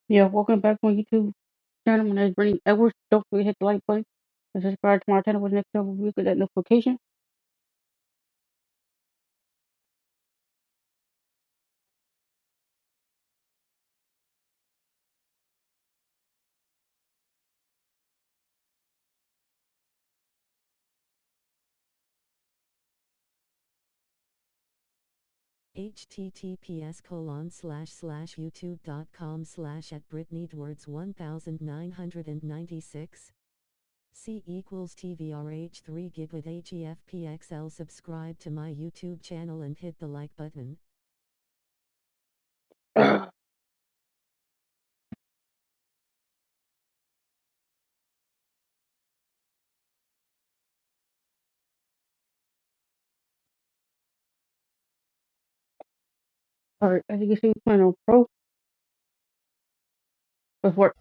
Yeah, welcome back to my YouTube channel. My name is Brittni Edwards. Don't forget to hit the like button and subscribe to my channel with the next time we get that notification. https://youtube.com/@BrittniEdwards1996. C equals TVRH3 gig with HEFPXL. Subscribe to my YouTube channel and hit the like button. Alright, as you can see, we're playing on Pro. Let's work.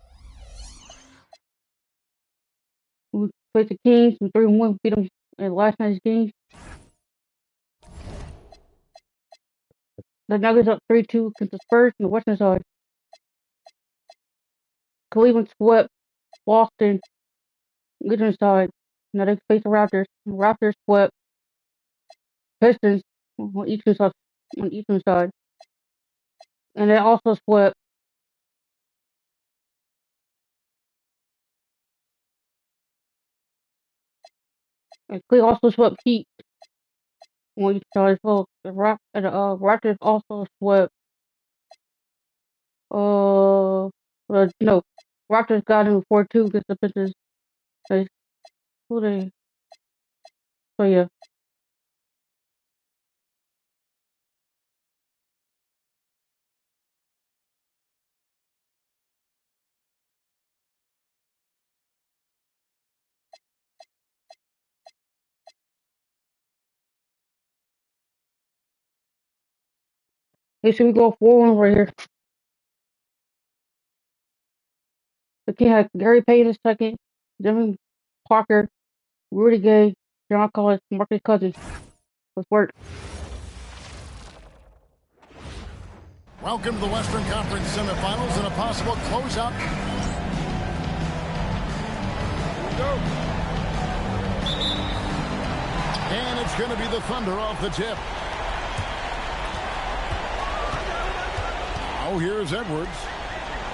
We played the Kings, we 3-1, beat them in last night's game. The Nuggets up 3-2 against the Spurs on the western side. Cleveland swept Boston, eastern side. Now they face the Raptors. The Raptors swept Pistons on eastern side. And they also swept Cleveland also swept Heat on each side as well. The Raptors also swept no, Raptors got him 4-2 against the Pistons. They, who they? So yeah, they should we go 4-1 right here. The King had Gary Payton in second, Jimmy Parker, Rudy Gay, John Collins, Marcus Cousins. Let's work. Welcome to the Western Conference semifinals and a possible closeout. Go. And it's going to be the Thunder off the tip. Oh, here's Edwards.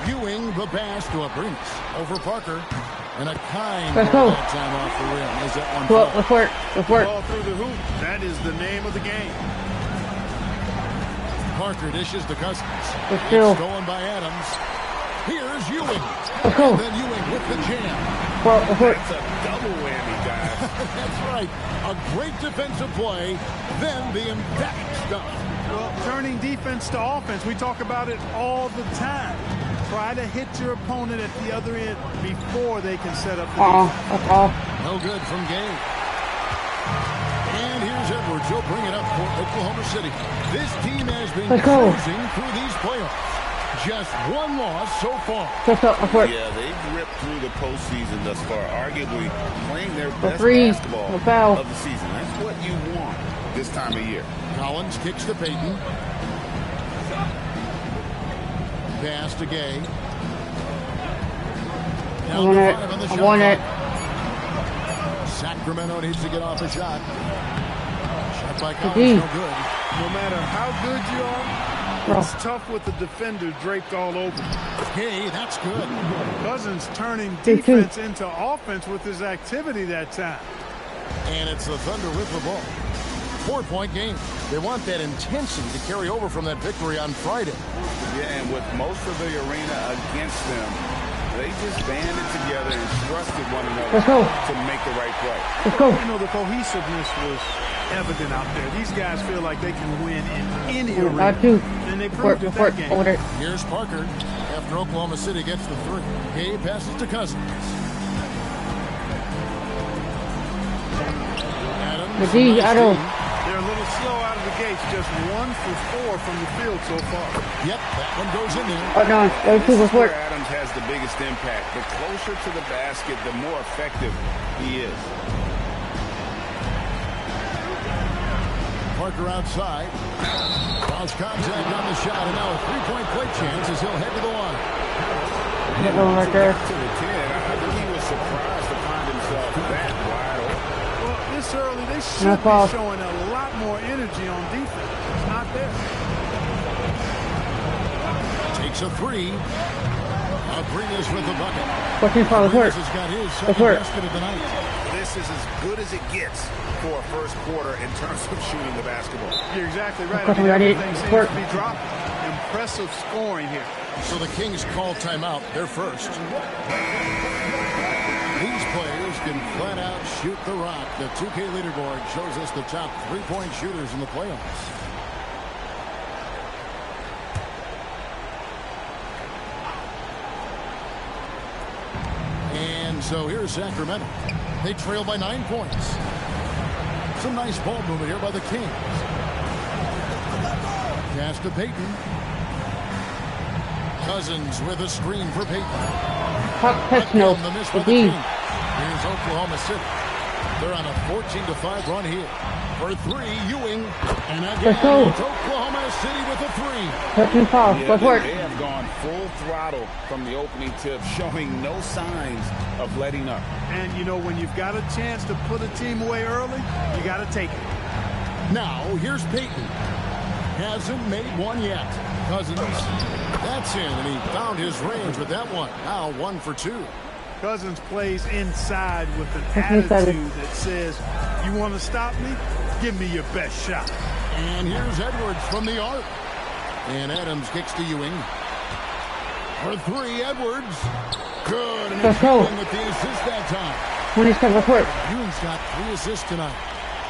Ewing the pass to Brittni over Parker. And a kind Let's go. time off the rim. Is that one? Well, let's work. Let's work. Ball through the hoop. That is the name of the game. Parker dishes to Cousins. Let's go. Stolen by Adams. Here's Ewing. Let's go. And then Ewing with the jam. Well, let's work. It's a double whammy, guys. That's right. A great defensive play, then the emphatic stuff. Well, turning defense to offense, we talk about it all the time. Try to hit your opponent at the other end before they can set up the defense. That's all. No good from Gay. And here's Edwards. He'll bring it up for Oklahoma City. This team has been cruising through these playoffs. Just one loss so far. Let's work. Yeah, they've ripped through the postseason thus far, arguably playing their best basketball of the season. That's what you want this time of year. Collins kicks to Payton. Pass to Gay. I want it. Sacramento needs to get off a shot. Shot by Collins, no good. No matter how good you are, it's tough with the defender draped all over. Hey, that's good. Cousins turning defense into offense with his activity that time. And it's the Thunder with the ball. 4-point game. They want that intensity to carry over from that victory on Friday. Yeah, and with most of the arena against them, they just banded together and trusted one another to make the right play. Let's go. You know, the cohesiveness was evident out there. These guys feel like they can win in any arena. And they proved it that game. Here's Parker after Oklahoma City gets the three. Gay passes to Cousins. Adams. They're a little slow out of the gates, just 1 for 4 from the field so far. Yep, that one goes in there. Oh, no, this is where Adams has the biggest impact. The closer to the basket, the more effective he is. Parker outside. Cross contact on the shot, and now a three-point play chance as he'll head to the line. That one right there. To the 10. I think he was surprised to find himself that wide open. Well, this early, they should be showing a lot more energy on defense. It's not there. Takes a three. Abrinas with the bucket. Abrinas has got his second basket of the night. This is as good as it gets for a first quarter in terms of shooting the basketball. You're exactly right. I mean, everything seems to be dropping. Impressive scoring here. So the Kings call timeout. They're first. These players can flat out shoot the rock. The 2K leaderboard shows us the top three-point shooters in the playoffs. And so here's Sacramento. They trail by 9 points. Some nice ball movement here by the Kings. Pass to Payton. Cousins with a screen for Payton. Again, the miss by the Kings. Here's Oklahoma City. They're on a 14-5 run here. For three, Ewing. And again, it's Oklahoma City with a three. Let's work. They have gone full throttle from the opening tip, showing no signs of letting up. And, you know, when you've got a chance to put a team away early, you got to take it. Now, here's Payton. Hasn't made one yet. Cousins. That's in, and he found his range with that one. Now 1 for 2. Cousins plays inside with an attitude that says, you want to stop me? Give me your best shot. And here's Edwards from the arc. And Adams kicks to Ewing. For three, Edwards. Good. And he's with the assist that time. Ewing's got 3 assists tonight.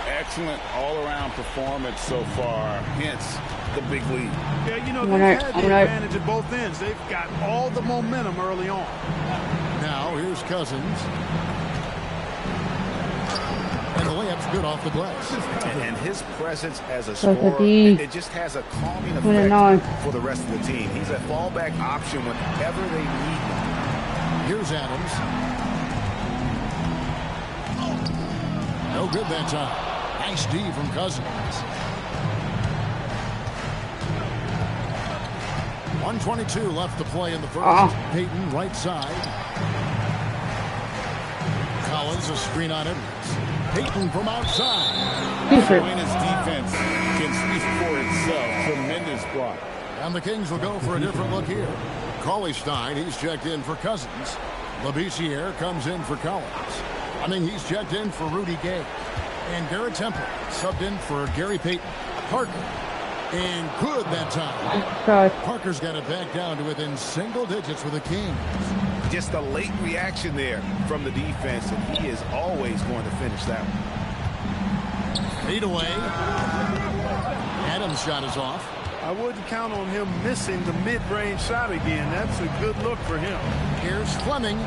Excellent all-around performance so far, hence the big lead. Yeah, you know, they've had the advantage at both ends. They've got all the momentum early on. Now, here's Cousins. And the layup's good off the glass. And his presence as a scorer, it just has a calming effect for the rest of the team. He's a fallback option whenever they need him. Here's Adams. No good that time. Nice D from Cousins. 1:22 left to play in the first. Payton right side. Collins a screen on Edwards. Payton from outside. Atlanta's defense can speak for itself. Tremendous block. And the Kings will go for a different look here. Cauley-Stein, he's checked in for Cousins. Labissiere comes in for Collins. He's checked in for Rudy Gay. And Garrett Temple subbed in for Gary Payton. Parker. And good that time. Parker's got it back down to within single digits with the Kings. Just a late reaction there from the defense, and he is always going to finish that one. Fade away. Adams' shot is off. I wouldn't count on him missing the mid-range shot again. That's a good look for him. Here's Fleming.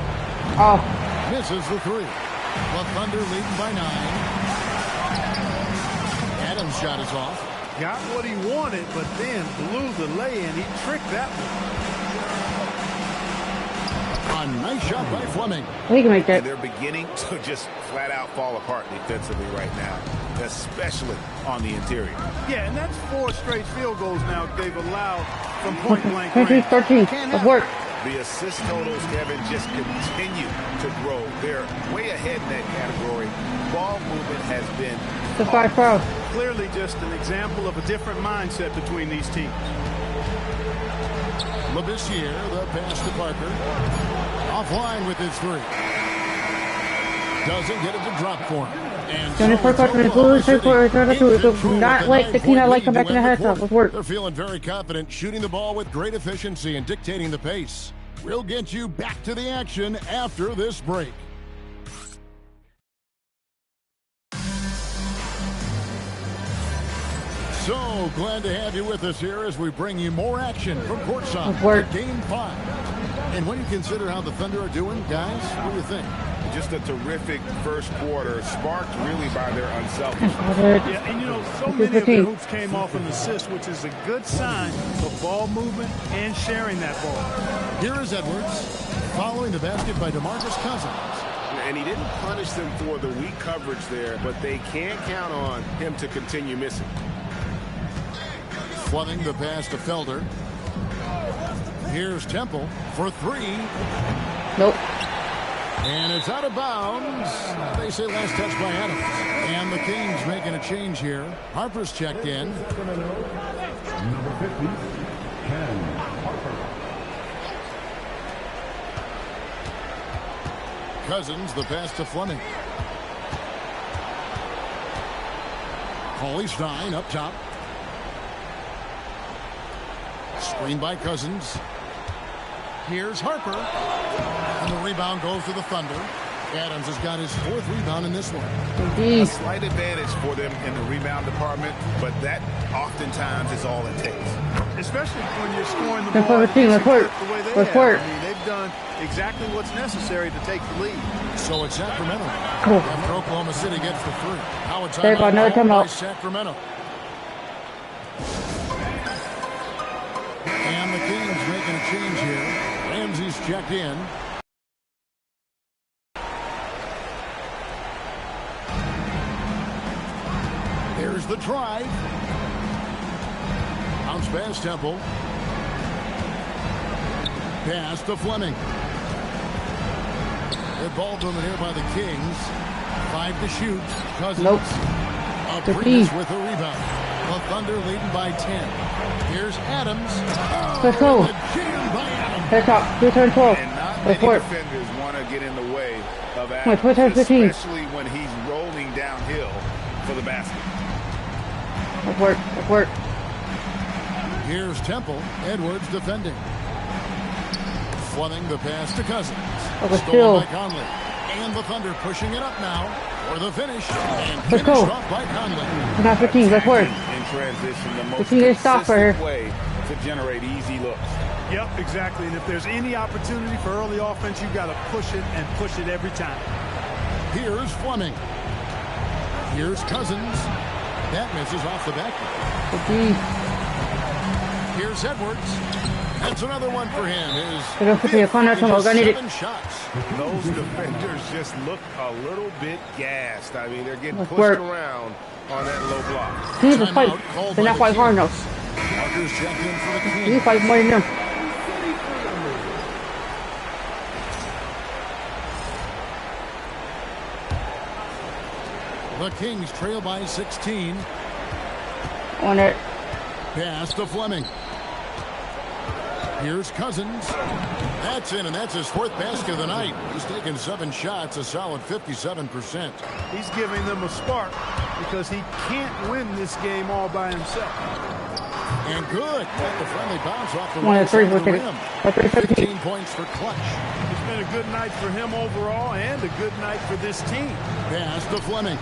Misses the three. The Thunder leading by 9. Adams' shot is off. Got what he wanted, but then blew the lay-in. He tricked that one. A nice shot by Fleming. He can make that. And they're beginning to just flat out fall apart defensively right now, especially on the interior. Yeah, and that's 4 straight field goals now they've allowed from point-blank range. 13. Let's work. The assist totals, Kevin, just continue to grow. They're way ahead in that category. Ball movement has been the 5-4. Clearly just an example of a different mindset between these teams. Labissiere, the pass to Parker. Offline with his three. Doesn't get it to drop for him. And so not let the Kina like come back in the half. Let's work. They're feeling very confident, shooting the ball with great efficiency and dictating the pace. We'll get you back to the action after this break. So glad to have you with us here as we bring you more action from courtside at Game 5. And when you consider how the Thunder are doing, guys, what do you think? Just a terrific first quarter, sparked really by their unselfishness. Yeah, and you know, so many of their hoops came off an assist, which is a good sign of ball movement and sharing that ball. Here is Edwards, following the basket by DeMarcus Cousins. And he didn't punish them for the weak coverage there, but they can't count on him to continue missing. Fleming the pass to Felder. Here's Temple for three. Nope. And it's out of bounds. They say last touch by Adams. And the Kings making a change here. Harper's checked in. Number 50, Ken Harper. Cousins, the pass to Fleming. Stein up top. Screen by Cousins. Here's Harper. And the rebound goes to the Thunder. Adams has got his 4th rebound in this one. A slight advantage for them in the rebound department, but that oftentimes is all it takes. Especially when you're scoring the ball the way they have. I mean, they've done exactly what's necessary to take the lead. So it's Sacramento. After Oklahoma City gets the 3. Now it's timeout. Sacramento. And the Kings making a change here. Ramsey's checked in. Here's the drive. Bounce pass Temple. Pass to Fleming. Good ball movement here by the Kings. 5 to shoot. Cousins. Nope. Brittni with a rebound. The Thunder leading by 10. Here's Adams. Let's go. Head top. 2-12. And not many defenders want to get in the way of Adams, especially when he's rolling downhill for the basket. Let's work. Here's Temple. Edwards defending. Fleming the pass to Cousins. Stolen by Conley. And the Thunder pushing it up now for the finish. And finished off by Conley. Now 15. Let's work. In transition, the most consistent way to generate easy looks. Yep, exactly. And if there's any opportunity for early offense, you've got to push it and push it every time. Here's Fleming. Here's Cousins. That misses off the back. Here's Edwards. That's another one for him. His 7 shots. Those defenders just look a little bit gassed. I mean, they're getting pushed around on that low block. Jesus Christ. They're not quite hard enough. Walker's checked in for the Kings. You fight more than them. The Kings trail by 16. On it. Pass to Fleming. Here's Cousins. That's in, and that's his 4th basket of the night. He's taken 7 shots, a solid 57%. He's giving them a spark because he can't win this game all by himself. And good. Got the friendly bounce off the right side of the rim. 15 points for Clutch. It's been a good night for him overall and a good night for this team. Pass to Fleming.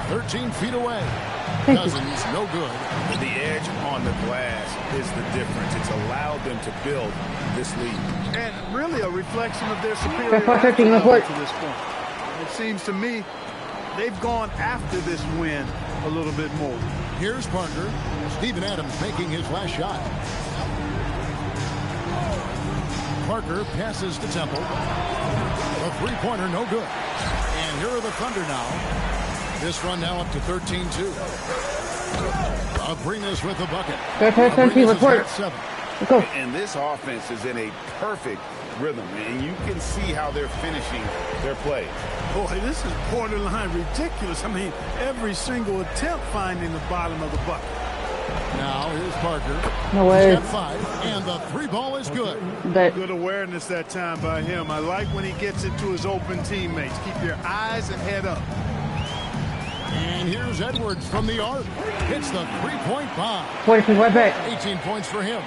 13 feet away. Cousins, no good. The edge on the glass is the difference. It's allowed them to build this lead. And really a reflection of their superiority to this point. It seems to me they've gone after this win a little bit more. Here's Parker. Steven Adams making his last shot. Parker passes to Temple. A 3-pointer, no good. And here are the Thunder now. This run now up to 13-2. Abrinas with the bucket. And this offense is in a perfect rhythm, and you can see how they're finishing their play. Boy, this is borderline ridiculous. I mean, every single attempt finding the bottom of the bucket. Now here's Parker. No way. He's got 5, and the 3-ball is good. Good awareness that time by him. I like when he gets it to his open teammates. Keep your eyes and head up. And here's Edwards from the arc. Hits the 3-point bomb. 18 points for him.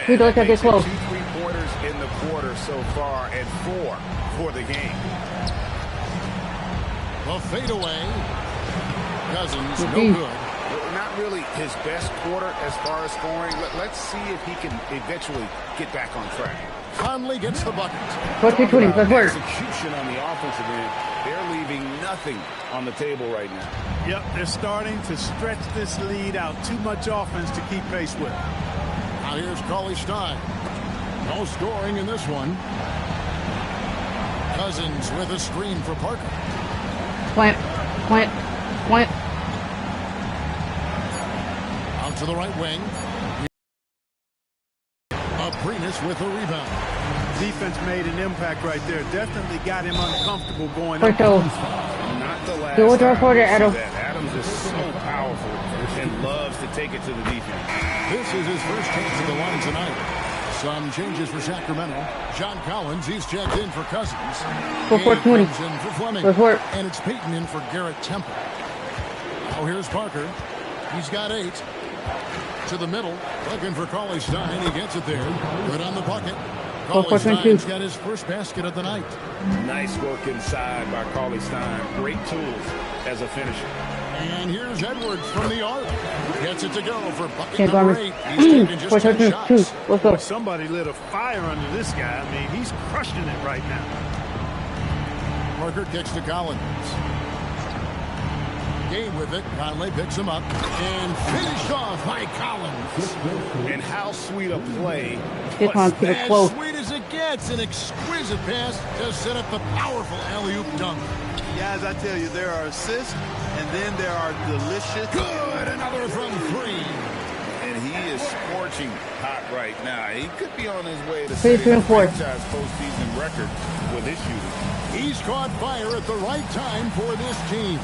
He does get close. 2 3-pointers in the quarter so far, and 4 for the game. The fadeaway. Cousins, no good. Not really his best quarter as far as scoring. Let's see if he can eventually get back on track. Conley gets the bucket. Execution on the offensive end. They're leaving nothing on the table right now. Yep, they're starting to stretch this lead out. Too much offense to keep pace with. Now here's Stein. No scoring in this one. Cousins with a screen for Parker. Plant. Out to the right wing. Abrinas with the rebound. Defense made an impact right there. Definitely got him uncomfortable going up. Not the last time Adams is so powerful and loves to take it to the defense. This is his first chance at the line tonight. Some changes for Sacramento. John Collins, he's checked in for Cousins. For in for Fleming. And it's Peyton in for Garrett Temple. Now here's Parker. He's got 8. To the middle. Looking for Cauley Stein. He gets it there. Good on the bucket. Cauley Stein's got his first basket of the night. Nice work inside by Cauley Stein. Great tools as a finisher. And here's Edwards from the arc. Gets it to go for bucket number 8. He's taking just 10 shots. Boy, somebody lit a fire under this guy. I mean, he's crushing it right now. Parker kicks to Collins. Game with it. Conley picks him up and finished off by Collins. And how sweet a play. As sweet as it gets. An exquisite pass to set up the powerful alley-oop dunk. Guys, I tell you, there are assists, and then there are delicious. Good, another from 3. And he is scorching hot right now. He could be on his way to setting a franchise postseason record with his shooting. He's caught fire at the right time for this team.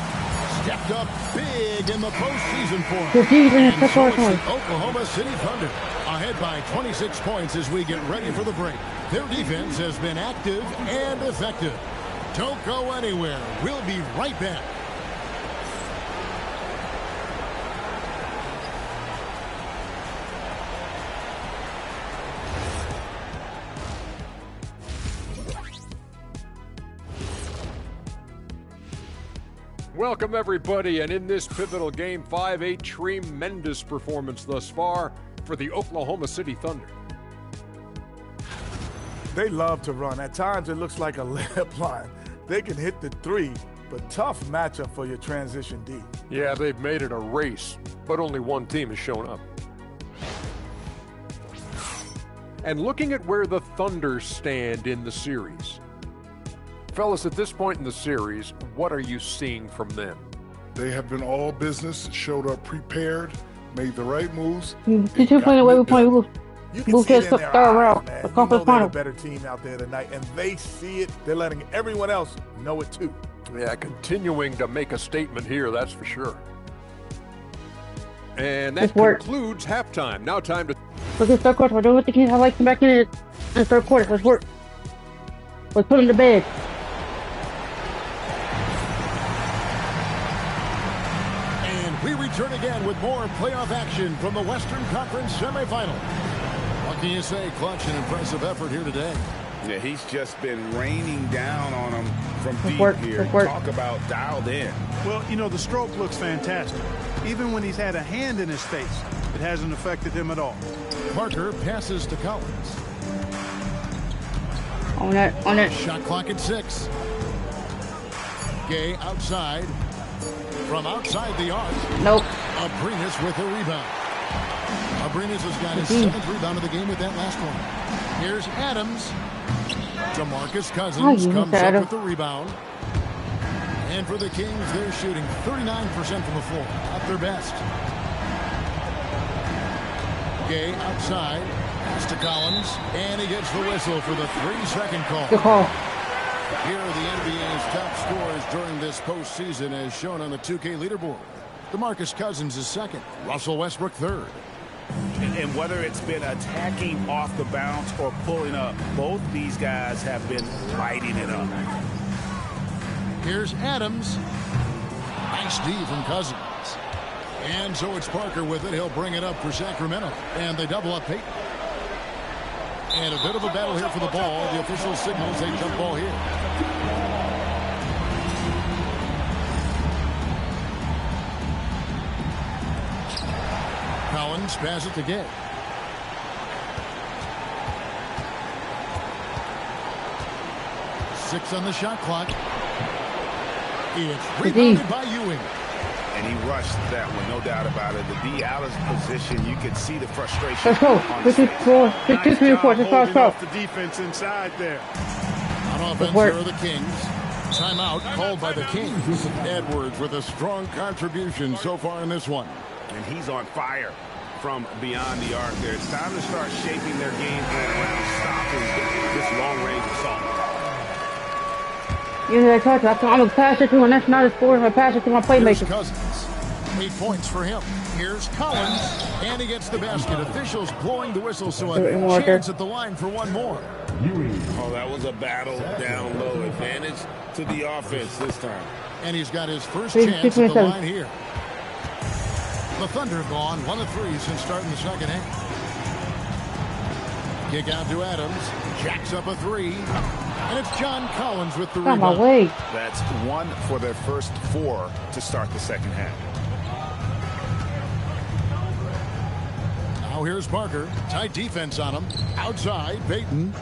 Stepped up big in the postseason for him. And so it's the Oklahoma City Thunder ahead by 26 points as we get ready for the break. Their defense has been active and effective. Don't go anywhere. We'll be right back. Welcome, everybody, and in this pivotal Game 5, a tremendous performance thus far for the Oklahoma City Thunder. They love to run. At times, it looks like a layup line. They can hit the 3, but tough matchup for your transition D. Yeah, they've made it a race, but only one team has shown up. And looking at where the Thunder stand in the series, fellas, at this point in the series, what are you seeing from them? They have been all business, showed up prepared, made the right moves. You can see it in their eyes, man. You know they're a better team out there tonight, and they see it. They're letting everyone else know it too. Yeah, continuing to make a statement here, that's for sure. And that concludes halftime. Now time to... Look at third quarter. We're doing what the Kings. I like to back in it in third quarter. Let's work. Let's put them to bed. And we return again with more playoff action from the Western Conference semifinal. What can you say? Clutch and impressive effort here today. Yeah, he's just been raining down on them from deep here. Talk about dialed in. Well, you know, the stroke looks fantastic. Even when he's had a hand in his face, it hasn't affected him at all. Parker passes to Collins. On it. Shot clock at 6. Gay outside. From outside the arc. Nope. Abrinas with a rebound. Abrinas has got his 7th rebound of the game with that last one. Here's Adams. DeMarcus Cousins comes up with the rebound. And for the Kings, they're shooting 39% from the floor. At their best. Gay outside. Pass to Collins. And he gets the whistle for the 3-second call. Good call. Here are the NBA's top scorers during this postseason as shown on the 2K leaderboard. DeMarcus Cousins is 2nd. Russell Westbrook 3rd. And whether it's been attacking off the bounce or pulling up, both these guys have been lighting it up. Here's Adams. Nice D from Cousins. And so it's Parker with it. He'll bring it up for Sacramento. And they double up Peyton. And a bit of a battle here for the ball. The official signals a jump ball here. Collins pass it to Gay. Six on the shot clock. It's rebounded by Ewing. And he rushed that one, no doubt about it. The D out of position, you could see the frustration. Let's go. This is 4. This is 3 or 4. This is off the defense inside there. On offense, here are the Kings. Timeout called by the Kings. Edwards with a strong contribution so far in this one. And he's on fire. from beyond the arc there. It's time to start shaping their game plan around stopping this long-range assault. You know, I told you, I'm going to pass it to him. That's not a score. I'm going to pass it to my playmaker. Here's Cousins. 8 points for him. Here's Collins, and he gets the basket. Officials blowing the whistle, so a chance at the line for one more. Oh, that was a battle down low. Advantage to the offense this time. And he's got his first chance at the line here. The Thunder have gone 1 of 3 since starting the second half. Kick out to Adams. Jacks up a 3. And it's John Collins with the rebound. That's 1 for their first 4 to start the second half. Now here's Parker. Tight defense on him. Outside, Payton.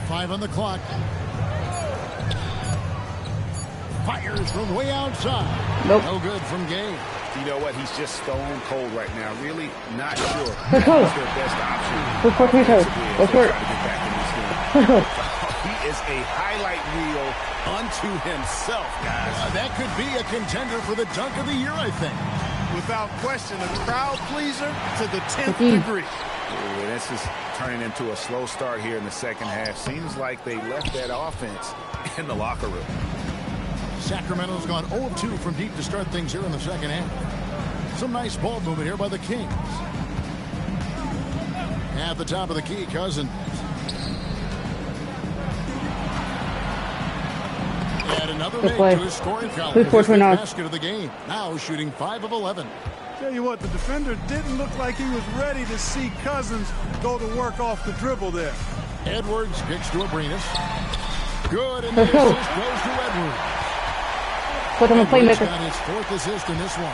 5 on the clock. Fires from way outside. Nope. No good from Gay. You know what? He's just stone cold right now. Really not sure what's their best option. He is a highlight reel unto himself, guys. That could be a contender for the dunk of the year, I think. Without question, a crowd pleaser to the 10th degree. Ooh, this is turning into a slow start here in the second half. Seems like they left that offense in the locker room. Sacramento's gone 0 of 2 from deep to start things here in the second half. Some nice ball movement here by the Kings. At the top of the key, Cousins. And another make to his scoring column. His first basket of the game. Now shooting 5 of 11. Tell you what, the defender didn't look like he was ready to see Cousins go to work off the dribble there. Edwards kicks to Abrinas. Good, and the assist goes to Edwards. Edwards got his 4th assist in this one.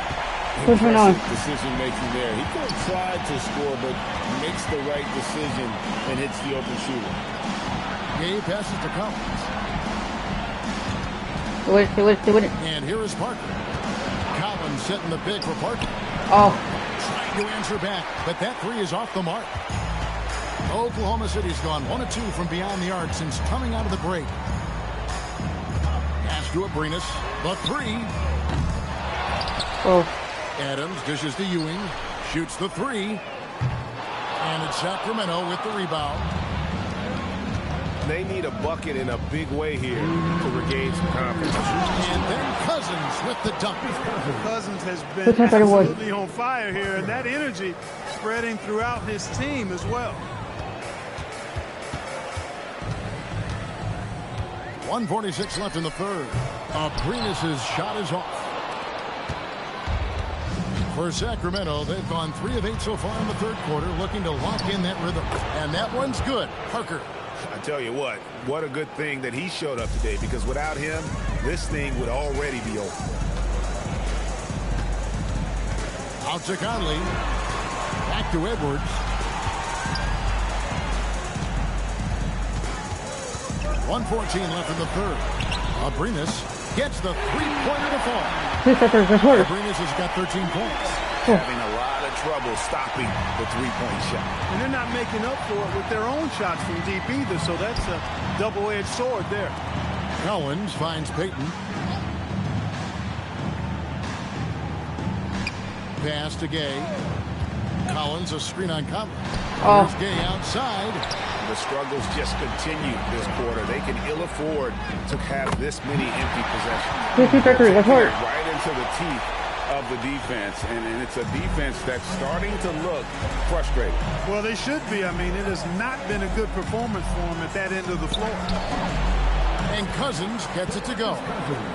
Impressive decision making there. He could have tried to score, but makes the right decision and hits the open shooter. Gay passes to Collins. Do it. And here is Parker. Collins setting the pick for Parker. Trying to answer back, but that 3 is off the mark. Oklahoma City's gone 1 of 2 from beyond the arc since coming out of the break. Pass to Abrinas. The 3. Adams dishes to Ewing. Shoots the 3. And it's Sacramento with the rebound. They need a bucket in a big way here to regain some confidence. And then Cousins with the dunk. Cousins has been absolutely on fire here, and that energy spreading throughout his team as well. 1:46 left in the third. Abrinas' shot is off. For Sacramento, they've gone 3 of 8 so far in the third quarter, looking to lock in that rhythm. And that one's good. Parker. I tell you what a good thing that he showed up today, because without him, this thing would already be over. Out to Conley. Back to Edwards. 1:14 left in the third. Abrinas gets the 3-pointer to fall. Abrinas has got 13 points. Having a lot of trouble stopping the 3-point shot. And they're not making up for it with their own shots from deep either, so that's a double-edged sword there. Collins finds Payton. Pass to Gay. Collins, a screen on Conley. There's Gay outside. The struggles just continue this quarter. They can ill afford to have this many empty possessions. Right into the teeth of the defense, and it's a defense that's starting to look frustrated. Well, they should be. I mean, it has not been a good performance for them at that end of the floor. And Cousins gets it to go.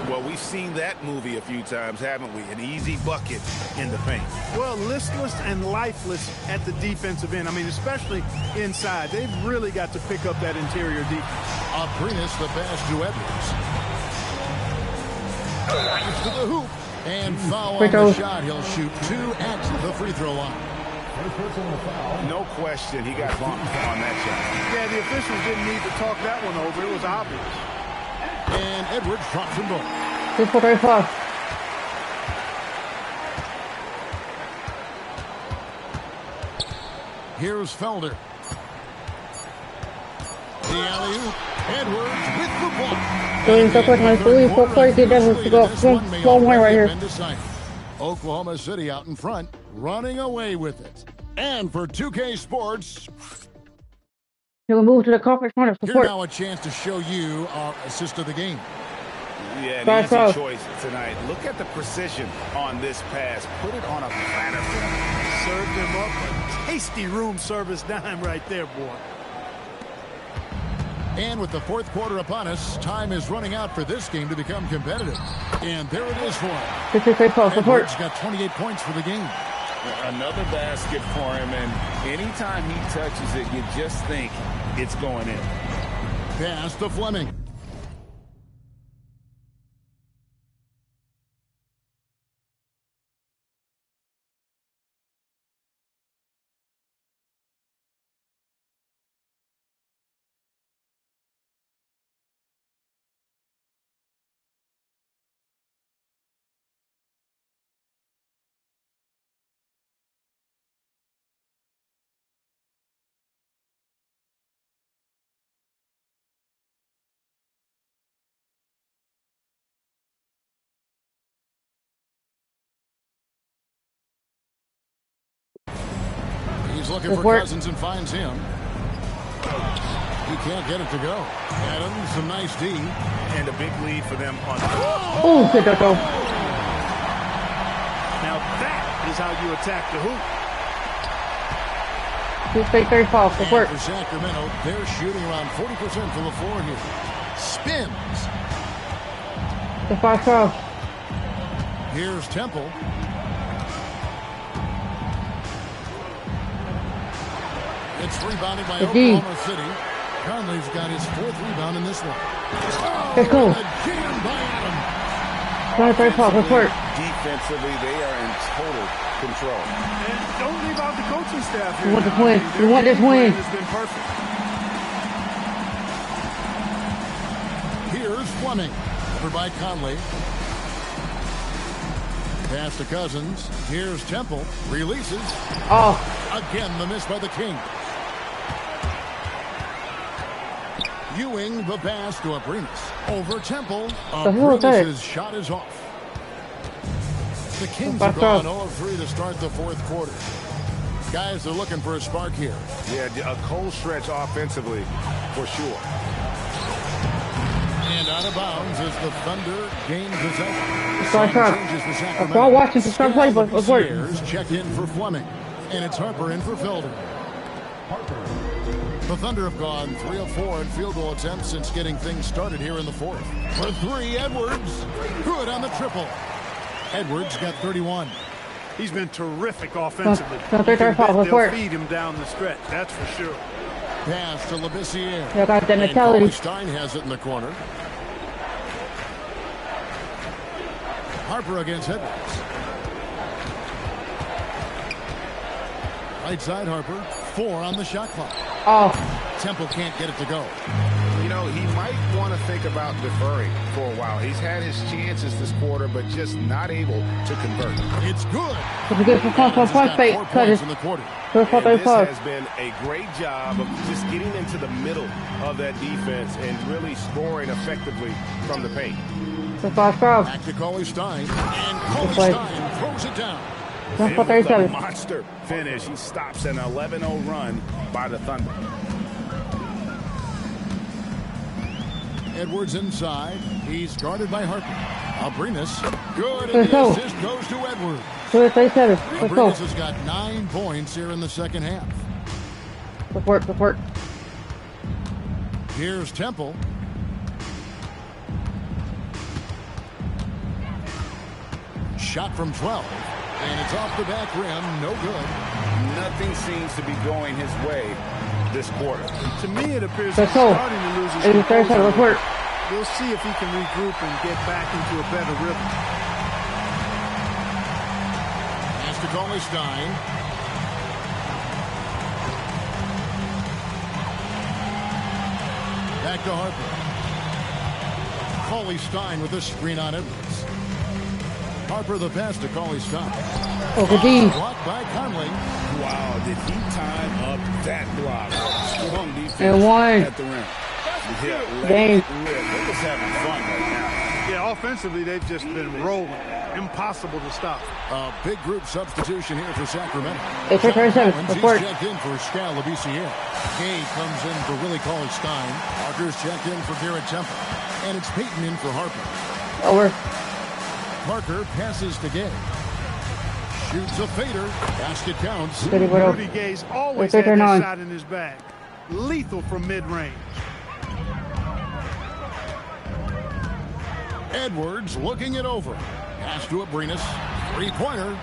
Well, we've seen that movie a few times, haven't we? An easy bucket in the paint. Well, listless and lifeless at the defensive end. I mean, especially inside. They've really got to pick up that interior defense. Abrinas, the pass to Edwards. Drives to the hoop. And foul on the shot. He'll shoot 2 at the free throw line. No question, he got bumped on that shot. Yeah, the officials didn't need to talk that one over. It was obvious. And Edwards drops them both. Here's Felder. The alley-oop. Edwards with the block. Doing so quick, my fully 4 quarters, get Edwards to go. One right here. Oklahoma City out in front, running away with it. And for 2K Sports, he'll move to the conference runner support. Here now a chance to show you our assist of the game. Yeah, an easy choice tonight. Look at the precision on this pass. Put it on a platter. Served him up a tasty room service dime right there, boy. And with the fourth quarter upon us, time is running out for this game to become competitive. And there it is for him. Edwards got 28 points for the game. Another basket for him, and anytime he touches it, you just think it's going in. Pass to Fleming. He's looking for Cousins and finds him. He can't get it to go. Adams, a nice D. And a big lead for them on. Oh, good go. Now that is how you attack the hoop. For Sacramento, they're shooting around 40% from the floor here. Spins. The 5-12. Here's Temple. It's rebounded by Oklahoma City. Conley's got his fourth rebound in this one. Let's go. Jammed by Adams. Defensively, they are in total control. And don't leave out the coaching staff here. We want this win. We want this win. Has been perfect. Here's Fleming. Over by Conley. Pass to Cousins. Here's Temple. Releases. Oh. Again, the miss by the King. Ewing the pass to Abrinas. Over Temple. Abrinas' shot is off. The Kings have gone 0-3 to start the fourth quarter. Guys are looking for a spark here. Yeah, a cold stretch offensively, for sure. And out of bounds as the Thunder gain possession. Ball watching for some play, but checked in for Fleming. And it's Harper in for Felder. The Thunder have gone 3 of 4 in field goal attempts since getting things started here in the fourth. For three, Edwards. Good on the triple. Edwards got 31. He's been terrific offensively. They'll feed him down the stretch, that's for sure. Pass to Labissiere. And Stein has it in the corner. Harper against Edwards. Right side Harper. 4 on the shot clock. Oh. Temple can't get it to go. You know, he might want to think about deferring for a while. He's had his chances this quarter, but just not able to convert. It's good. It's a good for point fake. In the quarter. This has been a great job of just getting into the middle of that defense and really scoring effectively from the paint. Back to Cauley Stein. And Cauley Stein throws it down. It was a monster finish. He stops an 11-0 run by the Thunder. Edwards inside. He's guarded by Harper. Abrinas. Good. And the assist goes to Edwards. Abrinas has got 9 points here in the second half. Good work. Here's Temple. Shot from 12. And it's off the back rim. No good. Nothing seems to be going his way this quarter. To me, it appears he's starting to lose his composure. We'll see if he can regroup and get back into a better rhythm. Pass to Cauley Stein. Back to Harper. Cauley Stein with a screen on Edwards. Harper the pass to Cauley Stein. Blocked by Conley. Wow, did he time up that block? Strong defense at the rim. Dang. They're just having fun right now. Yeah, offensively, they've just been rolling. Impossible to stop. A big group substitution here for Sacramento. It's a He's report. checked in for Scal Labissiere. Gay comes in for Willie Cauley-Stein. Parker's checked in for Garrett Temple. And it's Peyton in for Harper. Over. Parker passes to Gay. Shoots a fader. Basket counts. Rudy Gay's always had that shot in his bag. Lethal from mid-range. Edwards looking it over. Pass to Abrinas. Three-pointer.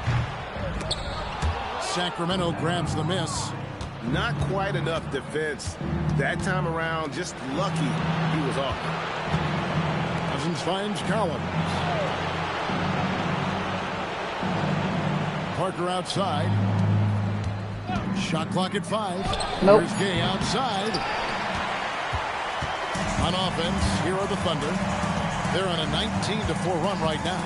Sacramento grabs the miss. Not quite enough defense. That time around, just lucky he was off. Cousins finds Collins. Parker outside. Shot clock at 5. Nope. Here's Gay outside. On offense, here are the Thunder. They're on a 19-4 run right now.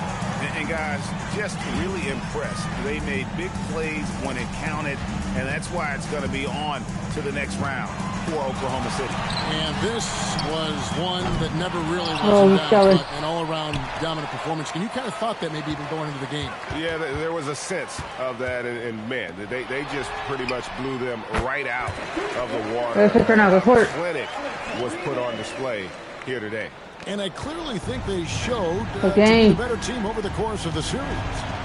And guys, just really impressed. They made big plays when it counted, and that's why it's going to be on to the next round for Oklahoma City. And this was one that never really was an all-around dominant performance. And you kind of thought that maybe even going into the game. Yeah, there was a sense of that, and man, they just pretty much blew them right out of the water. Clinic was put on display here today. And I clearly think they showed to be the better team over the course of the series.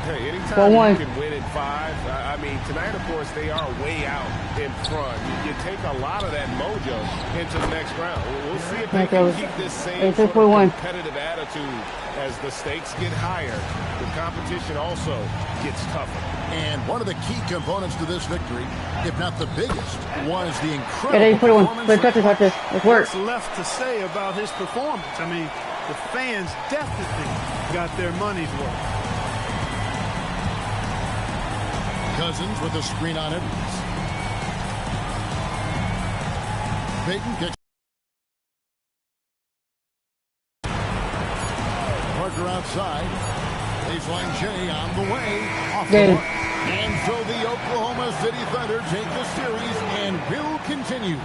Hey, anytime you can win in 5, I mean, tonight, of course, they are way out in front. You take a lot of that mojo into the next round. We'll see if they can keep this same sort of competitive attitude as the stakes get higher. The competition also gets tougher. And one of the key components to this victory, if not the biggest, was the incredible performance. What's left to say about his performance? I mean, the fans definitely got their money's worth. Cousins with a screen on Edwards. Peyton kicks. Parker outside. Baseline J on the way. Off the mark. And so the Oklahoma City Thunder take the series and will continue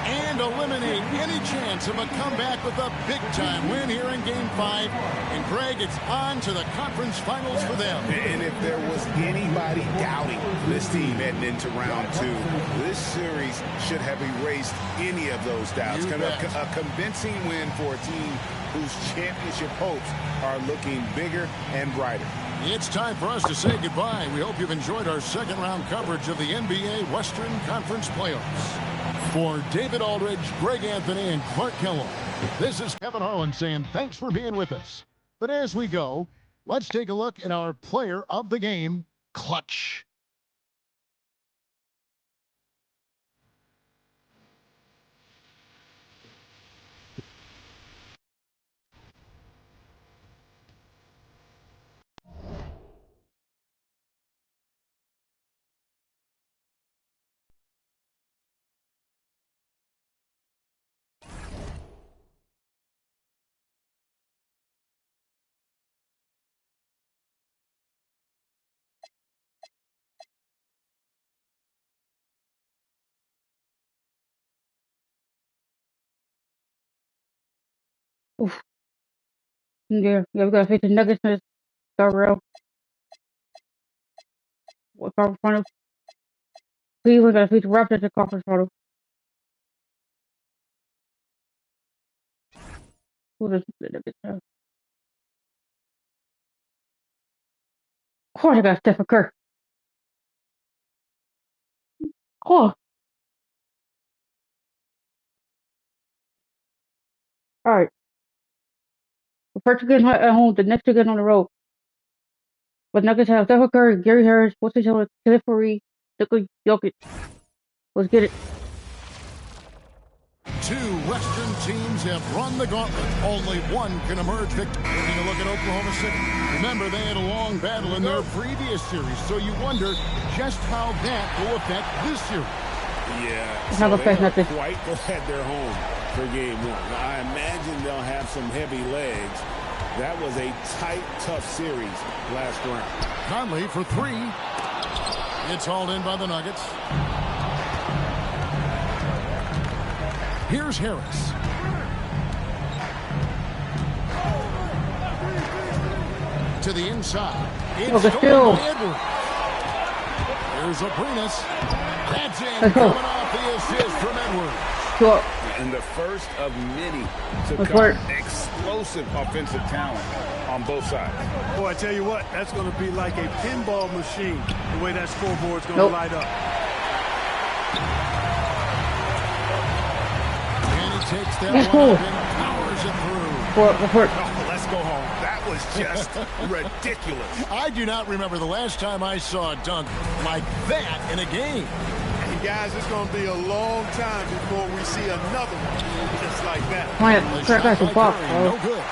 and eliminate any chance of a comeback with a big-time win here in Game 5. And, Greg, it's on to the conference finals for them. And if there was anybody doubting this team heading into round 2, this series should have erased any of those doubts. A convincing win for a team whose championship hopes are looking bigger and brighter. It's time for us to say goodbye. We hope you've enjoyed our second-round coverage of the NBA Western Conference Playoffs. For David Aldridge, Greg Anthony, and Clark Kellogg, this is Kevin Harlan saying thanks for being with us. But as we go, let's take a look at our player of the game, Clutch. Oof. Yeah, we gotta face the Nuggets in this third round. What conference final? Cleveland gotta face the Raptors in the conference final. Who does the Nuggets have? Of course I got Stephen Curry. Oh. Alright. The first game at home, the next two games on the road. But Nuggets have Stephen Curry, Gary Harris, Wesley Hiller, Clifford, Nikola Jokic. Let's get it. Two Western teams have run the gauntlet. Only one can emerge victor. Taking a look at Oklahoma City. Remember, they had a long battle in their previous series, so you wonder just how that will affect this series. Yeah, so they are quite glad they're home for Game 1. I imagine they'll have some heavy legs. That was a tight, tough series last round. Conley for 3. It's hauled in by the Nuggets. Here's Harris. To the inside. It's Look at stolen Phil. by Edwards. Here's Abrinas. That's in. Let's go. Coming off the assist from Edwards. Short. And the first of many to Let's come. work. Explosive offensive talent on both sides. Boy, I tell you what, that's going to be like a pinball machine, the way that scoreboard's going to Nope. light up. And he takes that Let's one go. up and powers it through. Short. Oh, let's go home. That was just ridiculous. I do not remember the last time I saw a dunk like that in a game. And guys, it's going to be a long time before we see another one just like that. Quiet. The Crack shot some by pop, Curry, bro. no good.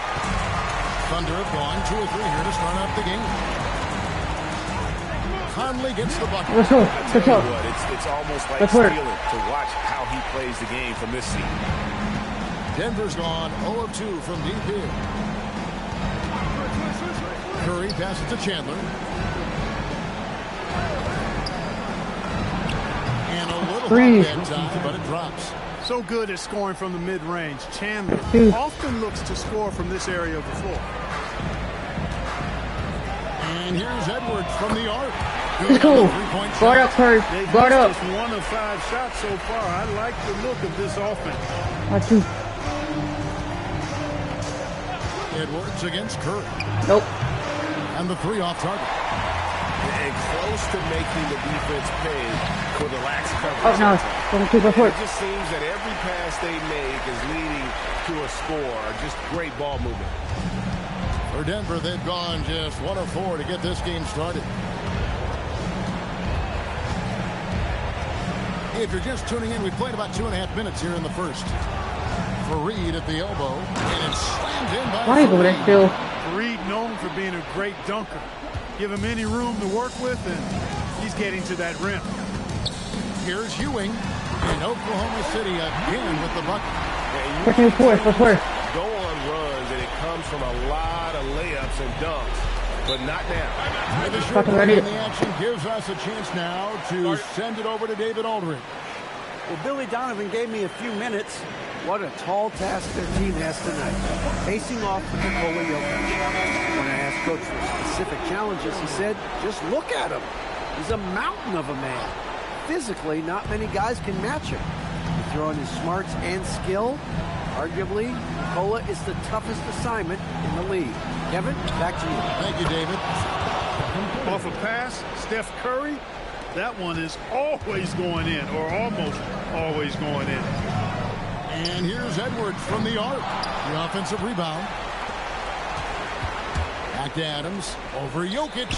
Thunder have gone 2 or 3 here to start off the game. Conley gets the bucket. Let's go. I Let's tell go. you what, it's almost like Let's work. stealing to watch how he plays the game from this seat. Denver's gone 0 of 2 from deep here. Curry passes to Chandler. And a little Three. hot that time, but it drops. So good at scoring from the mid-range. Chandler Dude. often looks to score from this area of the floor. And here's Edwards from the arc. Let's go. Three-point shot. Guard up, Curry. They've Guard missed up. just 1 of 5 shots so far. I like the look of this offense. Watch you. Edwards against Curry. Nope. And the 3 off target. And close to making the defense pay for the lax coverage. Oh, no. Don't keep it It short. just seems that every pass they make is leading to a score. Just great ball movement. For Denver, they've gone just 1 of 4 to get this game started. If you're just tuning in, we played about 2.5 minutes here in the first. For Reed at the elbow, and it's slammed in by Why go that still? Reed known for being a great dunker. Give him any room to work with, and he's getting to that rim. Here's Ewing, and Oklahoma City again with the bucket. Push him forward. Push forward. Go on runs, and it comes from a lot of layups and dunks, but not now. And the short Fucking break ready. in the action gives us a chance now to send it over to David Aldridge. Well, Billy Donovan gave me a few minutes. What a tall task their team has tonight, facing off with Nikola Jokic. When I asked Coach for specific challenges, he said, just look at him. He's a mountain of a man. Physically, not many guys can match him. You throw in his smarts and skill, arguably, Nikola is the toughest assignment in the league. Kevin, back to you. Thank you, David. Off a pass, Steph Curry, that one is always going in, or almost always going in. And here's Edwards from the arc. The offensive rebound. Back to Adams. Over Jokic.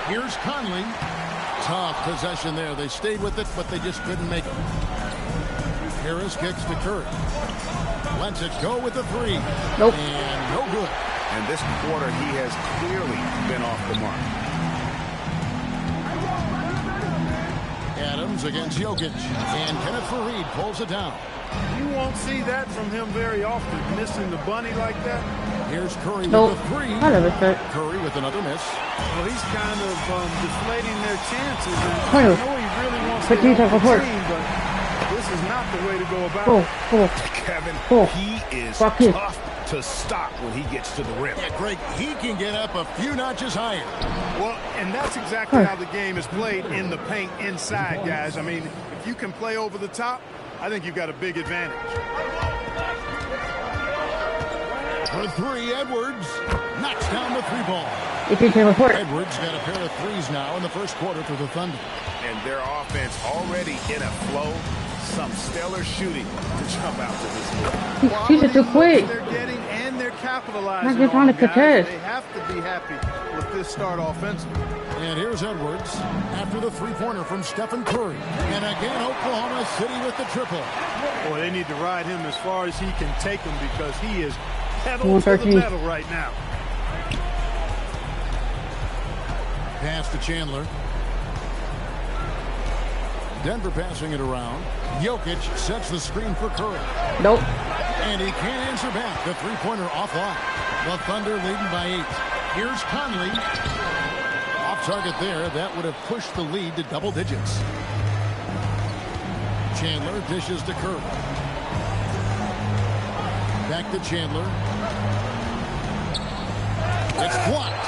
Here's Conley. Tough possession there. They stayed with it, but they just couldn't make it. Harris kicks to Curry. Lets it go with the 3. Nope. And no good. And this quarter, he has clearly been off the mark. Adams against Jokic. And Kenneth Faried pulls it down. You won't see that from him very often, missing the bunny like that. Here's Curry Nope. with the 3. I love it, sir. Curry with another miss. Well, he's kind of deflating their chances. And I Clear. know he really wants to Quick help defense, the report. team, but this is not the way to go about Go. it. Go. Kevin, Oh. he is Fuck you. tough to stop when he gets to the rim. Yeah, Greg, he can get up a few notches higher. Well, and that's exactly how the game is played in the paint inside, guys. I mean, if you can play over the top, I think you've got a big advantage. For 3, Edwards knocks down the 3 ball. If you can report. Edwards got a pair of 3s now in the first quarter for the Thunder. And their offense already in a flow. Some stellar shooting to jump out to this league. He's too quick. They're getting and they're capitalizing Not just trying on, to guys. contest. They have to be happy with this start offensively. And here's Edwards after the 3-pointer from Stephen Curry. And again, Oklahoma City with the triple. Boy, they need to ride him as far as he can take him because he is pedal to the 113. metal right now. Pass to Chandler. Denver passing it around. Jokic sets the screen for Curry. Nope. And he can't answer back. The 3-pointer offline. The Thunder leading by 8. Here's Conley. Off target there. That would have pushed the lead to double digits. Chandler dishes to Curry. Back to Chandler. It's blocked.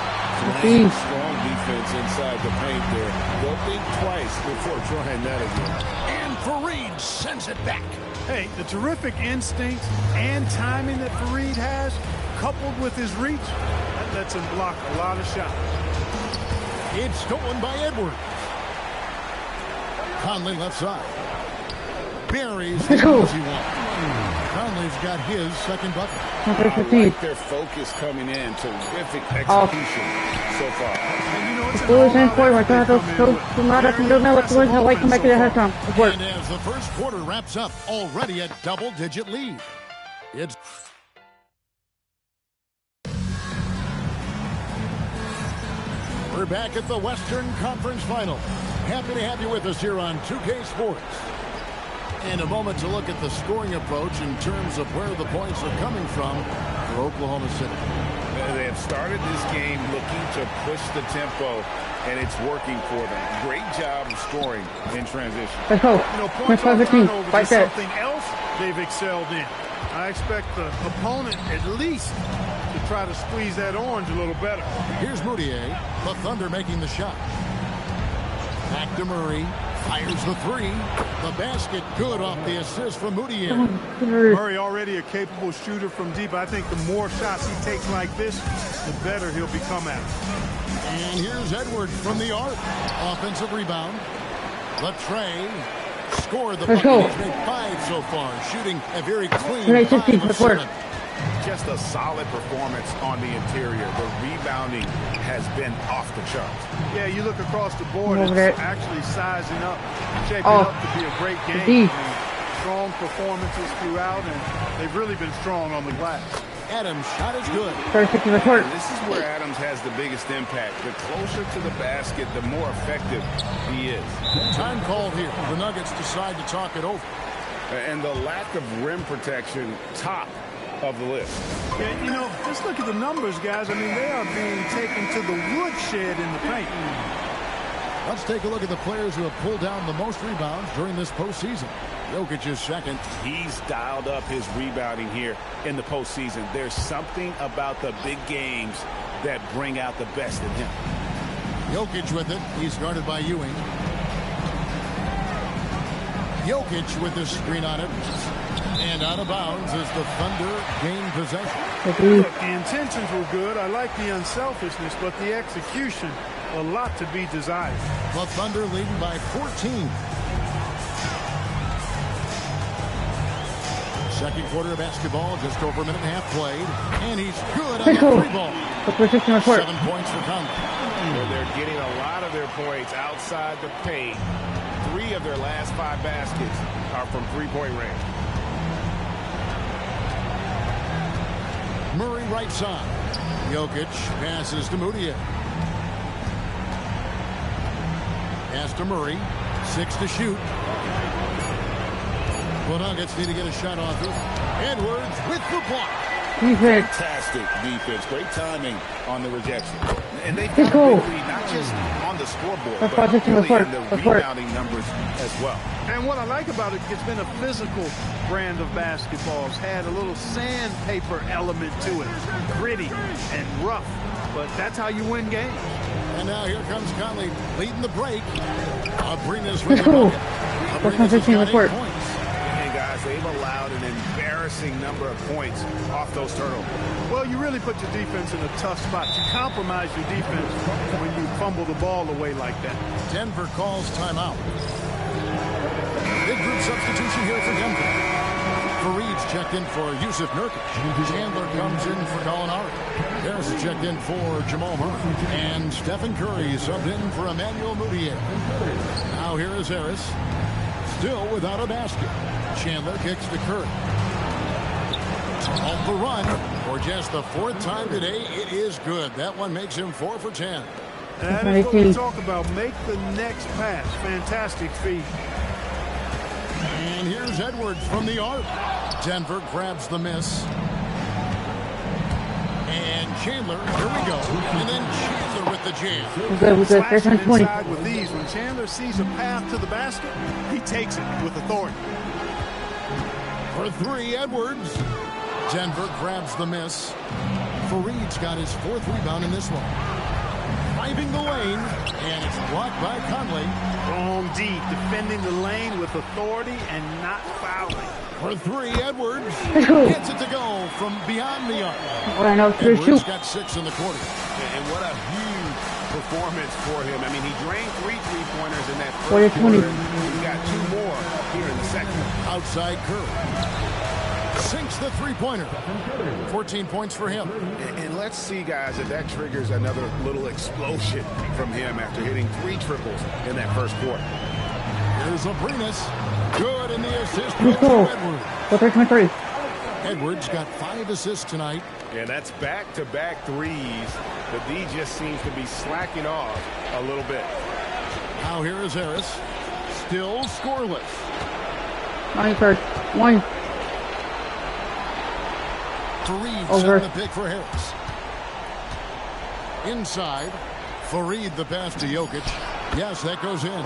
Strong defense inside the paint there. They'll think twice before trying that again. And Fareed sends it back. Hey, the terrific instincts and timing that Fareed has, coupled with his reach, that lets him block a lot of shots. It's stolen by Edwards. Conley left side. Buries the easy one. Conley's got his second bucket. I like their focus coming in. Terrific execution so far. And as the first quarter wraps up, already a double-digit lead. It's We're back at the Western Conference Final. Happy to have you with us here on 2K Sports. And a moment to look at the scoring approach in terms of where the points are coming from for Oklahoma City. They have started this game looking to push the tempo, and it's working for them. Great job of scoring in transition. You know, points off turnovers is something else they've excelled in. I expect the opponent at least to try to squeeze that orange a little better. Here's Moutier, the Thunder making the shot. Back to Murray. Fires the three. The basket good off the assist from Moutier. Murray already a capable shooter from deep. I think the more shots he takes like this, the better he'll become at it. And here's Edwards from the arc. Offensive rebound. Latrey scored the bucket. He's made 5 so far. Shooting a very clean 5 of 7. Just a solid performance on the interior. The rebounding has been off the charts. Yeah, you look across the board, it's actually sizing up, shaping up to be a great game. Strong performances throughout, and they've really been strong on the glass. Adams' shot is good. This is where Adams has the biggest impact. The closer to the basket, the more effective he is. Time called here. The Nuggets decide to talk it over. And the lack of rim protection, top of the list. Yeah, you know, just look at the numbers, guys. I mean, they are being taken to the woodshed in the paint. Let's take a look at the players who have pulled down the most rebounds during this postseason. Jokic is second. He's dialed up his rebounding here in the postseason. There's something about the big games that bring out the best in him. Jokic with it. He's guarded by Ewing. Jokic with the screen on it. And out of bounds as the Thunder gain possession. Look, the intentions were good. I like the unselfishness, but the execution, a lot to be desired. The Thunder leading by 14. Second quarter of basketball, just over a minute and a half played. And he's good on the three ball. 7 points for Conley. They're getting a lot of their points outside the paint. 3 of their last 5 baskets are from three-point range. Murray right side. Jokic passes to Moutier. Pass to Murray. 6 to shoot. The Nuggets need to get a shot off it. Edwards with the block. Fantastic defense. Great timing on the rejection. And they've got a big lead, not just on the scoreboard, but really in the rebounding numbers as well. And what I like about it, it's been a physical brand of basketball. It's had a little sandpaper element to it. Gritty and rough. But that's how you win games. And now here comes Conley leading the break. Abrina's with the bucket. Abrina's got 8 points. And guys, they've allowed an embarrassing number of points off those turnovers. Well, you really put your defense in a tough spot. You compromise your defense when you fumble the ball away like that. Denver calls timeout. Big group substitution here for Denver. Fareed's checked in for Yusuf Nurkic. Chandler comes in for Gallinari. Harris is checked in for Jamal Murray. And Stephen Curry subbed in for Emmanuel Moutier. Now here is Harris. Still without a basket. Chandler kicks to Curry. Off the run for just the 4th time today. It is good. That one makes him 4 for 10. That is what we talk about. Make the next pass. Fantastic feed. And here's Edwards from the arc. Denver grabs the miss. And Chandler, here we go. And then Chandler with the jam. Slashing inside with these. When Chandler sees a path to the basket, he takes it with authority. For 3, Edwards. Denver grabs the miss. Fareed's got his 4th rebound in this one. Driving the lane, and it's blocked by Conley. Home deep, defending the lane with authority and not fouling. For 3, Edwards gets it to go from beyond the arc. Edwards got 6 in the quarter. And what a huge performance for him. I mean, he drained 3 3-pointers in that first quarter. He got 2 more here in the second. Outside Curry. Sinks the 3-pointer. 14 points for him. And let's see, guys, if that triggers another little explosion from him after hitting 3 triples in that first quarter. Here's Brittni. Good in the assist. Edwards. Edwards got 5 assists tonight. And that's back-to-back threes. The D just seems to be slacking off a little bit. Now here is Harris. Still scoreless. 1. Fareed set the pick for Harris. Inside. Fareed the pass to Jokic. Yes, that goes in.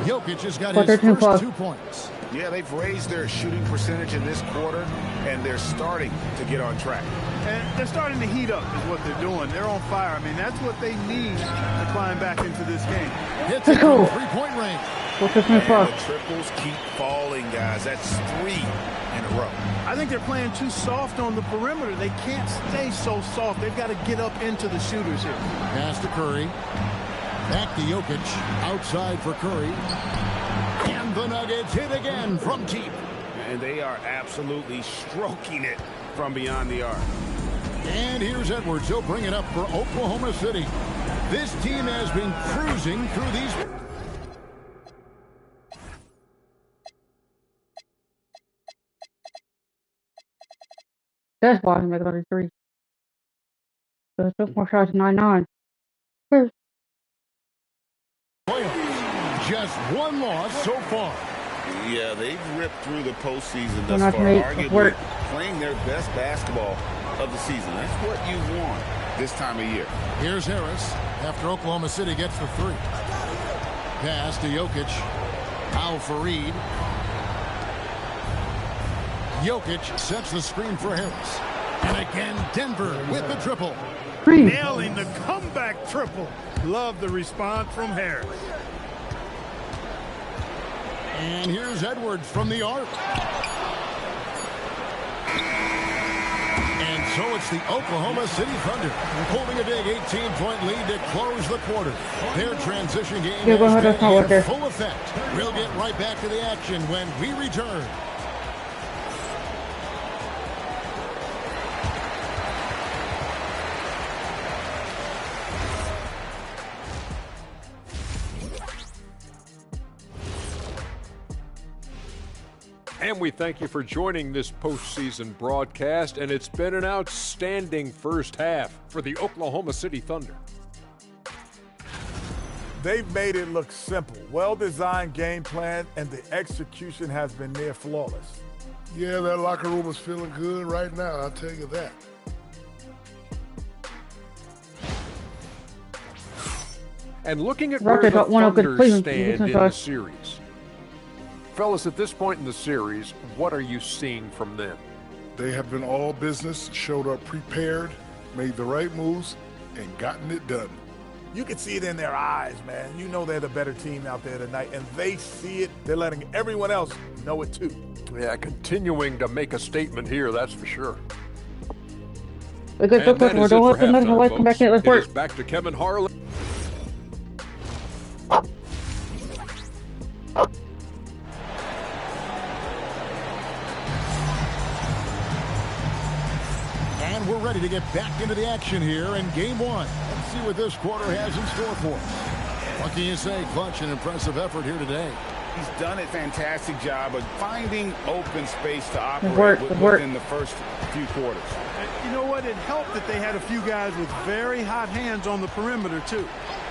Jokic has got his first 2 points. Yeah, they've raised their shooting percentage in this quarter, and they're starting to get on track. And they're starting to heat up is what they're doing. They're on fire. I mean, that's what they need to climb back into this game. Hits it from 3-point range. And the triples keep falling, guys. That's 3 in a row. I think they're playing too soft on the perimeter. They can't stay so soft. They've got to get up into the shooters here. Pass to Curry. Back to Jokic. Outside for Curry. And the Nuggets hit again from deep. And they are absolutely stroking it from beyond the arc. And here's Edwards. He'll bring it up for Oklahoma City. This team has been cruising through these... That's why he made 33. So it took more shots 9-9. Just 1 loss so far. Yeah, they've ripped through the postseason thus far, arguably playing their best basketball of the season. That's what you want this time of year. Here's Harris after Oklahoma City gets the 3. Pass to Jokic. Now Fareed. Jokic sets the screen for Harris. And again, Denver with the triple. Nailing the comeback triple. Love the response from Harris. And here's Edwards from the arc. And so it's the Oklahoma City Thunder holding a big 18-point lead to close the quarter. Their transition game has been in full effect. We'll get right back to the action when we return. And we thank you for joining this postseason broadcast, and it's been an outstanding first half for the Oklahoma City Thunder. They've made it look simple. Well-designed game plan, and the execution has been near flawless. Yeah, that locker room is feeling good right now, I'll tell you that. And looking at where the Thunder stand in the series. Fellas, at this point in the series, what are you seeing from them? They have been all business, showed up prepared, made the right moves, and gotten it done. You can see it in their eyes, man. You know they're the better team out there tonight, and they see it. They're letting everyone else know it too. Yeah, continuing to make a statement here, that's for sure. And that is it for halftime, folks. It is back to Kevin Harlan. And we're ready to get back into the action here in game 1. Let's see what this quarter has in store for us. What can you say? Clutch and impressive effort here today. He's done a fantastic job of finding open space to operate within the first few quarters. You know what? It helped that they had a few guys with very hot hands on the perimeter, too.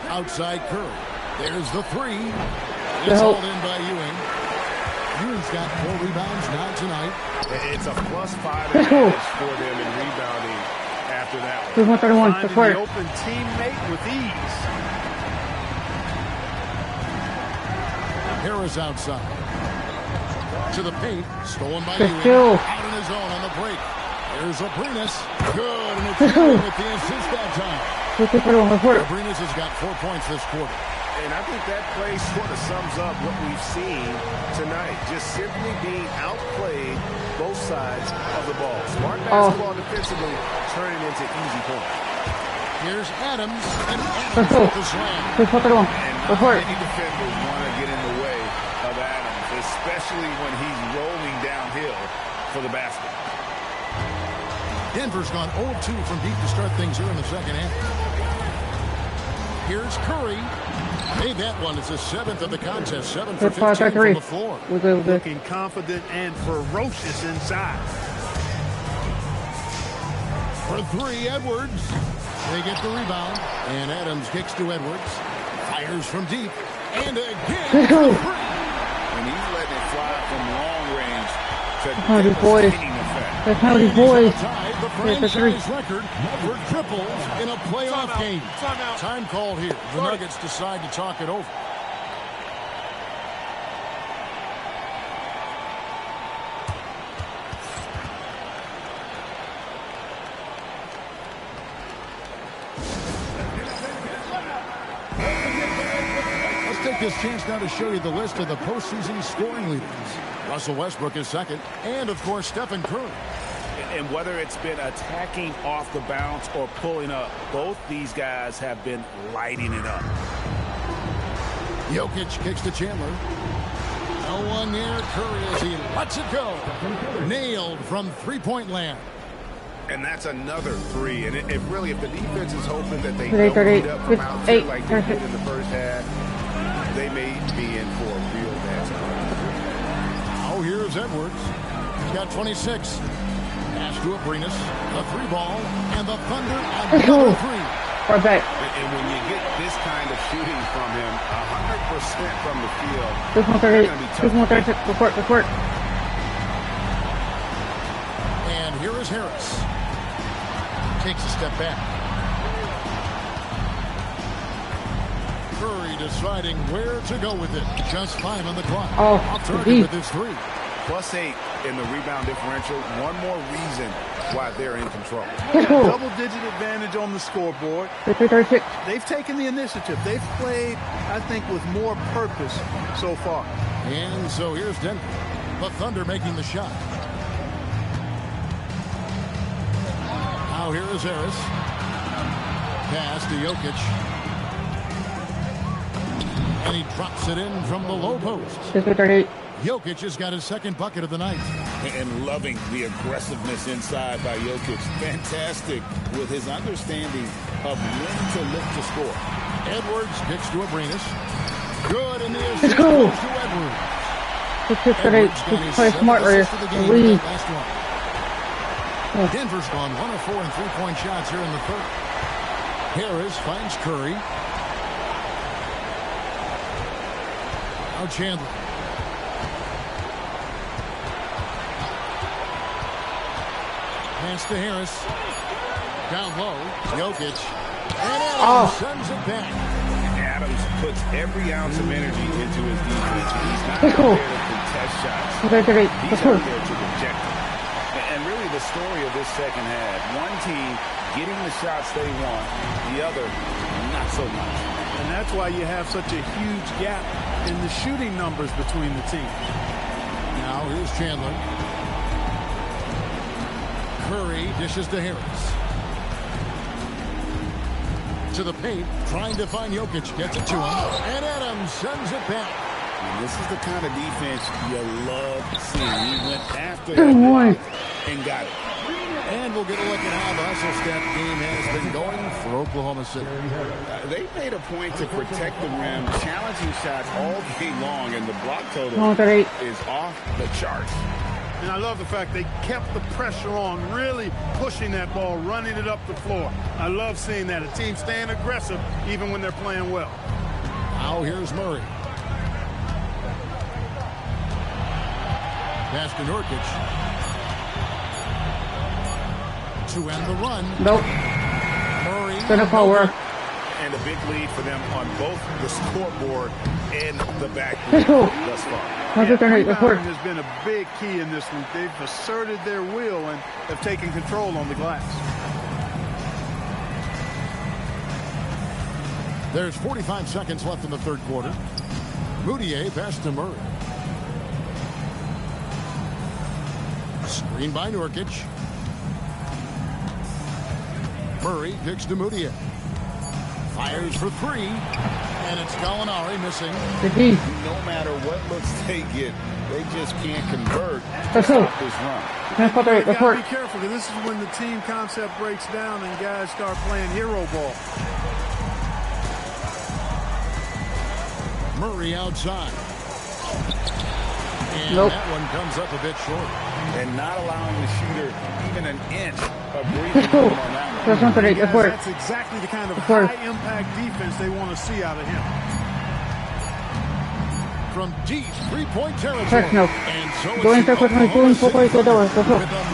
Outside Curry. There's the 3. It's hauled in by Ewing. Ewing's got 4 rebounds now tonight. It's a +5 advantage for them in rebounding after that one. Finding the open teammate with ease. Harris outside. To the paint. Stolen by Ewing. Out on his own on the break. Here's Abrinas. Good, and it's good with the assist that time. Abrinas has got 4 points this quarter. And I think that play sort of sums up what we've seen tonight. Just simply being outplayed both sides of the ball. Smart basketball defensively turning into easy points. Here's Adams, and Adams with the slam. And any defender want to get in the way of Adams, especially when he's rolling downhill for the basket. Denver's gone 0-2 from deep to start things here in the second half. Here's Curry. Made that one. It's the 7th of the contest. 7 for 15 from the floor. Looking confident and ferocious inside. For 3, Edwards. They get the rebound. And Adams kicks to Edwards. Fires from deep. And again. And he's letting it fly from long range to devastating effect. That's how these boys. The franchise record for triples in a playoff game. Time called here. The Nuggets decide to talk it over. Let's take this chance now to show you the list of the postseason scoring leaders. Russell Westbrook is second, and of course Stephen Curry. And whether it's been attacking off the bounce or pulling up, both these guys have been lighting it up. Jokic kicks to Chandler. No one near Curry as he lets it go. Nailed from three-point land. And that's another 3. And if really, if the defense is hoping that they don't beat up from out here like they did in the first half, they may be in for a real bad time. Oh, here's Edwards. He's got 26. Pass to Abrinas, the 3-ball, and the Thunder another 3. Right back. And when you get this kind of shooting from him, 100% from the field, this one 38. This one 36. Good court. And here is Harris. Takes a step back. Curry deciding where to go with it. Just 5 on the clock. Oh, off target with his 3. +8 in the rebound differential. One more reason why they're in control. Double-digit advantage on the scoreboard. 36. They've taken the initiative. They've played, I think, with more purpose so far. And so here's Denver. The Thunder making the shot. Now here is Harris. Pass to Jokic. And he drops it in from the low post. 38. Jokic has got his second bucket of the night. And loving the aggressiveness inside by Jokic. Fantastic with his understanding of when to look to score. Edwards kicks to Abrinas. Good, and the assist goes to Edwards. Edwards play smart right here. Denver's gone 1 of 4 in 3-point shots here in the third. Harris finds Curry. Now Chandler. Pass to Harris. Down low. Jokic. And Adams sends it back. Adams puts every ounce of energy into his defense. He's not there to contest shots. He's out there to reject them. And really the story of this second half, one team getting the shots they want, the other not so much. And that's why you have such a huge gap in the shooting numbers between the teams. Now here's Chandler. Curry dishes to Harris. To the paint, trying to find Jokic. Gets it to him. And Adams sends it back. And this is the kind of defense you love seeing. He went after that and got it. And we'll get a look at how the hustle step game has been going for Oklahoma City. They made a point to protect the rim, challenging shots all game long, and the block total is off the charts. And I love the fact they kept the pressure on, really pushing that ball, running it up the floor. I love seeing that. A team staying aggressive even when they're playing well. Now here's Murray. Pass to Nurkic. To end the run. Nope. Murray. Gonna call work. and a big lead for them on both the scoreboard and the backboard Let's go. thus far. Rebounding has been a big key in this one. They've asserted their will and have taken control on the glass. There's 45 seconds left in the third quarter. Moutier pass to Murray. Screen by Nurkic. Murray kicks to Moutier. Fires for three. And it's Gallinari missing. No matter what looks they get, they just can't convert to stop this run. You've got to be careful, because this is when the team concept breaks down and guys start playing hero ball. Murray outside. And that one comes up a bit short. And not allowing the shooter even an inch of breathing room on that one. That's exactly the kind of high-impact defense they want to see out of him. From deep three-point territory. And so it's with a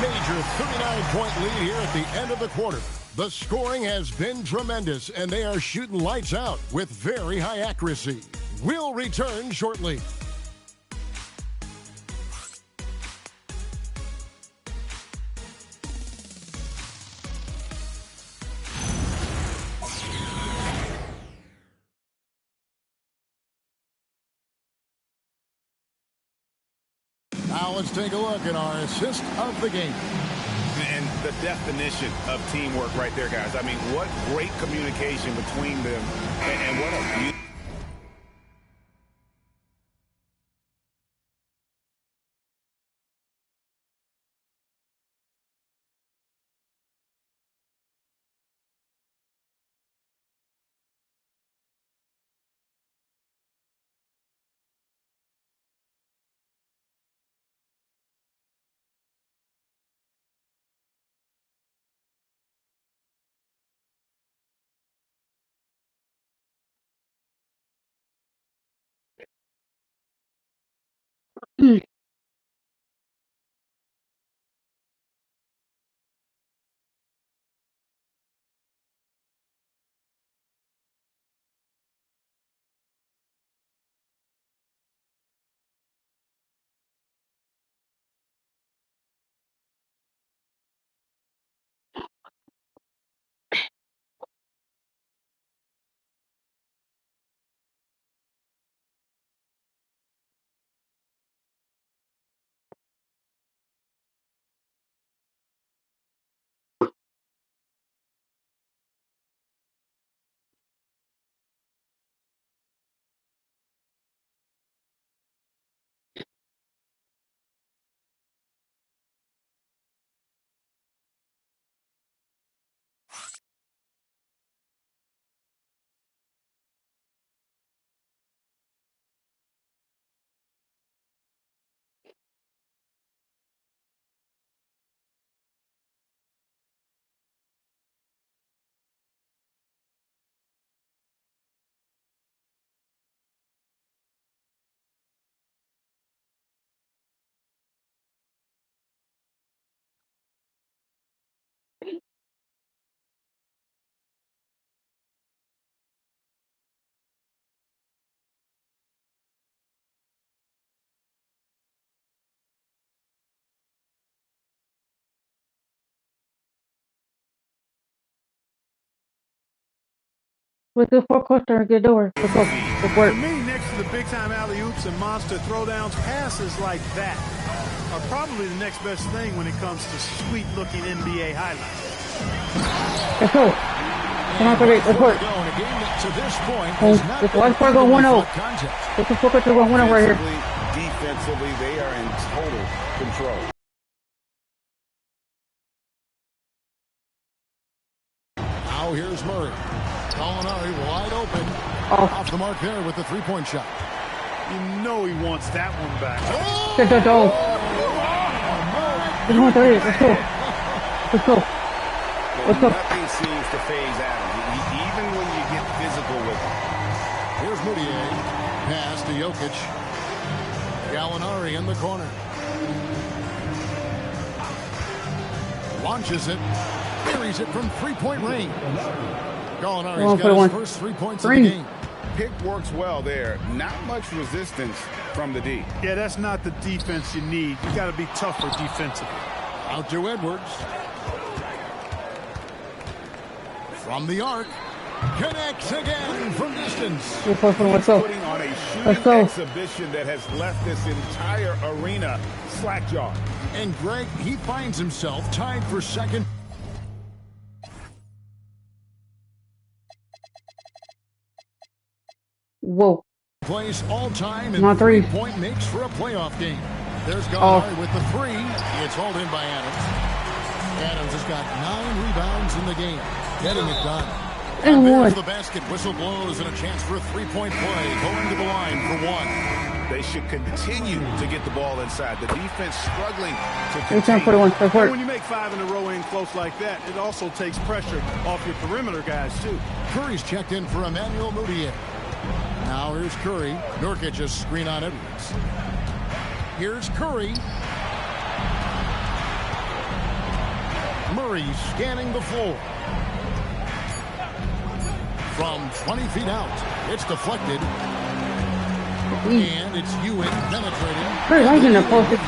major 39-point lead here at the end of the quarter. The scoring has been tremendous, and they are shooting lights out with very high accuracy. We'll return shortly. Now let's take a look at our assist of the game. And the definition of teamwork right there, guys. I mean, what great communication between them, and what a beautiful. With the four-quarter, good door. Let's go. Good work. To me, next to the big-time alley-oops and monster throwdowns, passes like that are probably the next best thing when it comes to sweet-looking NBA highlights. Let's go. Come on, great. Let's work. It's 1-4 1-0. It's a 4-quarter 1-0 right here. Defensively, they are in total control. Now here's Murray. Gallinari wide open. Off the mark there with the three-point shot. You know he wants that one back. Let's go. Let's go. Let's go. Let's go. Nothing seems to phase out. Even when you get physical with him. Here's Moutier. Pass to Jokic. Gallinari in the corner. Launches it. Buries it from three-point range. Gallinari's got his first 3 points of the game. Pick works well there. Not much resistance from the D. Yeah, that's not the defense you need. You got to be tougher defensively. Out to Edwards. From the arc. Connects again from distance. He's putting on a shooting exhibition that has left this entire arena slack-jawed. And Greg, he finds himself tied for second. Whoa. Plays all-time and Not three. three-point makes for a playoff game. There's Gallinari with the three. It's hauled in by Adams. Adams has got 9 rebounds in the game. Getting it done. And there's the basket. Whistle blows and a chance for a three-point play. Going to the line for one. They should continue to get the ball inside. The defense struggling to continue. When you make 5 in a row in close like that, it also takes pressure off your perimeter guys, too. Curry's checked in for Emmanuel Mudiay. Now here's Curry. Nurkic just screen on Edwards. Here's Curry. Murray scanning the floor. From 20 feet out, it's deflected. And it's Ewing penetrating. Curry, I'm going to post it.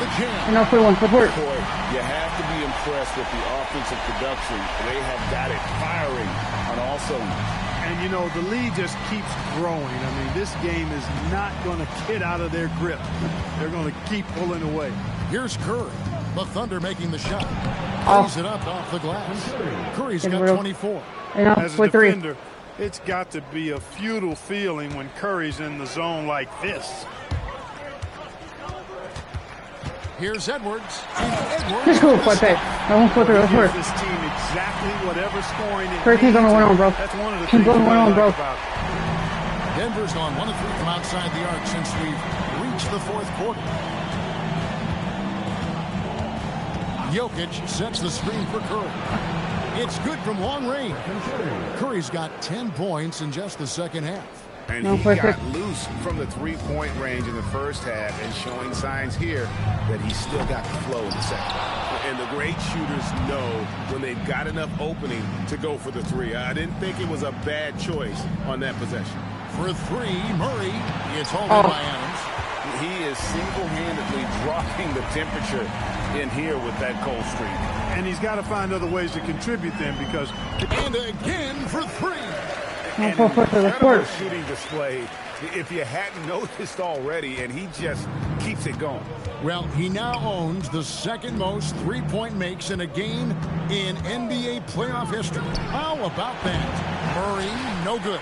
And I'll put one support. You have to be impressed with the offensive production. They have got it firing on all cylinders. And, you know, the lead just keeps growing. I mean, this game is not going to get out of their grip. They're going to keep pulling away. Here's Curry. The Thunder making the shot. Plays it up off the glass. Curry's got 24. As a defender, it's got to be a futile feeling when Curry's in the zone like this. Here's Edwards. Let's go, Forte. I won't put it over. This team exactly whatever scoring it Curry can't go on, bro. That's one of the things I like bro. Denver's gone 1 of 3 from outside the arc since we've reached the fourth quarter. Jokic sets the screen for Curry. It's good from long range. Curry's got 10 points in just the second half. And he got loose from the three-point range in the first half and showing signs here that he's still got the flow in the second. And the great shooters know when they've got enough opening to go for the three. I didn't think it was a bad choice on that possession. For three, Murray. It's holding by Adams. He is single-handedly dropping the temperature in here with that cold streak. And he's got to find other ways to contribute then because... And again for three. An incredible shooting display if you hadn't noticed already, and he just keeps it going. Well, he now owns the second most three-point makes in a game in NBA playoff history. How about that? Murray, no good.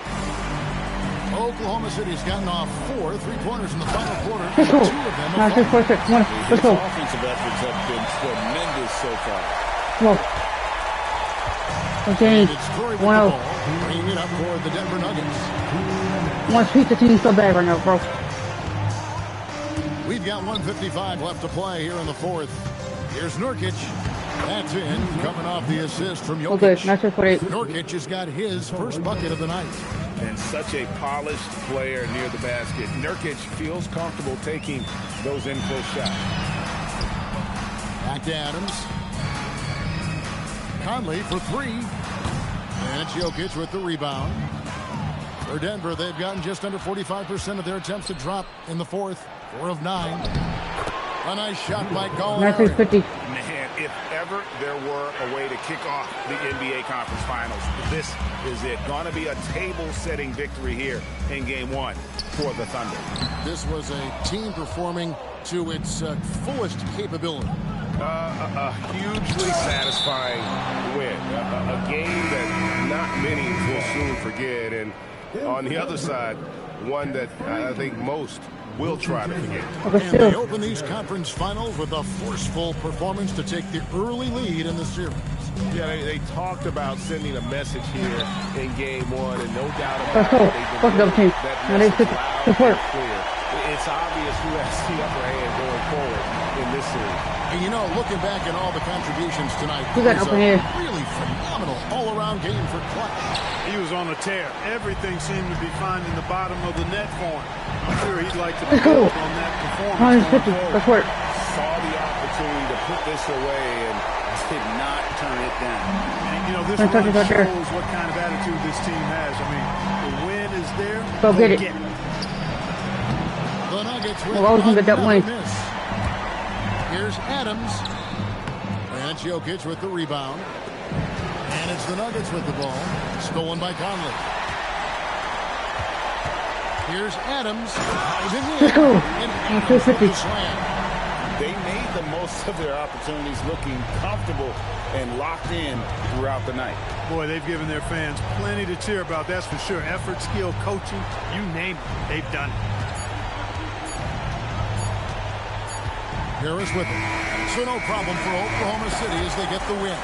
Oklahoma City's gotten off 4 three-pointers in the final quarter. Let's go. 2 of them Let's go. Offensive efforts have been tremendous so far. Whoa. Okay. 1-0. Bringing it up for the Denver Nuggets. I want to beat the team so bad right now, bro. We've got 1:55 left to play here in the fourth. Here's Nurkic. That's in, coming off the assist from Jokic. Okay, nice for 8. Nurkic has got his first bucket of the night. And such a polished player near the basket. Nurkic feels comfortable taking those in-close shots. Back to Adams. Conley for 3. And it's Jokic with the rebound. For Denver, they've gotten just under 45% of their attempts to drop in the fourth. 4 of 9. A nice shot by Gallinari. 50. Man, if ever there were a way to kick off the NBA Conference Finals, this is it. Going to be a table-setting victory here in Game 1 for the Thunder. This was a team performing to its fullest capability. A hugely satisfying win. A game that not many will soon forget. And on the other side, one that I think most will try to forget. And they open these conference finals with a forceful performance to take the early lead in the series. Yeah, they talked about sending a message here in Game 1, and no doubt about it, that message loud and clear. It's obvious who has the upper hand going forward in this series. And you know, looking back at all the contributions tonight, it was a really phenomenal all-around game for Clutch. He was on a tear. Everything seemed to be finding the bottom of the net for him. I'm sure he'd like to build on that performance. Saw the opportunity opportunity to put this away and did not turn it down. And, you know, this run shows what kind of attitude this team has. I mean, the win is there. Go get it. The Nuggets with another miss. Here's Adams. And Jokic with the rebound. And it's the Nuggets with the ball. Stolen by Conley. Here's Adams. Let's go. They made the most of their opportunities, looking comfortable and locked in throughout the night. Boy, they've given their fans plenty to cheer about, that's for sure. Effort, skill, coaching, you name it, they've done it. Harris with it. So no problem for Oklahoma City as they get the win.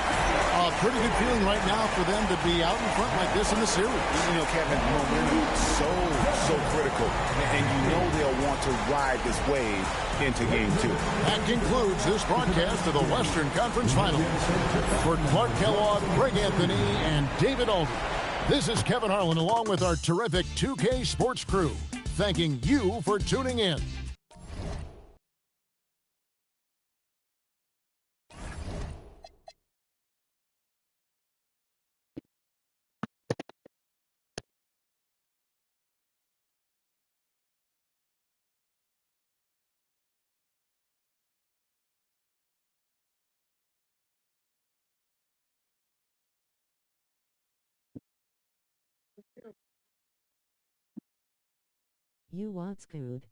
A pretty good feeling right now for them to be out in front like this in the series. You know, Kevin, momentum is so critical. And you know they'll want to ride this wave into Game 2. That concludes this broadcast of the Western Conference Finals. For Clark Kellogg, Greg Anthony, and David Alden, this is Kevin Harlan along with our terrific 2K Sports crew, thanking you for tuning in. You what's good?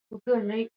We're good, mate.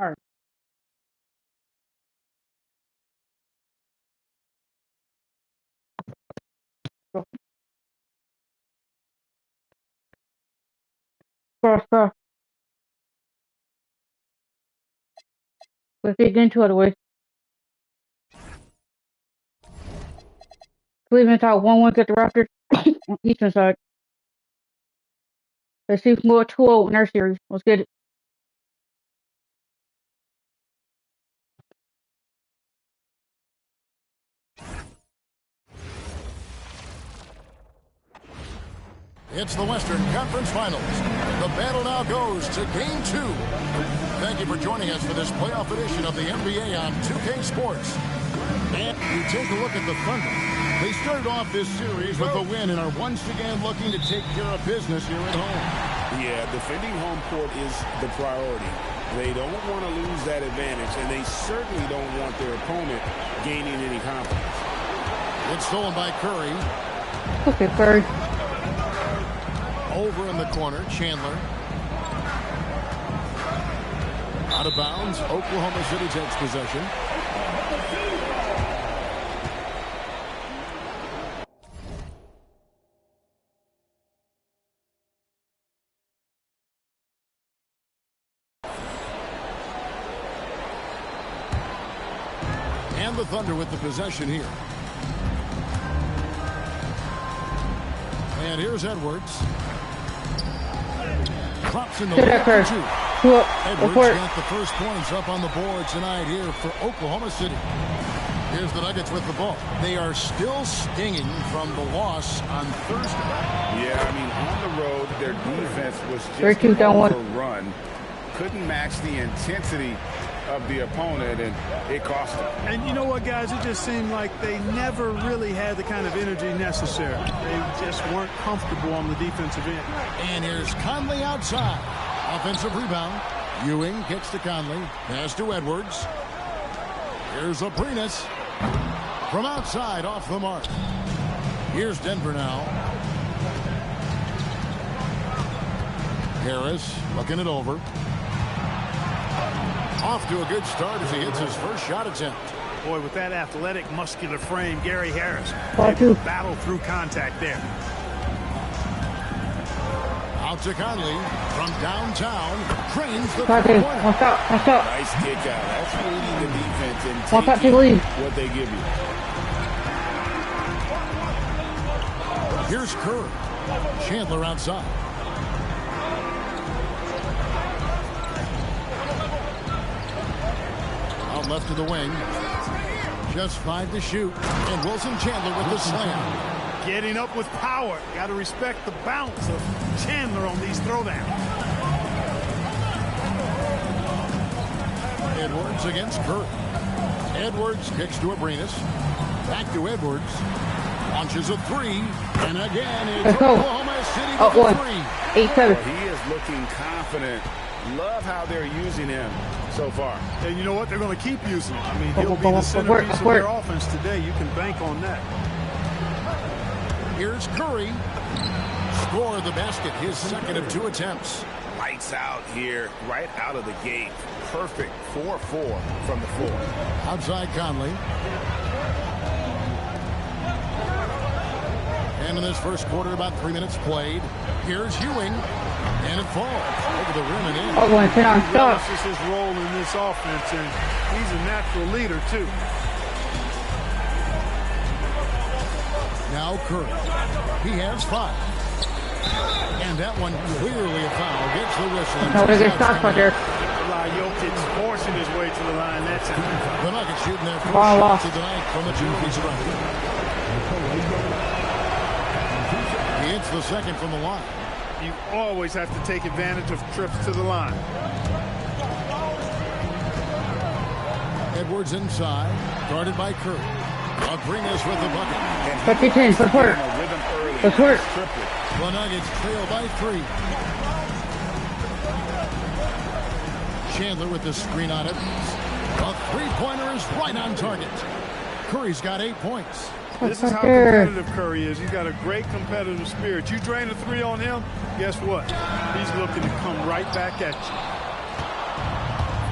All right. Go. Let's dig into it away. Cleveland out 1-1 get the Raptors on Eastern side. Let's see more 2-0 in their series. Let's get it. It's the Western Conference Finals. The battle now goes to Game 2. Thank you for joining us for this playoff edition of the NBA on 2K Sports. And you take a look at the Thunder. They started off this series with a win and are once again looking to take care of business here at home. Yeah, defending home court is the priority. They don't want to lose that advantage, and they certainly don't want their opponent gaining any confidence. It's stolen by Curry. Okay, Curry. Over in the corner, Chandler. Out of bounds, Oklahoma City takes possession. And the Thunder with the possession here. And here's Edwards. Drops in the lead for two. Edwards got the first points up on the board tonight here for Oklahoma City. Here's the Nuggets with the ball. They are still stinging from the loss on Thursday. Yeah, I mean, on the road, their defense was just overrun. Couldn't match the intensity of the opponent, and it cost them. And you know what, guys? It just seemed like they never really had the kind of energy necessary. They just weren't comfortable on the defensive end. And here's Conley outside. Offensive rebound. Ewing kicks to Conley. Pass to Edwards. Here's Brittni from outside off the mark. Here's Denver now. Harris looking it over. Off to a good start as he hits his first shot attempt. Boy, with that athletic, muscular frame, Gary Harris able to battle through contact there. Out to Conley from downtown. Drains the corner. Watch out. Nice kick out. That's reading the defense and taking what they give you. Here's Curry. Chandler outside. Out left to the wing. Just 5 to shoot. And Wilson Chandler with the slam. Getting up with power. Got to respect the bounce of Chandler on these throwdowns. Edwards against Curry. Edwards kicks to Brittni. Back to Edwards. Launches a three. And again, it's Oklahoma City with a three. 8-7. He is looking confident. Love how they're using him so far. And you know what? They're going to keep using him. I mean, he'll be the centerpiece of their offense today. You can bank on that. Here's Curry. Score the basket, his second of 2 attempts. Lights out here, right out of the gate. Perfect 4-4 from the floor. Outside Conley. And in this first quarter, about 3 minutes played. Here's Ewing. And it falls over the rim and in. He relishes his role in this offense, and he's a natural leader, too. Now Curry. He has 5. And that one clearly a foul. Gets the whistle. Jokic forcing his way to the line. That's it. The Nuggets shooting their first shots of the night from the 2-free strike. He hits the second from the line. You always have to take advantage of trips to the line. Edwards inside. Guarded by Curry. Brittni with the bucket. 50-10, support. Support. The Nuggets trail by 3. Chandler with the screen on it. A three-pointer is right on target. Curry's got 8 points. This is how competitive Curry is. He's got a great competitive spirit. You drain a 3 on him, guess what? He's looking to come right back at you.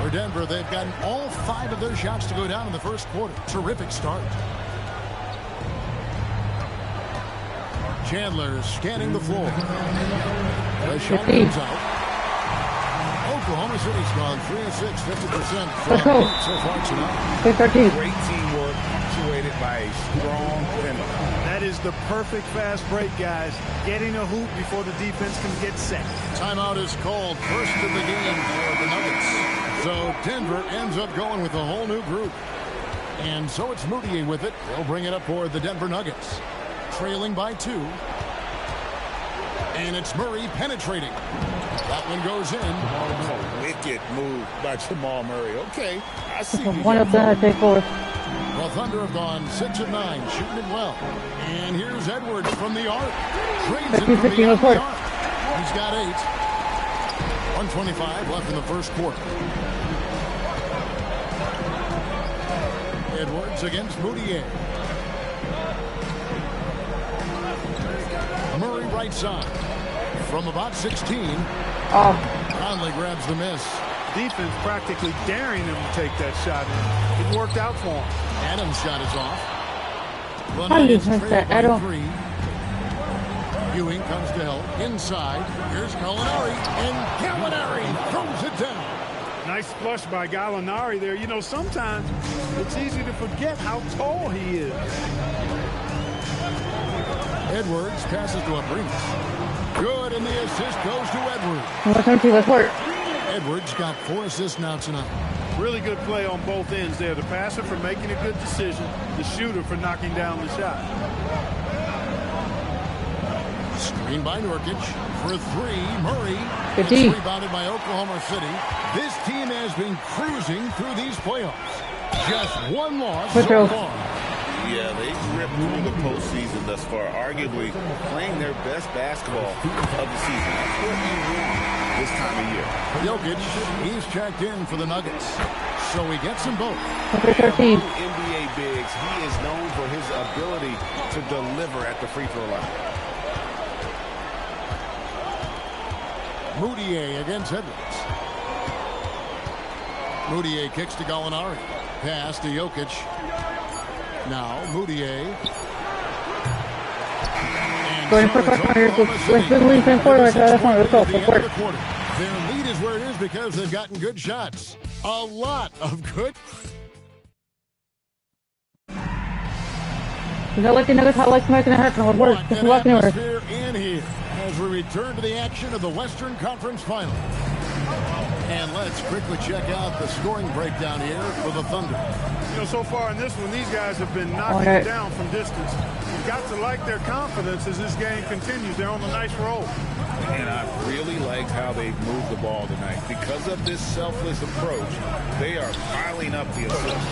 For Denver, they've gotten all 5 of their shots to go down in the first quarter. Terrific start. Chandler scanning the floor. The shot comes out. Oklahoma City's gone 3 of 6, 50% from so far tonight. Great teamwork, punctuated by a strong penalty. That is the perfect fast break, guys. Getting a hoop before the defense can get set. Timeout is called, first of the game for the Nuggets. So Denver ends up going with a whole new group. And so it's Moody with it. They'll bring it up for the Denver Nuggets. Trailing by 2. And it's Murray penetrating. That one goes in. Wicked move by Jamal Murray. Okay, I see you. One of them, take 4. The Thunder have gone 6 of 9, shooting it well. And here's Edwards from the arc. Trades it from the arc. He's got 8. 1:25 left in the first quarter. Edwards against Moutier. Murray right side. From about 16. Conley grabs the miss. Defense practically daring him to take that shot. It worked out for him. Adams' shot is off. How do you miss that? I don't. Ewing comes to help. Inside. Here's Gallinari. And Gallinari throws it down. Nice flush by Gallinari there. You know, sometimes it's easy to forget how tall he is. Edwards passes to Brittni. Good, and the assist goes to Edwards. Let's work. Edwards got 4 assists now tonight. Really good play on both ends there. The passer for making a good decision. The shooter for knocking down the shot. Screen by Nurkic for 3. Murray. Good It's D. rebounded by Oklahoma City. This team has been cruising through these playoffs. Just 1 loss so far. Yeah, they've ripped through the postseason thus far, arguably playing their best basketball of the season. That's what you want this time of year. Jokic, he's checked in for the Nuggets, so he gets them both. Among NBA bigs, he is known for his ability to deliver at the free throw line. Moutier against Edwards. Moutier kicks to Gallinari. Pass to Jokic. Now Moutier. Going for 500 with the lead in quarter. Their lead is where it is because they've gotten good shots. A lot of good. You know, like the Nuggets, how like making it happen. What works? Just walking over. Atmosphere in here as we return to the action of the Western Conference Finals. And let's quickly check out the scoring breakdown here for the Thunder. You know, so far in this one, these guys have been knocking it down from distance. You've got to like their confidence as this game continues. They're on a nice roll. And I really liked how they moved the ball tonight. Because of this selfless approach, they are piling up the assists.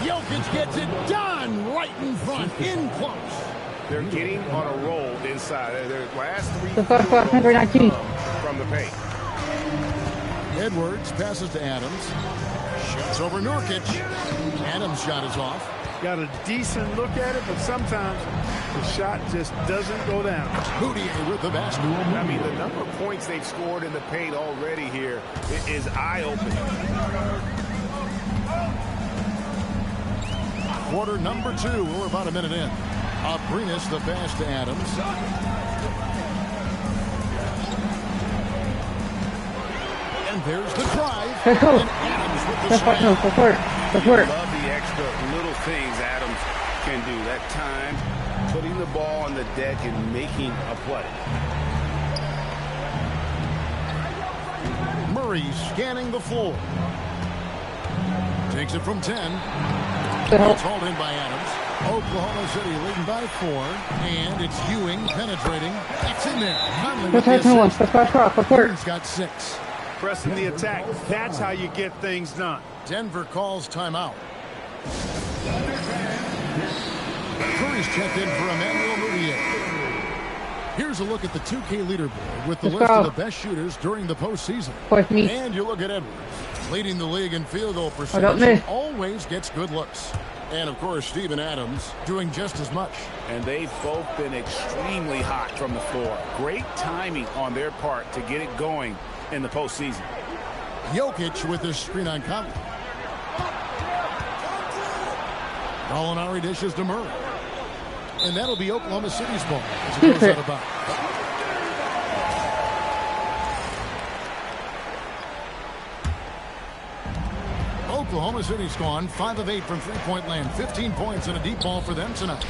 Jokic gets it done right in front, in close. They're getting on a roll inside. Their last 3 from the paint. Edwards passes to Adams. Shoots over Nurkic. Adams' shot is off. Got a decent look at it, but sometimes the shot just doesn't go down. Moutier with the basket. I mean, the number of points they've scored in the paint already here is eye-opening. Quarter number 2. We're about a minute in. Brittni the pass to Adams. And there's the drive. Let's go. Adams with the Let's work. Love the extra little things Adams can do. That time, putting the ball on the deck and making a play. Murray scanning the floor. Takes it from 10. It's hauled in by Adams. Oklahoma City leading by 4. And it's Ewing penetrating. It's in there. Conley with the assist. He's got 6. Pressing the attack. That's how you get things done. Denver calls timeout. Curry's checked in for Emmanuel Moutier. Here's a look at the 2K leaderboard with the list of the best shooters during the postseason. And you look at Edwards, leading the league in field goal percentage. Always gets good looks. And, of course, Steven Adams doing just as much. And they've both been extremely hot from the floor. Great timing on their part to get it going in the postseason. Jokic with his screen on Conley. Gallinari dishes to Murray. And that'll be Oklahoma City's ball as it goes out of bounds. Oklahoma City's gone 5 of 8 from three-point land. 15 points and a deep ball for them tonight.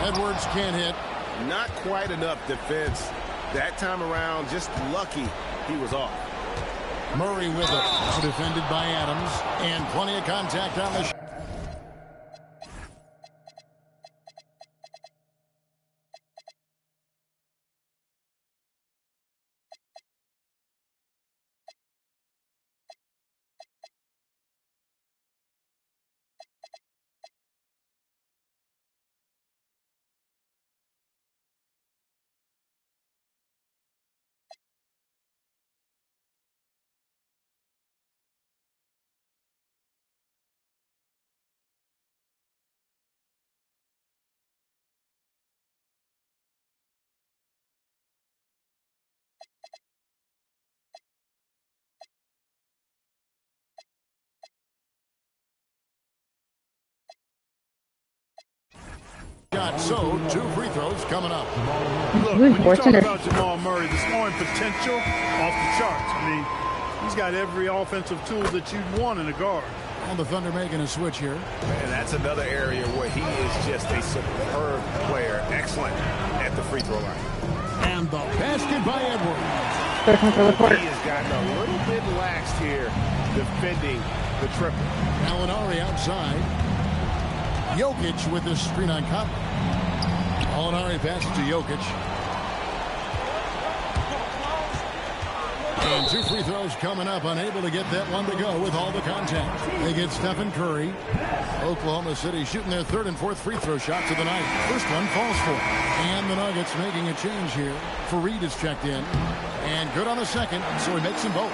Edwards can't hit. Not quite enough defense. That time around, just lucky he was off. Murray with it. Defended by Adams. And plenty of contact on the shot. Shot, so 2 free throws coming up. Look, when you talk about Jamal Murray, the scoring potential off the charts. I mean, he's got every offensive tool that you'd want in a guard. And the Thunder making a switch here. And that's another area where he is just a superb player. Excellent at the free throw line. And the basket by Edwards. He has gotten a little bit laxed here defending the triple. Gallinari outside. Jokic with the screen on Conley. Gallinari passes to Jokic. And 2 free throws coming up. Unable to get that one to go with all the contact. They get Stephen Curry. Oklahoma City shooting their 3rd and 4th free throw shots of the night. First one falls for it. And the Nuggets making a change here. Fareed is checked in. And good on the second, so he makes them both.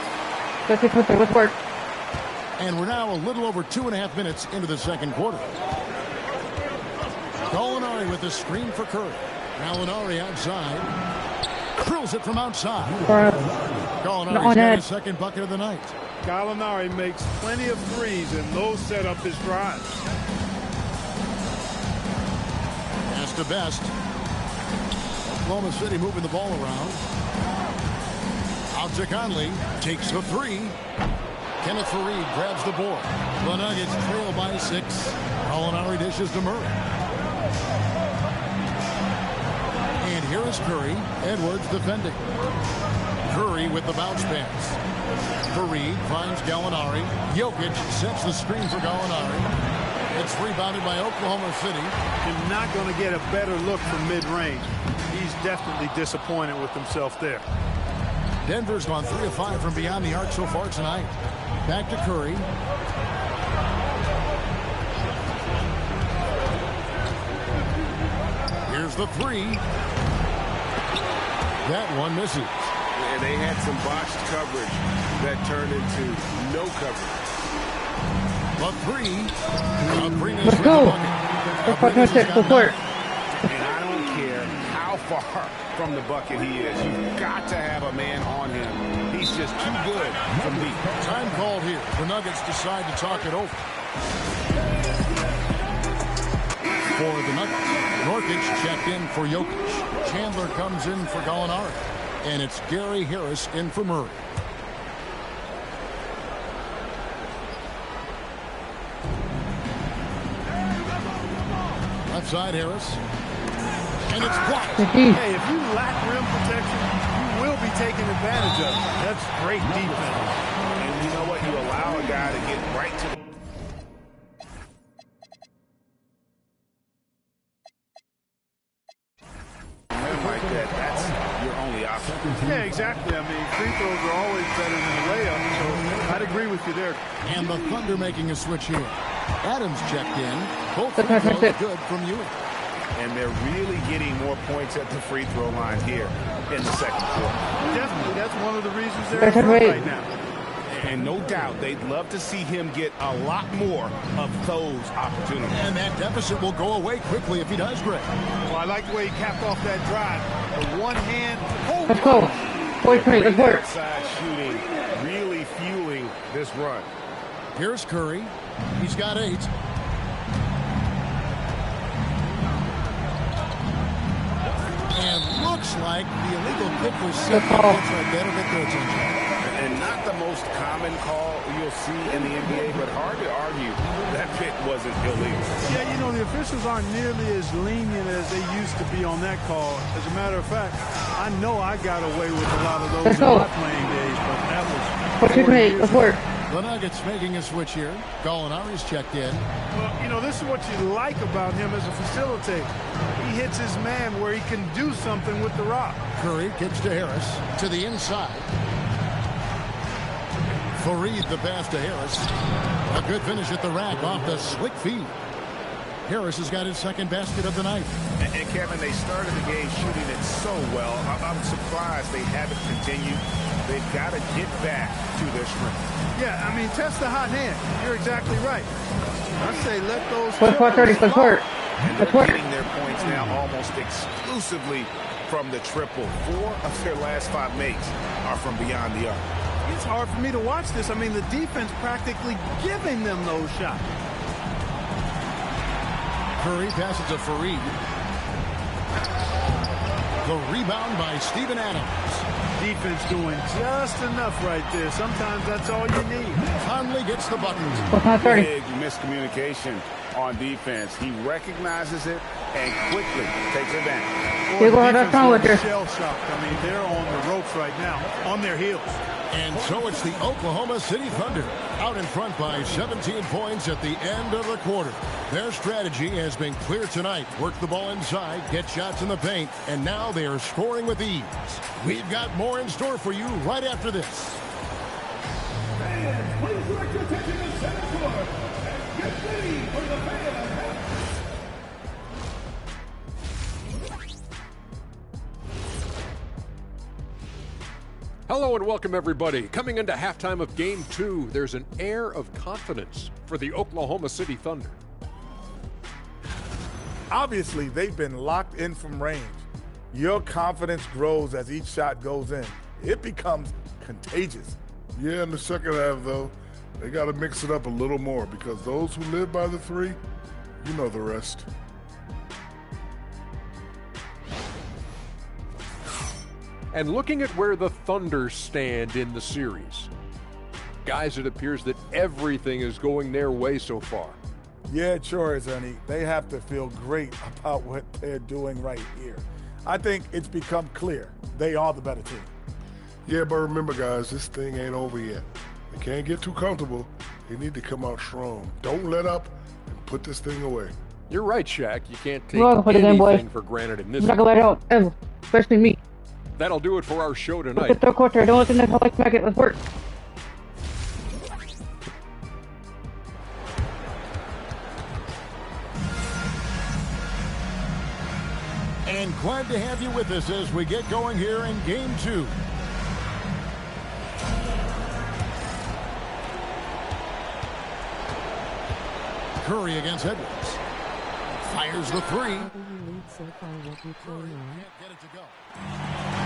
Let's work. And we're now a little over 2.5 minutes into the second quarter. Gallinari with the screen for Curry. Gallinari outside. Drills it from outside. Gallinari's got his second bucket of the night. Gallinari makes plenty of threes, and those set up his drives. Pass to Best. Oklahoma City moving the ball around. Out to Conley. Takes the 3. Kenneth Fareed grabs the board. The Nuggets trail by 6. Gallinari dishes to Murray. And here is Curry. Edwards defending. Curry with the bounce pass. Fareed finds Gallinari. Jokic sets the screen for Gallinari. It's rebounded by Oklahoma City. You're not going to get a better look from mid-range. He's definitely disappointed with himself there. Denver's gone 3 of 5 from beyond the arc so far tonight. Back to Curry. Here's the 3. That one misses. And they had some botched coverage that turned into no coverage. The 3. Let's go. Support. And I don't care how far from the bucket he is. You've got to have a man on him. He's just too good from deep. Time called here. The Nuggets decide to talk it over. For the Nuggets, Norkic checked in for Jokic. Chandler comes in for Gallinari. And it's Gary Harris in for Murray. Left side Harris. And it's blocked. Hey, if you lack rim protection, you will be taken advantage of. That's great defense. And you know what? You allow a guy to get right to the... like that, that's your only option. Yeah, exactly. I mean, free throws are always better than a layup, so I'd agree with you there. And the Thunder making a switch here. Adams checked in. Both free throws good from Ewing. And they're really getting more points at the free throw line here in the second quarter. Definitely. That's one of the reasons they're in front right now. And no doubt they'd love to see him get a lot more of those opportunities. And that deficit will go away quickly if he does, Greg. Well, I like the way he capped off that drive. The one hand. Let's go. Let's work. Outside shooting really fueling this run. Here's Curry. He's got 8. And looks like the illegal kick was set. Looks like that'll get their attention. And not the most common call you'll see in the NBA, but hard to argue that pick wasn't illegal. Yeah, you know, the officials aren't nearly as lenient as they used to be on that call. As a matter of fact, I know I got away with a lot of those in my playing days, but that was... Let's work. The Nuggets making a switch here. Gallinari's checked in. Well, you know, this is what you like about him as a facilitator. He hits his man where he can do something with the rock. Curry kicks to Harris to the inside. Fareed the pass to Harris. A good finish at the rack off the slick feed. Harris has got his second basket of the night. And Kevin, they started the game shooting it so well. I'm surprised they haven't continued. They've got to get back to their strength. Yeah, I mean, test the hot hand. You're exactly right. I say let those... Let's work. And they're getting their points now almost exclusively from the triple. 4 of their last 5 makes are from beyond the arc. It's hard for me to watch this. I mean, the defense practically giving them those shots. Curry passes to Fareed. The rebound by Steven Adams. Defense doing just enough right there. Sometimes that's all you need. Conley gets the bucket. Big miscommunication on defense. He recognizes it and quickly takes advantage. Boy, the defense is shell-shocked. I mean, they're on the ropes right now, on their heels. And so it's the Oklahoma City Thunder out in front by 17 points at the end of the quarter. Their strategy has been clear tonight. Work the ball inside, get shots in the paint, and now they are scoring with ease. We've got more in store for you right after this. Fans, please direct your attention to center court and get ready for the fan. Hello and welcome everybody. Coming into halftime of Game 2, there's an air of confidence for the Oklahoma City Thunder. Obviously, they've been locked in from range. Your confidence grows as each shot goes in. It becomes contagious. Yeah, in the second half, though, they got to mix it up a little more because those who live by the three, you know the rest. And looking at where the Thunder stand in the series, guys, it appears that everything is going their way so far. Yeah, it sure is, Ernie. They have to feel great about what they're doing right here. I think it's become clear they are the better team. Yeah, but remember, guys, this thing ain't over yet. They can't get too comfortable. They need to come out strong. Don't let up and put this thing away. You're right, Shaq. You can't take anything for granted in this. I'm not gonna let out ever, especially me. That'll do it for our show The tonight. third quarter, I don't think that's how I smack it. Let's work. And glad to have you with us as we get going here in Game 2. Curry against Edwards. Fires the three.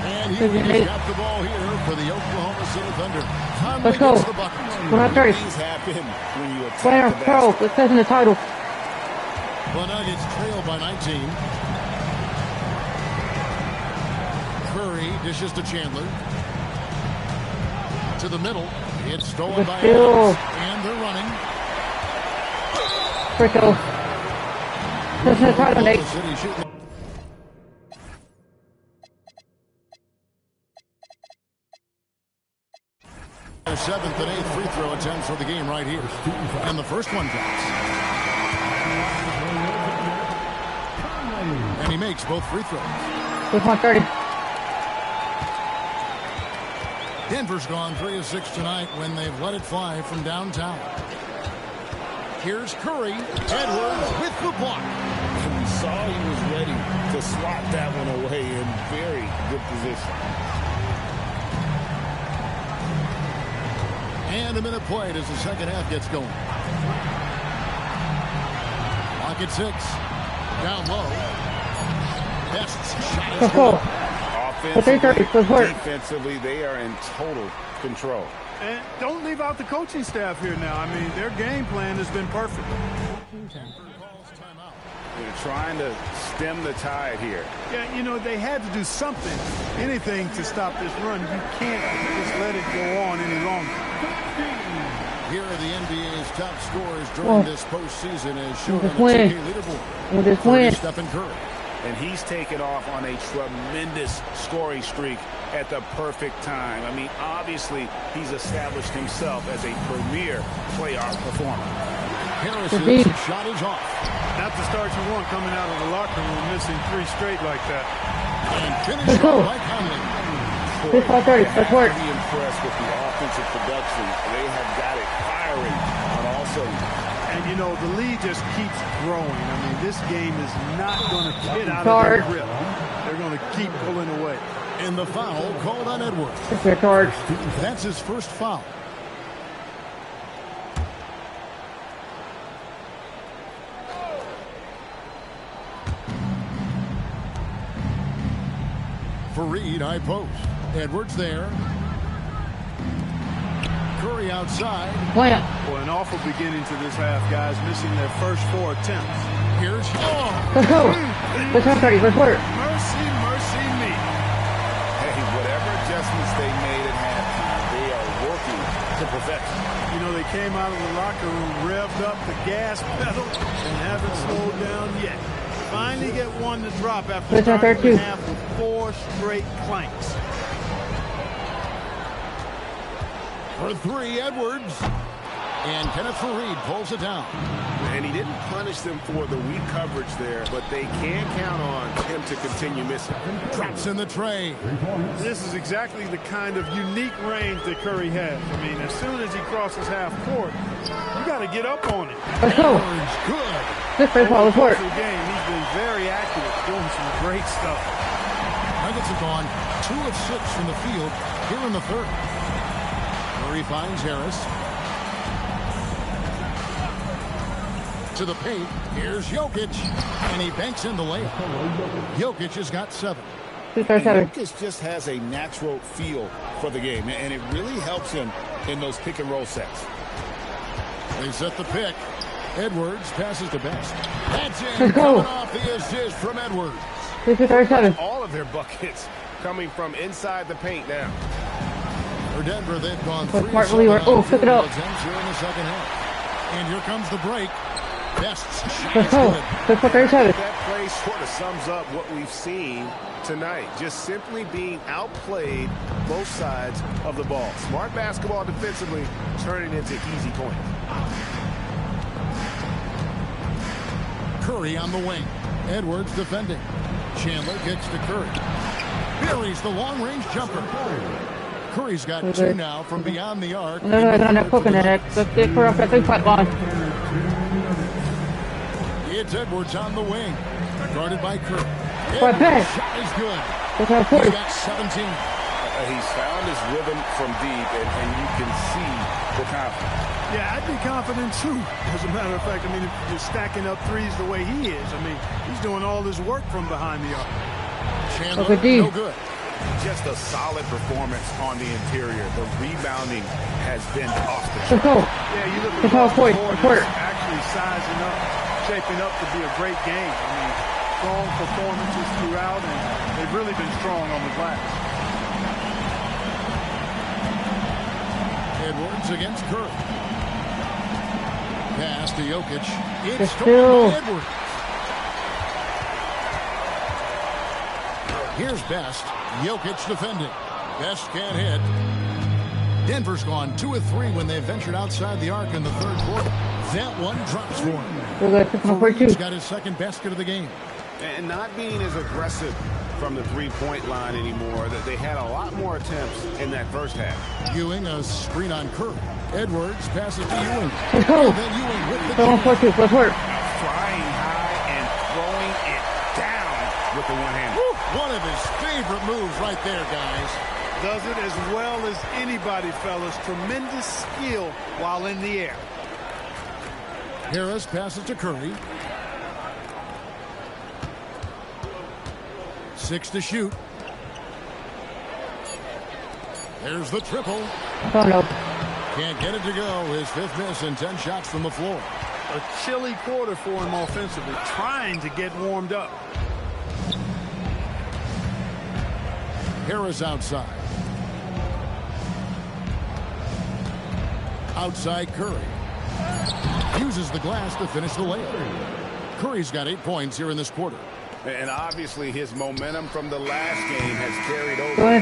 And he's got the ball here for the Oklahoma City Thunder. Conley Let's go. gets the bucket. We're not 30. These happen when you attack Player the pro. basket. It says in the title. The Nuggets trail by 19. Curry dishes to Chandler. To the middle. It's stolen by Adams. And they're running. Fricko. This is the title, Nate. Their 7th and 8th free throw attempts for the game right here. And the first one drops. And he makes both free throws. It's 130. Denver's gone 3 of 6 tonight when they've let it fly from downtown. Here's Curry. Edwards with the block. And we saw he was ready to swat that one away in very good position. And a minute played as the second half gets going. Clock at 6. Down low. Best's shot is good. Defensively, they are in total control. And don't leave out the coaching staff here now. I mean, their game plan has been perfect. They're trying to stem the tide here. Yeah, you know, they had to do something, anything to stop this run. You can't just let it go on any longer. Here are the NBA's top scorers during this postseason as shown on the 2K leaderboard. With this win. Stephen Curry. And he's taken off on a tremendous scoring streak at the perfect time. I mean, obviously, he's established himself as a premier playoff performer. Harris's shot is off. Not the start you want coming out of the locker room, missing 3 straight like that. And finish by Conley. This 130. Let's work. I'm pretty impressed with the offensive production. They have got it firing on all cylinders. And, you know, the lead just keeps growing. I mean, this game is not going to get out of their grip. They're going to keep pulling away. And the foul called on Edwards. That's his first foul. Fareed, high post. Edwards there. Curry outside. Well, an awful beginning to this half, guys, missing their first 4 attempts. Here's Let's go. Let's have 30. Let's work. Mercy, mercy me. Hey, whatever adjustments they made at halftime, they are working to perfection. You know, they came out of the locker room, revved up the gas pedal, and haven't slowed down yet. Finally get one to drop after starting the half with 4 straight clanks. for 3, Edwards. And Kenneth Fareed pulls it down. And he didn't punish them for the weak coverage there, but they can count on him to continue missing. Drops in the tray. This is exactly the kind of unique range that Curry has. I mean, as soon as he crosses half court, you got to get up on it. Let's go. Good. Good first ball. Let's work. Game, he's been very accurate, doing some great stuff. Nuggets have gone 2 of 6 from the field here in the third. Curry finds Harris. To the paint. Here's Jokic. And he banks in the layup. Jokic has got 7. Jokic just has a natural feel for the game, and it really helps him in those pick and roll sets. They set the pick. Edwards passes to Best. That's in. Coming off the assist from Edwards. All of their buckets coming from inside the paint now. For Denver, they've gone 3 pick it up. Here in the second half. And here comes the break. Best's Let's go. That play sort of sums up what we've seen tonight. Just simply being outplayed both sides of the ball. Smart basketball defensively, turning into easy points. Curry on the wing. Edwards defending. Chandler kicks to Curry. Buries the long-range jumper. Curry's got 2 now from beyond the arc. It's Edwards on the wing. Guarded by Curry. Edwards' shot is good. He's got 17. He's found his rhythm from deep, and you can see the confidence. Yeah, I'd be confident too. As a matter of fact, I mean, if you're stacking up threes the way he is, I mean, he's doing all his work from behind the arc. Chandler, no good. Just a solid performance on the interior. The rebounding has been off the chart. Yeah, you look at the board, it's actually sizing up, shaping up to be a great game. I mean, strong performances throughout, and they've really been strong on the glass. Edwards against Curry. Pass to Jokic. It's stolen by Edwards. Here's Best. Jokic defending. Best can't hit. Denver's gone 2 of 3 when they ventured outside the arc in the third quarter. That one drops for him. He's got his second basket of the game. And not being as aggressive from the three-point line anymore. They had a lot more attempts in that first half. Ewing, a screen on Curry. Edwards passes to Ewing. Let's go. And then Ewing with the Let's work. Flying high and throwing it down with the one-hand. One of his favorite moves right there, guys. Does it as well as anybody, fellas. Tremendous skill while in the air. Harris passes to Curry. 6 to shoot. There's the triple. Oh, no. Can't get it to go. His 5th miss and 10 shots from the floor. A chilly quarter for him offensively, trying to get warmed up. Harris outside. Outside Curry. Uses the glass to finish the layup. Curry's got 8 points here in this quarter. And obviously his momentum from the last game has carried over.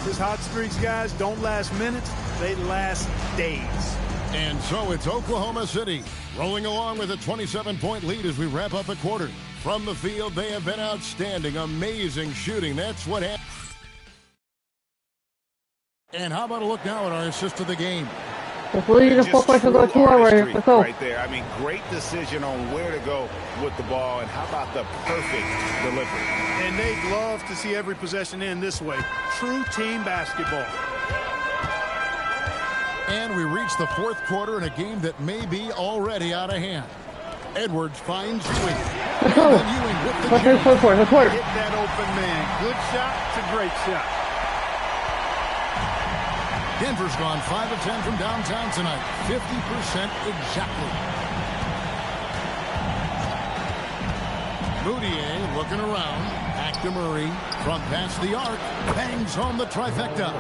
His hot streaks, guys, don't last minutes. They last days. And so it's Oklahoma City rolling along with a 27-point lead as we wrap up a quarter. From the field, they have been outstanding. Amazing shooting. That's what happened. And how about a look now at our assist of the game? Just right there. I mean, great decision on where to go with the ball, and how about the perfect delivery? And they'd love to see every possession end this way. True team basketball. And we reach the 4th quarter in a game that may be already out of hand. Edwards finds Ewing. Let's go. Let's work. Hit that open man. Good shot to great shot. Denver's gone 5 of 10 from downtown tonight. 50% exactly. Moutier looking around. Back to Murray. From past the arc. Bangs home the trifecta.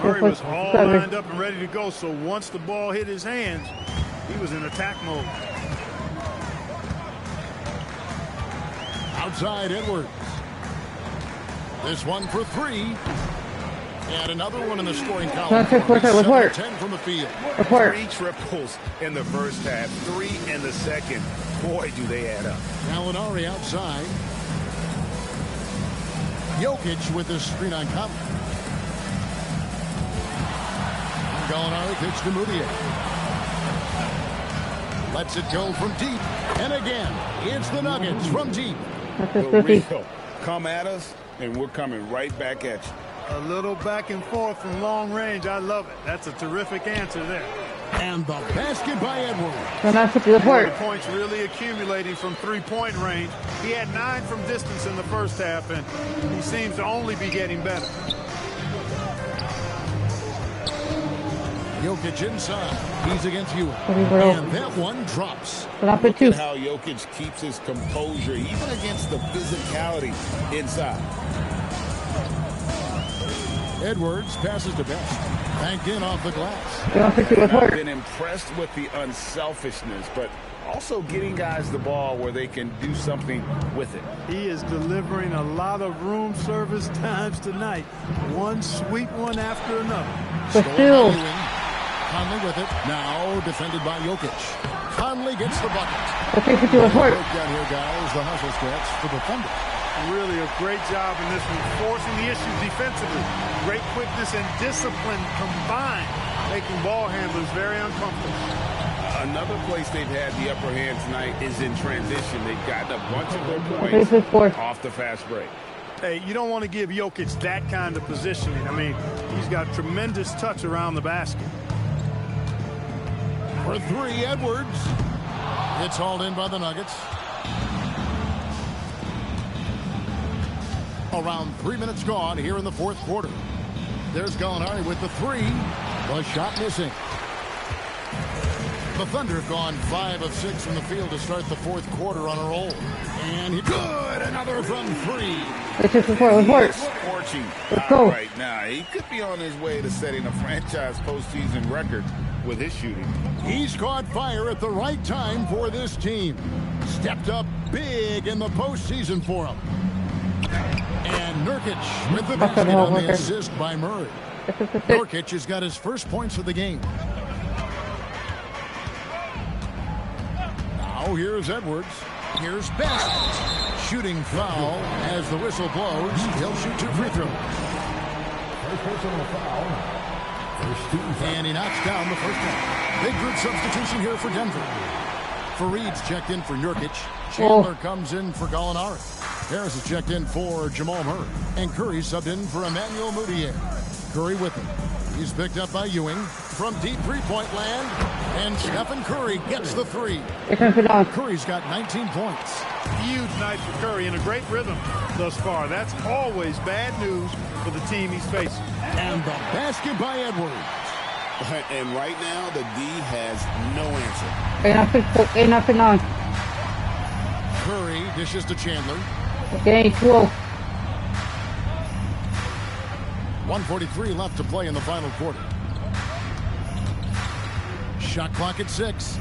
Murray was all lined up and ready to go, so once the ball hit his hands, he was in attack mode. Outside Edwards. This one for three. And another one in the scoring column. 10 from the field. 3 triples in the first half, 3 in the second. Boy, do they add up. Gallinari outside. Jokic with the screen on Conley. Gallinari pitch to Moutier. Lets it go from deep. And again, it's the Nuggets from deep. Come at us, and we're coming right back at you. A little back and forth from long range. I love it. That's a terrific answer there. And the basket by Edwards. The points really accumulating from three-point range. He had 9 from distance in the first half, and he seems to only be getting better. Jokic inside. He's against you. And that one drops. Look at how Jokic keeps his composure, even against the physicality inside. Edwards passes to Best. Banked in off the glass. I've been impressed with the unselfishness, but also getting guys the ball where they can do something with it. He is delivering a lot of room service times tonight. One sweet one after another. Conley with it. Now defended by Jokic. Conley gets the bucket. Break down here, guys. The hustle stretch for the Thunder. Really a great job in this one, forcing the issues defensively. Great quickness and discipline combined, making ball handlers very uncomfortable. Another place they've had the upper hand tonight is in transition. They've gotten a bunch of their points off the fast break. Hey, you don't want to give Jokic that kind of positioning. I mean, he's got tremendous touch around the basket. For three, Edwards. It's hauled in by the Nuggets. Around 3 minutes gone here in the fourth quarter. There's Gallinari with the three. The shot missing. The Thunder have gone 5 of 6 from the field to start the fourth quarter on a roll. And good! Another from three. He's scorching right now. He could be on his way to setting a franchise postseason record with his shooting. He's caught fire at the right time for this team. Stepped up big in the postseason for him. And Nurkic with the basket on the assist by Murray. Nurkic has got his first points of the game. Now here's Edwards. Here's Best. Shooting foul as the whistle blows. He'll shoot 2 free throws. First personal foul. And he knocks down the first one. Big group substitution here for Denver. Fareed's checked in for Nurkic. Chandler comes in for Gallinari. Harris is checked in for Jamal Murray. And Curry subbed in for Emmanuel Moutier. Curry with him. He's picked up by Ewing from deep three-point land. And Stephen Curry gets the three. Curry's got 19 points. Huge night for Curry and a great rhythm thus far. That's always bad news for the team he's facing. And the basket by Edwards. And right now, the D has no answer. Nothing on. Curry dishes to Chandler. Okay, 12. 1:43 left to play in the final quarter. Shot clock at 6.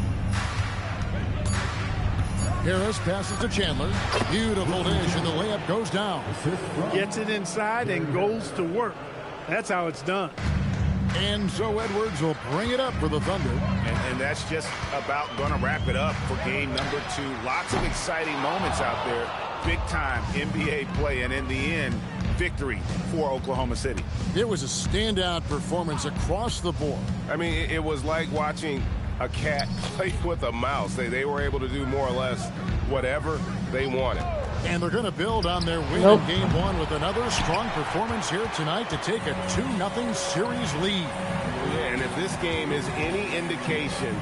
Harris passes to Chandler. Beautiful dish, and the layup goes down. Gets it inside and goes to work. That's how it's done. And so Edwards will bring it up for the Thunder. And that's just about going to wrap it up for game number 2. Lots of exciting moments out there. Big-time NBA play, and in the end, victory for Oklahoma City. It was a standout performance across the board. I mean, it was like watching a cat play with a mouse. They were able to do more or less whatever they wanted. And they're going to build on their win in Game 1 with another strong performance here tonight to take a 2-0 series lead. And if this game is any indication,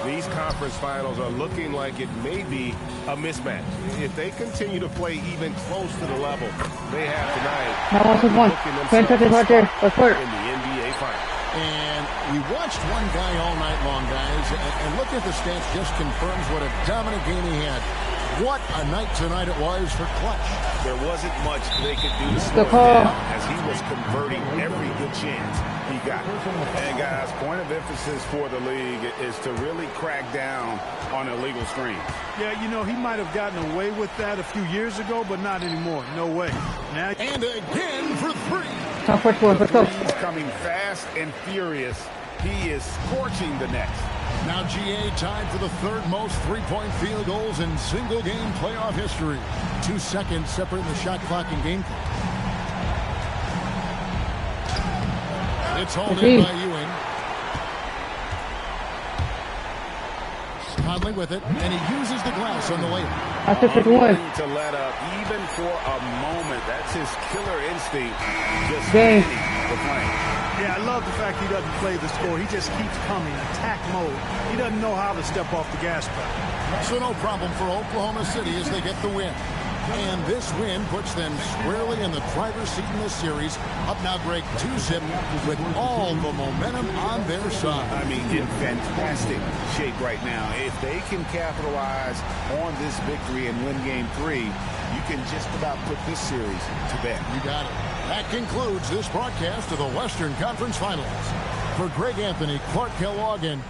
these conference finals are looking like it may be a mismatch. If they continue to play even close to the level they have tonight, looking themselves in the NBA Finals. And we watched one guy all night long, guys, and look at the stats, just confirms what a dominant game he had. What a night tonight it was for Clutch. There wasn't much they could do to slow him down as he was converting every good chance he got. And guys, point of emphasis for the league is to really crack down on illegal screens. Yeah, you know, he might have gotten away with that a few years ago, but not anymore. No way. Now and again for three. He's coming fast and furious. He is scorching the nets. Now GA tied for the third most three-point field goals in single-game playoff history. 2 seconds separating the shot clock and game clock. It's hauled in by Ewing. Conley with it, and he uses the glass on the layup. I took it one. To let up even for a moment. That's his killer instinct. Just Game. for playing. Yeah, I love the fact he doesn't play the score. He just keeps coming, attack mode. He doesn't know how to step off the gas pedal. So no problem for Oklahoma City as they get the win. And this win puts them squarely in the driver's seat in this series. Up now, Greg, 2-zip with all the momentum on their side. I mean, in fantastic shape right now. If they can capitalize on this victory and win game 3, you can just about put this series to bed. You got it. That concludes this broadcast of the Western Conference Finals. For Greg Anthony, Clark Kellogg, and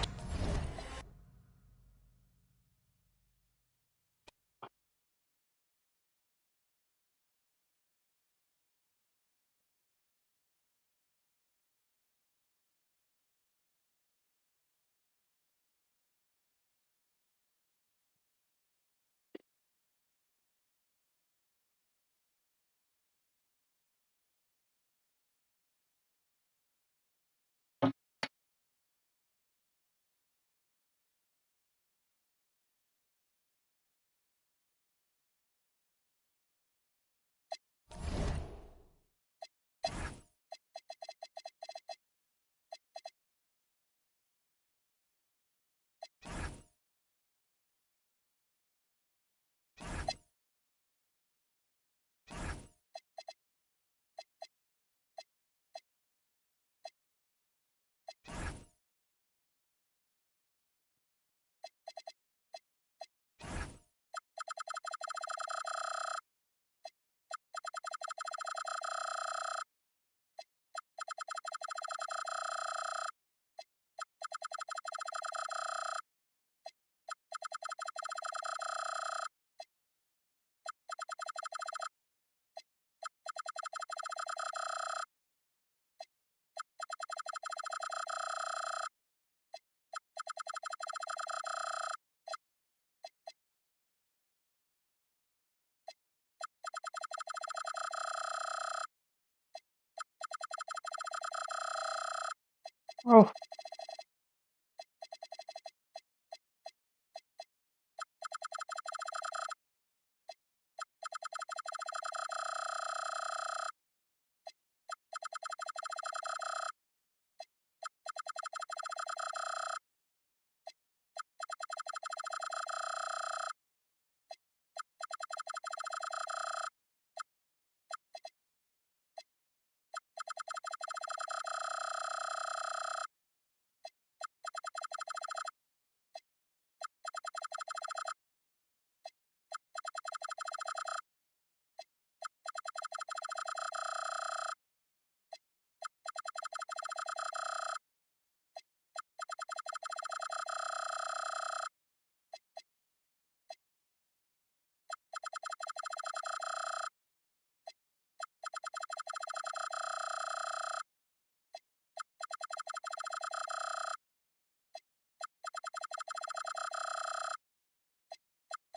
Oh.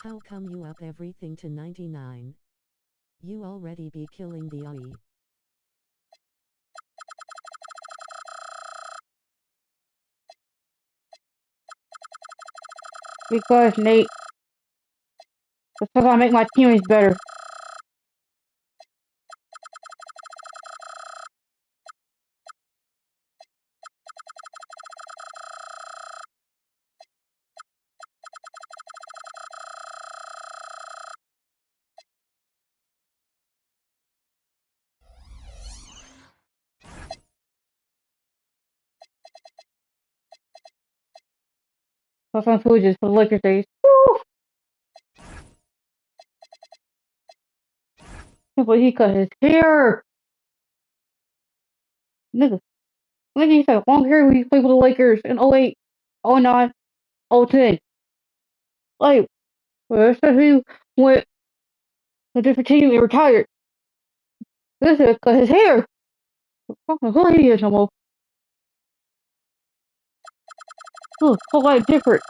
How come you up everything to 99? You already be killing the AI. Because, Nate, because I make my teammates better. Plus, I'm food just for the Lakers days. Woo! But he cut his hair. Nigga. Nigga used to have long hair when he played with the Lakers in 08, 09, 010. Like, especially when a different team and retired. This is cut his hair. Fucking who he is no more. Whole lot different.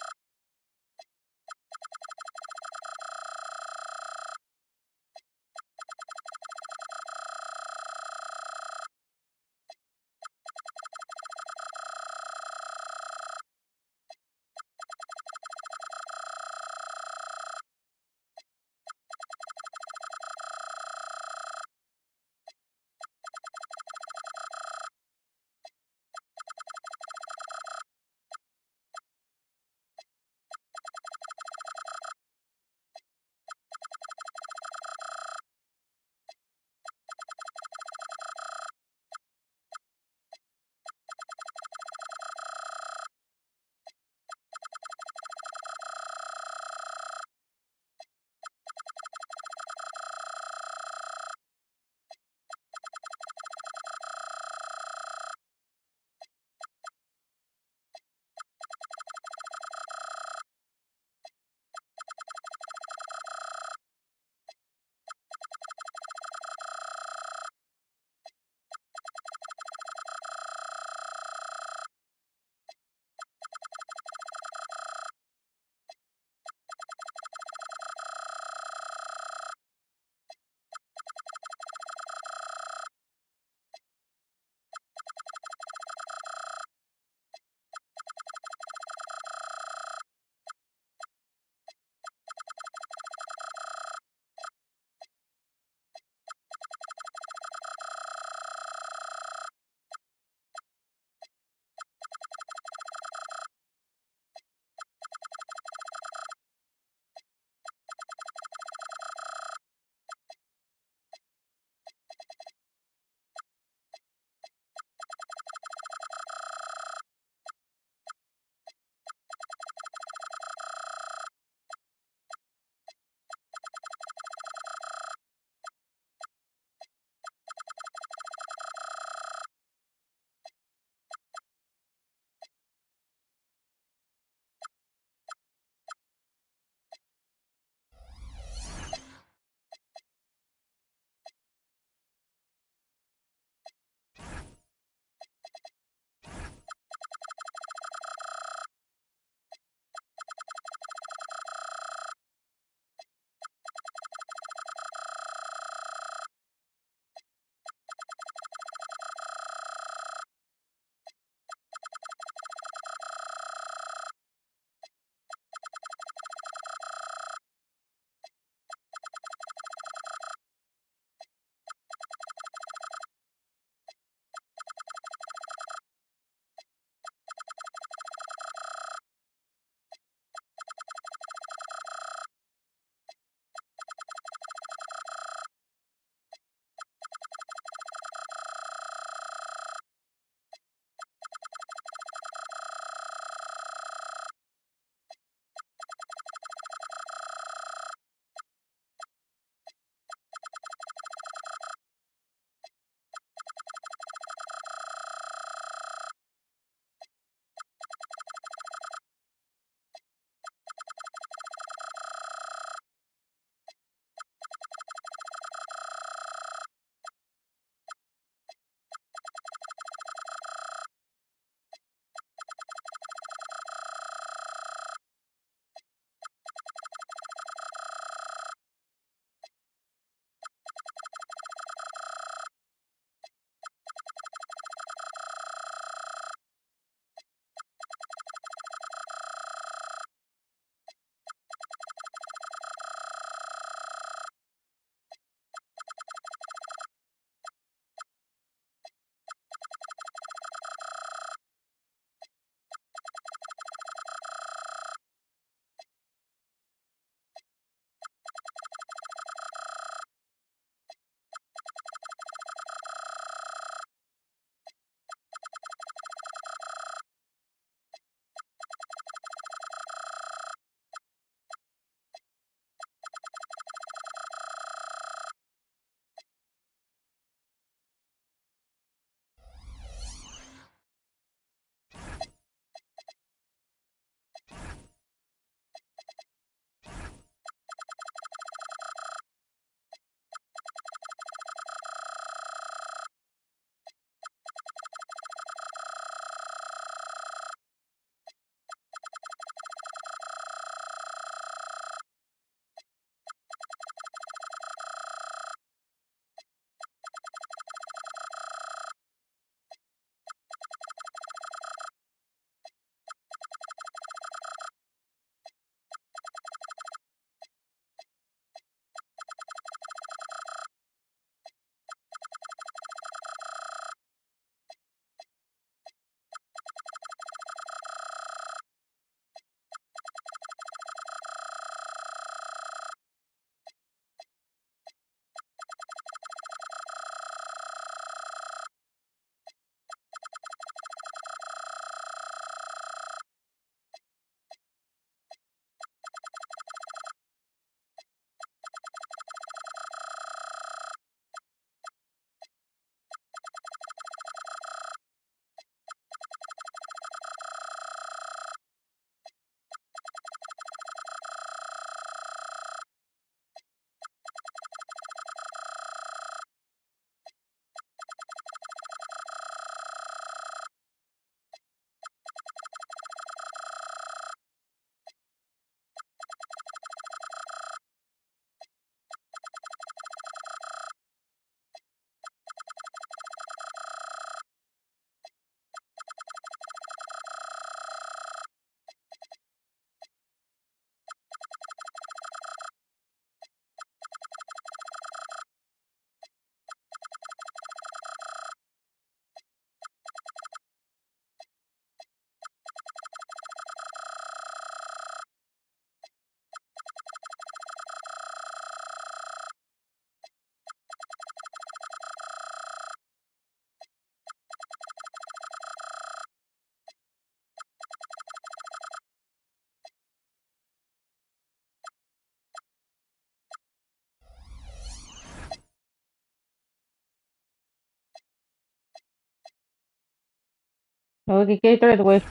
No, we can get through the way.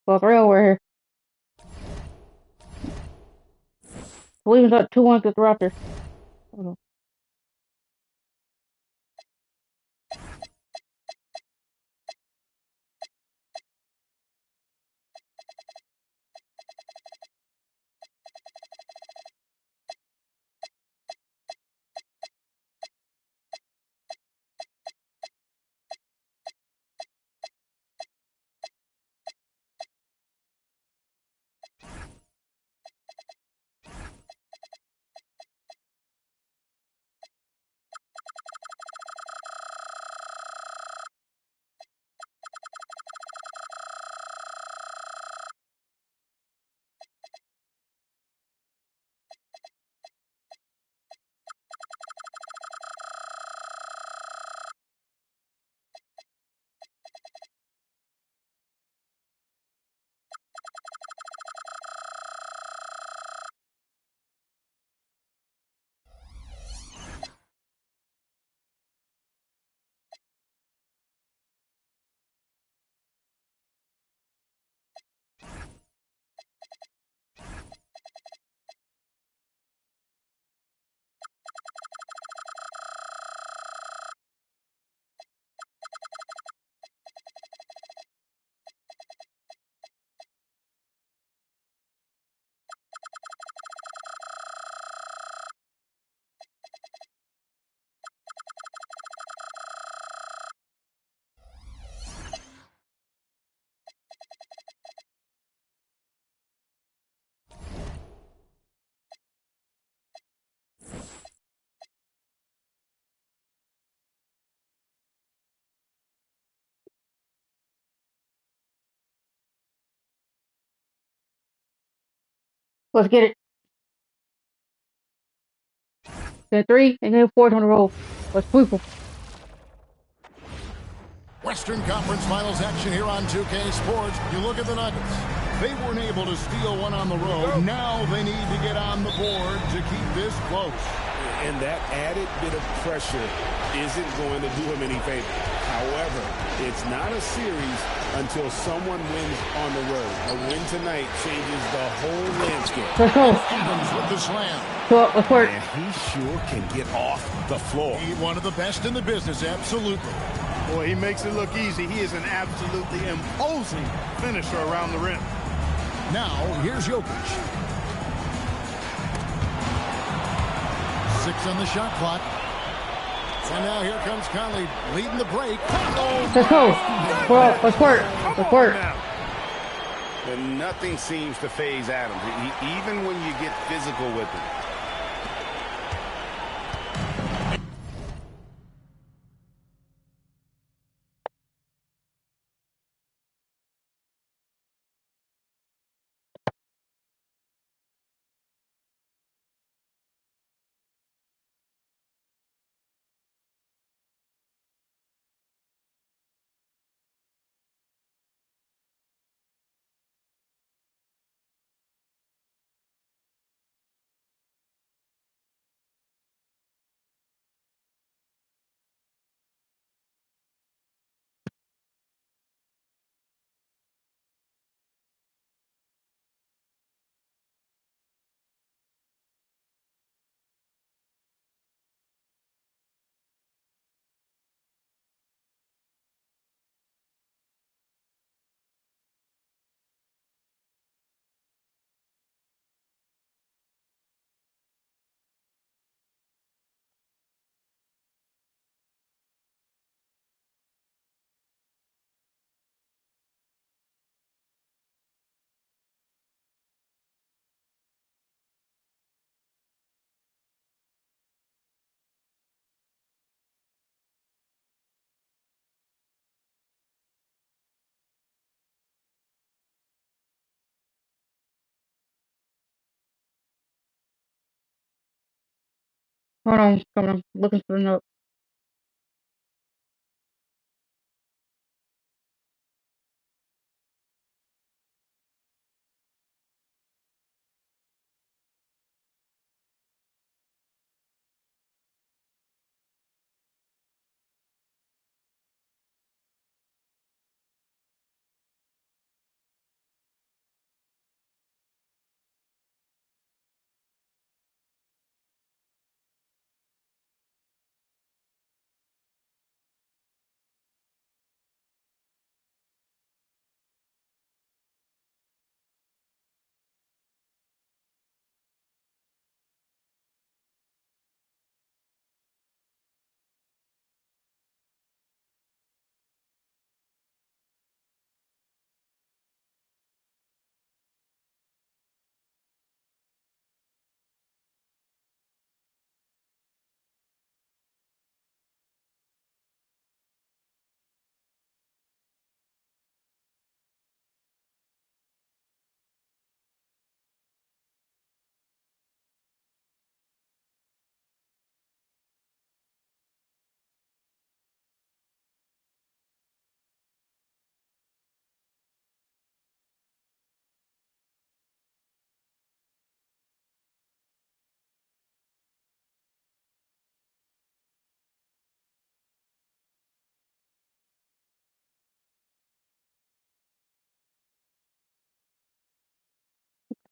Well, real over here. Williams up 2-1 with the Raptors. Hold on. Let's get it. Game 3 and game 4 on the road. Let's sweep them. Western Conference Finals action here on 2K Sports. You look at the Nuggets. They weren't able to steal one on the road. Now they need to get on the board to keep this close. And that added bit of pressure isn't going to do him any favor. However, it's not a series until someone wins on the road. A win tonight changes the whole landscape. Let's go. Adams with the slam. So, let's work. And he sure can get off the floor. He's one of the best in the business, absolutely. Boy, he makes it look easy. He is an absolutely imposing finisher around the rim. Now, here's Jokic. 6 on the shot clock. And now here comes Conley leading the break. Let's go. Let's work. Let's work. And nothing seems to phase Adams, even when you get physical with him. Hold on. Come on. Looking for the note.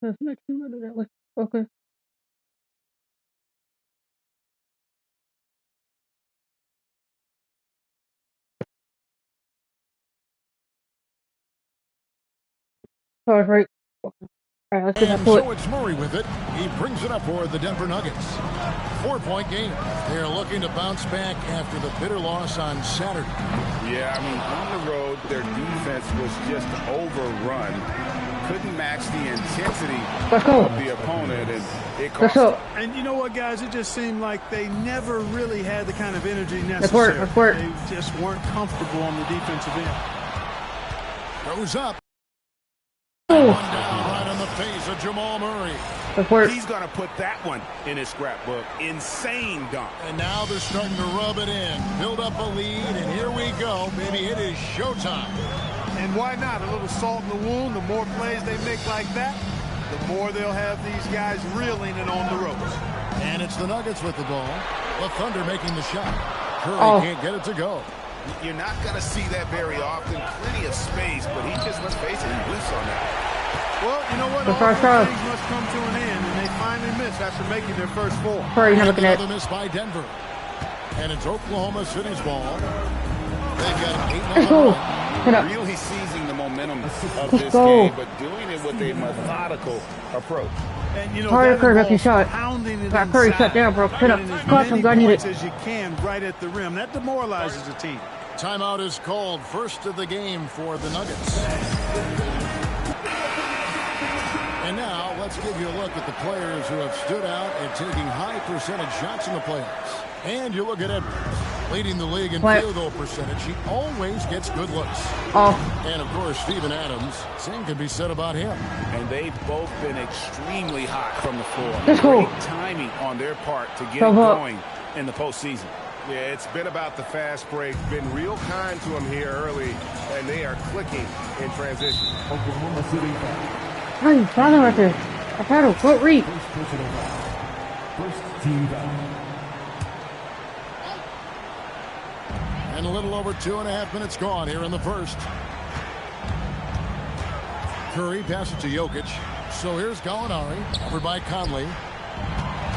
Let's make sure we do that way. Okay. Oh, it's right. Okay. All right, let's get that And foot. so it's Murray with it. He brings it up for the Denver Nuggets. 4-point game. They're looking to bounce back after the bitter loss on Saturday. Yeah, I mean, on the road, their defense was just overrun. Couldn't match the intensity of the opponent, and it cost them. And you know what, guys? It just seemed like they never really had the kind of energy necessary. Let's work. They just weren't comfortable on the defensive end. Goes up. Oh. One down right on the face of Jamal Murray. He's going to put that one in his scrapbook. Insane dunk. And now they're starting to rub it in. Build up a lead, and here we go. Baby, it is showtime. And why not? A little salt in the wound. The more plays they make like that, the more they'll have these guys reeling and on the ropes. And it's the Nuggets with the ball. The Thunder making the shot. Curry can't get it to go. You're not going to see that very often. Plenty of space, but he just, let's face it, he whiffs on that. Well, you know what? All things must come to an end, and they finally missed after making their first four. Another miss by Denver. And it's Oklahoma City's ball. They've got an 8-0 Really seizing the momentum of this game, but doing it with a methodical approach. And you know, Curry making shot. Got Curry shut down, bro. Put up. Cross him, got it. As you can right at the rim. That demoralizes the team. Timeout is called. First of the game for the Nuggets. And now let's give you a look at the players who have stood out and taking high percentage shots in the playoffs. And you look at Edwards, leading the league in field goal percentage. He always gets good looks. And, of course, Steven Adams. Same can be said about him. And they've both been extremely hot from the floor. Let's go. Great timing on their part to get it going in the postseason. Yeah, it's been about the fast break. Been real kind to him here early, and they are clicking in transition. Oklahoma City. Hey, foul right there. I had a foot read. First team foul. And a little over 2.5 minutes gone here in the first. Curry passes to Jokic. So here's Gallinari, covered by Conley.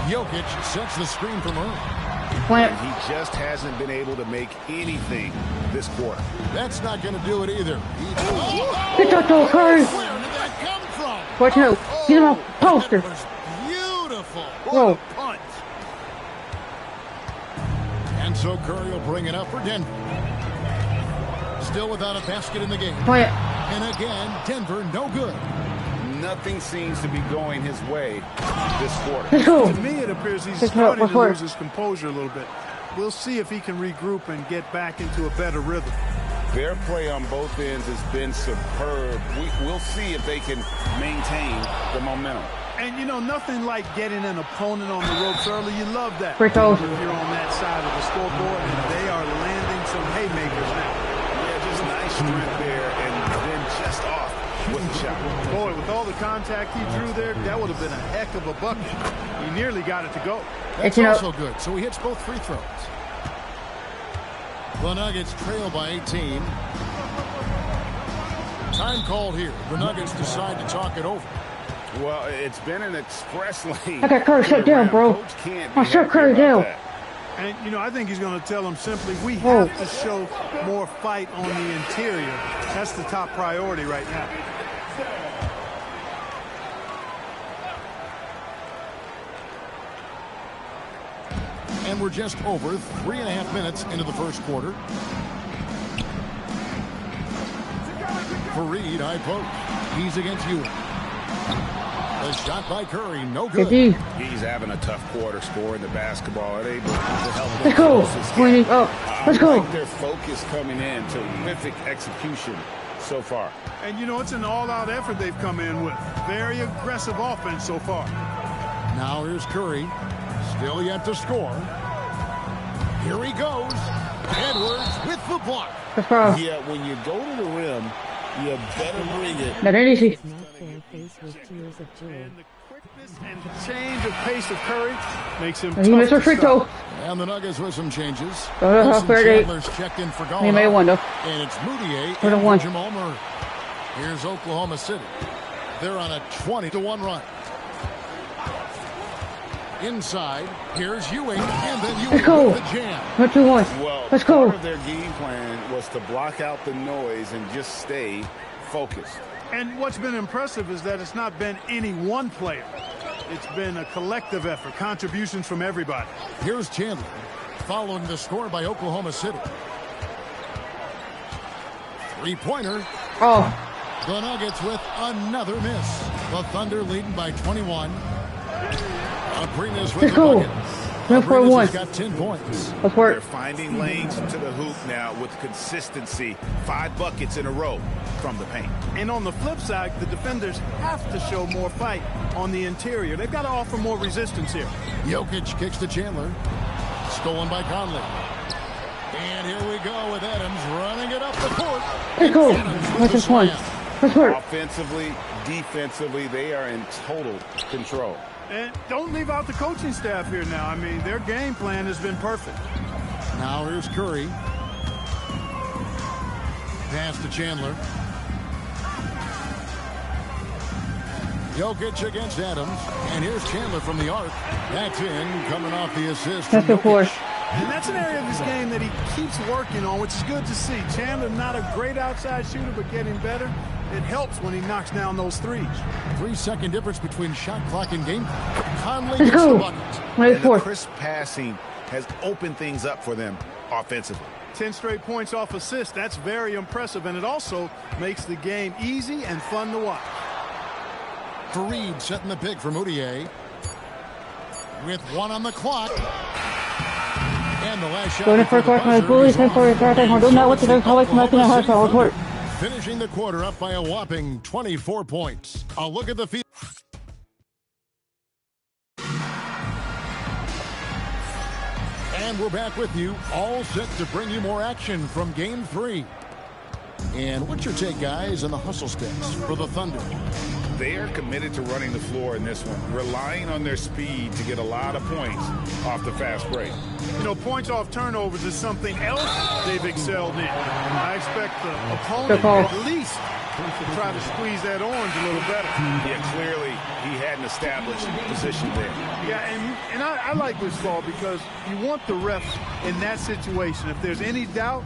Jokic sets the screen for Murray. And he just hasn't been able to make anything this quarter. That's not going to do it either. Good shot, though, Curry. Where did that come from? Watch out. Get him off poster. That was beautiful. Whoa. Punch. And so Curry will bring it up for Denver. Still without a basket in the game. Quiet. And again, Denver no good. Nothing seems to be going his way this quarter. Let's go. To me, it appears he's starting to lose his composure a little bit. We'll see if he can regroup and get back into a better rhythm. Their play on both ends has been superb. We'll see if they can maintain the momentum. And, you know, nothing like getting an opponent on the ropes early. You love that. Free throws. If you're on that side of the scoreboard, and they are landing some haymakers now. Yeah, just nice strength there, and then just off with the shot. Boy, with all the contact he drew there, that would have been a heck of a bucket. He nearly got it to go. That's also good. So he hits both free throws. The Nuggets trail by 18. Time called here. The Nuggets decide to talk it over. Well, it's been an express lane. I got Curry shut down, bro. I shut Curry down. And, you know, I think he's going to tell them simply, we have to show more fight on the interior. That's the top priority right now. And we're just over 3.5 minutes into the first quarter. Fareed, high post. He's against you. The shot by Curry, no good. He's having a tough quarter scoring the basketball. They're able to help them. Let's go. Let's go. I like their focus coming in. Terrific execution so far. And, you know, it's an all-out effort they've come in with. Very aggressive offense so far. Now here's Curry. Still yet to score. Here he goes. Edwards with the block. Yeah, when you go to the rim, you better bring it. That ain't easy. And the quickness and change of pace of Curry makes him He missed a free throw. And the Nuggets with some changes. Chandler's checked in for Gallinari. He made one, though. And it's Moutier For the and one. Jamal Murray. Here's Oklahoma City. They're on a 20-1 run. Inside, here's Ewing, and then Ewing with the jam. What you want? Well, Let's go. part of their game plan was to block out the noise and just stay focused. And what's been impressive is that it's not been any one player. It's been a collective effort, contributions from everybody. Here's Chandler, following the score by Oklahoma City. Three-pointer. Oh. The Nuggets with another miss. The Thunder leading by 21. Abrinas with the bucket. Abrinas has got 10 points. They're finding lanes to the hoop now with consistency. 5 buckets in a row from the paint. And on the flip side, the defenders have to show more fight on the interior. They've got to offer more resistance here. Jokic kicks to Chandler. Stolen by Conley. And here we go with Adams running it up the court. Let's go. What's this one? Offensively, defensively, they are in total control. And don't leave out the coaching staff here now. I mean, their game plan has been perfect. Now here's Curry. Pass to Chandler. Jokic against Adams. And here's Chandler from the arc. That's in, coming off the assist from Jokic. And that's an area of his game that he keeps working on, which is good to see. Chandler, not a great outside shooter, but getting better. It helps when he knocks down those threes. 3-second difference between shot clock and game. Conley gets the bucket. And the crisp passing has opened things up for them offensively. 10 straight points off assist. That's very impressive, and it also makes the game easy and fun to watch. Fareed setting the pick for Moutier. With 1 on the clock. And the last shot. Finishing the quarter up by a whopping 24 points. A look at the field. And we're back with you, all set to bring you more action from Game 3. And what's your take, guys, on the hustle sticks for the Thunder? They are committed to running the floor in this one, relying on their speed to get a lot of points off the fast break. You know, points off turnovers is something else they've excelled in. I expect the opponent at least to try to squeeze that orange a little better. Yeah, clearly he hadn't established position there. Yeah, and I like this call because you want the refs in that situation. If there's any doubt,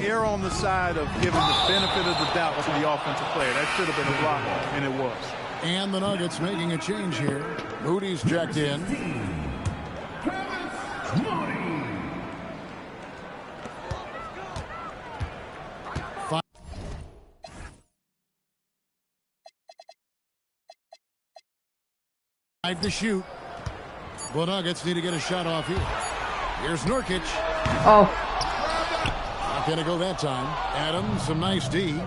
err on the side of giving the benefit of the doubt to the offensive player. That should have been a block, and it was. And the Nuggets making a change here. Moody's checked in. Five to shoot. The Nuggets need to get a shot off here. Here's Nurkic. Oh. Gonna go that time. Adams, some nice D. And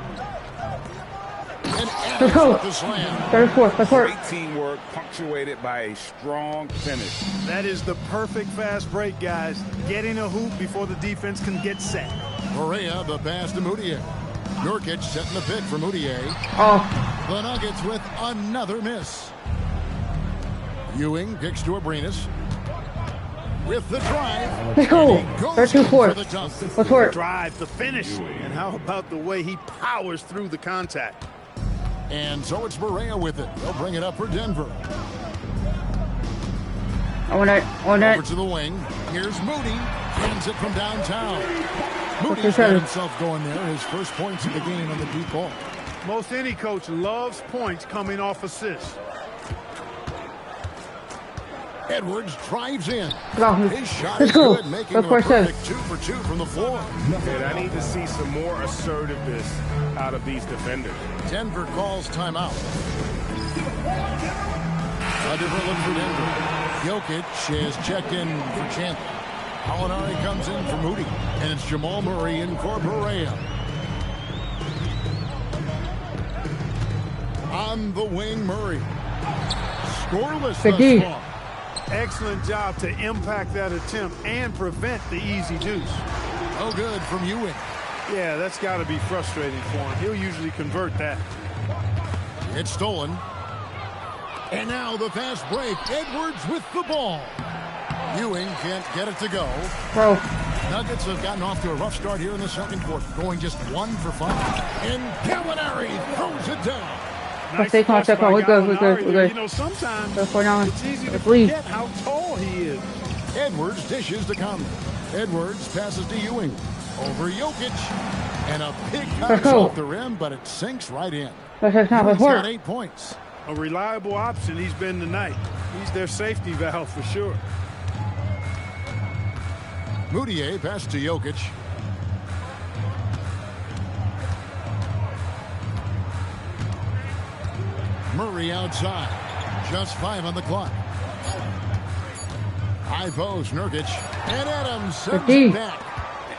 Let's go. the slam. 34. Great teamwork punctuated by a strong finish. That is the perfect fast break, guys. Getting a hoop before the defense can get set. Correa, the pass to Moutier. Nurkic setting the pick for Moutier. Oh. The Nuggets with another miss. Ewing kicks to Abrinas. With the drive. Let's go. 32-4. Let's work. Drive, the finish. And how about the way he powers through the contact? And so it's Correa with it. They'll bring it up for Denver. Over to the wing. Here's Moody. Hands it from downtown. Moody's got himself going there. His first points of the game on the deep ball. Most any coach loves points coming off assists. Edwards drives in. His shot is good, making him a perfect 2 for 2 from the floor. And I need to see some more assertiveness out of these defenders. Denver calls timeout. A different look for Denver. Jokic is checked in for Chandler. Alinari comes in for Moody. And it's Jamal Murray in for Correa. On the wing, Murray. Scoreless thus far. Excellent job to impact that attempt and prevent the easy deuce. Oh, good from Ewing. Yeah, that's got to be frustrating for him. He'll usually convert that. It's stolen. And now the fast break. Edwards with the ball. Ewing can't get it to go. Bro. Nuggets have gotten off to a rough start here in the second quarter, going just 1 for 5. And Gallinari throws it down. Nice stay calm, flush by we're good, we're good, Gallinari we're there. good. You know, sometimes Go for now. it's easy to Let's leave. forget how tall he is. Edwards dishes to Conley. Edwards passes to Ewing. Over Jokic. And a big bounce off the rim, but it sinks right in. Let's got 8 points. A reliable option he's been tonight. He's their safety valve for sure. Moutier passes to Jokic. Murray outside. Just 5 on the clock. High post, Nurkic. And Adams sends it back.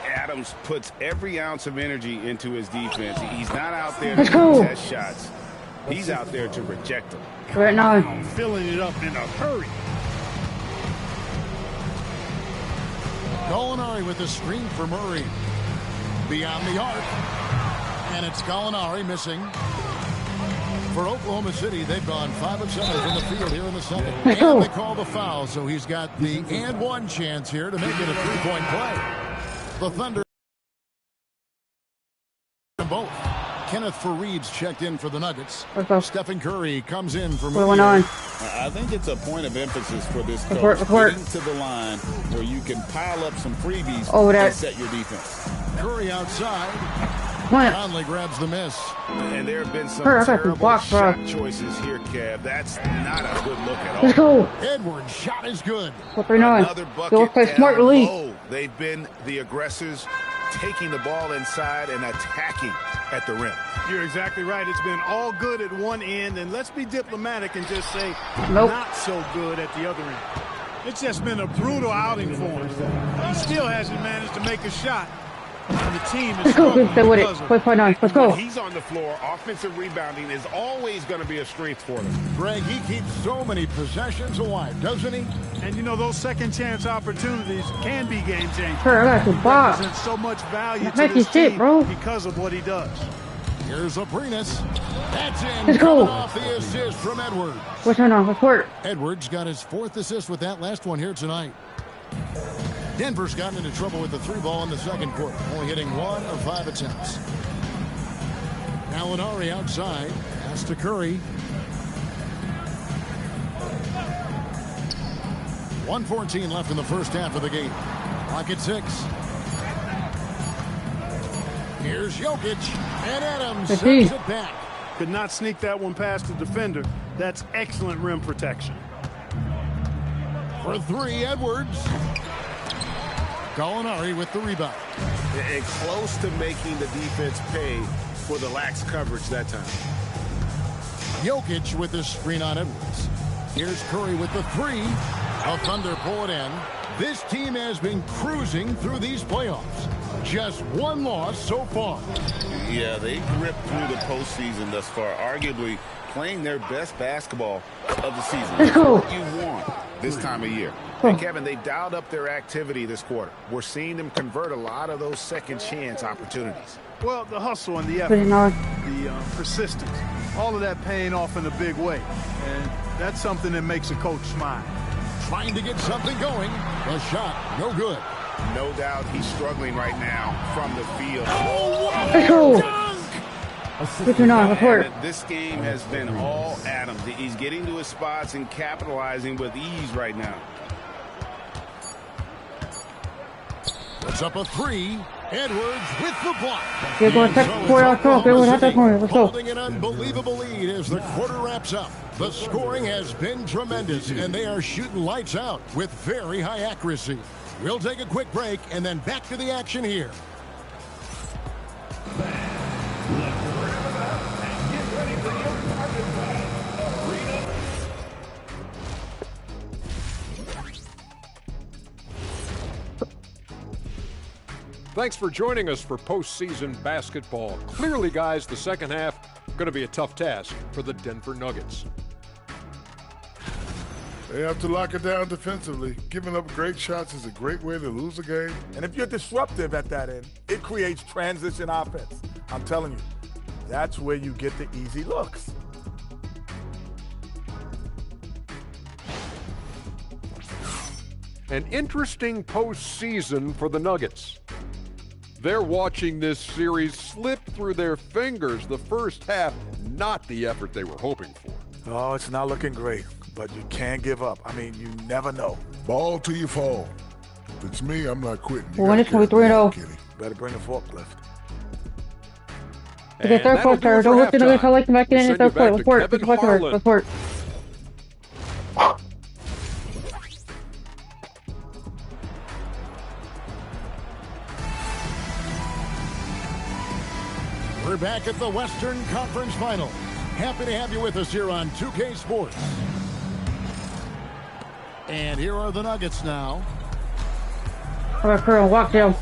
Adams puts every ounce of energy into his defense. He's not out there to contest shots. He's out there to reject them. Right now. Filling it up in a hurry. Gallinari with the screen for Murray. Beyond the arc. And it's Gallinari missing. For Oklahoma City, they've gone 5 of 7 from the field here in the second. And they call the foul, so he's got the and one chance here to make it a 3-point play. The Thunder both. Kenneth Faried's checked in for the Nuggets. Stephen Curry comes in for Moutier. I think it's a point of emphasis for this coach. Getting to the line where you can pile up some freebies and set your defense. Curry outside. Conley grabs the miss. And there have been some terrible shot choices here, Kev. That's not a good look at all. Let's go. Edwards' shot is good. Another bucket down smart release. low. They've been the aggressors, taking the ball inside and attacking at the rim. You're exactly right. It's been all good at one end, and let's be diplomatic and just say not so good at the other end. It's just been a brutal outing for him. He still hasn't managed to make a shot. And the team is stay with it. 4.9. Let's go. When he's on the floor, offensive rebounding is always going to be a strength for them. Greg, he keeps so many possessions alive, doesn't he? And you know, those second chance opportunities can be game changers. I got some box. Represents so much value to this team because of what he does. Here's Aprinas. That's in. Let's go. Off the assist from Edwards. What's on? Let's work. Edwards got his 4th assist with that last one here tonight. Denver's gotten into trouble with the 3-ball in the second quarter, only hitting 1 of 5 attempts. Gallinari outside, pass to Curry. 1:14 left in the first half of the game. Clock at 6. Here's Jokic, and Adams sends it back. Could not sneak that one past the defender. That's excellent rim protection. For 3, Edwards. Gallinari with the rebound. And close to making the defense pay for the lax coverage that time. Jokic with the screen on Edwards. Here's Curry with the 3. A Thunder pull it in. This team has been cruising through these playoffs. Just 1 loss so far. Yeah, they've ripped through the postseason thus far, arguably playing their best basketball of the season. That's what you want this time of year. And Kevin, they dialed up their activity this quarter. We're seeing them convert a lot of those second chance opportunities. Well, the hustle and the effort, the persistence, all of that paying off in a big way. And that's something that makes a coach smile. Trying to get something going. The shot, no good. No doubt he's struggling right now from the field. Let's go. This game has been all Adams. He's getting to his spots and capitalizing with ease right now. Puts up a 3. Edwards with the block. Holding an unbelievable lead as the quarter wraps up. The scoring has been tremendous, and they are shooting lights out with very high accuracy. We'll take a quick break and then back to the action here. Thanks for joining us for postseason basketball. Clearly, guys, the second half going to be a tough task for the Denver Nuggets. They have to lock it down defensively. Giving up great shots is a great way to lose a game. And if you're disruptive at that end, it creates transition offense. I'm telling you, that's where you get the easy looks. An interesting postseason for the Nuggets. They're watching this series slip through their fingers. The first half, not the effort they were hoping for. Oh, it's not looking great, but you can't give up. I mean, you never know. Ball till you fall. If it's me, I'm not quitting. Well, it's going to be 3-0. Better bring the forklift. Okay, third quarter. Don't look at the like the back in third quarter. Report. We're back at the Western Conference Final. Happy to have you with us here on 2K Sports. And here are the Nuggets now. All right, Curl, walk down.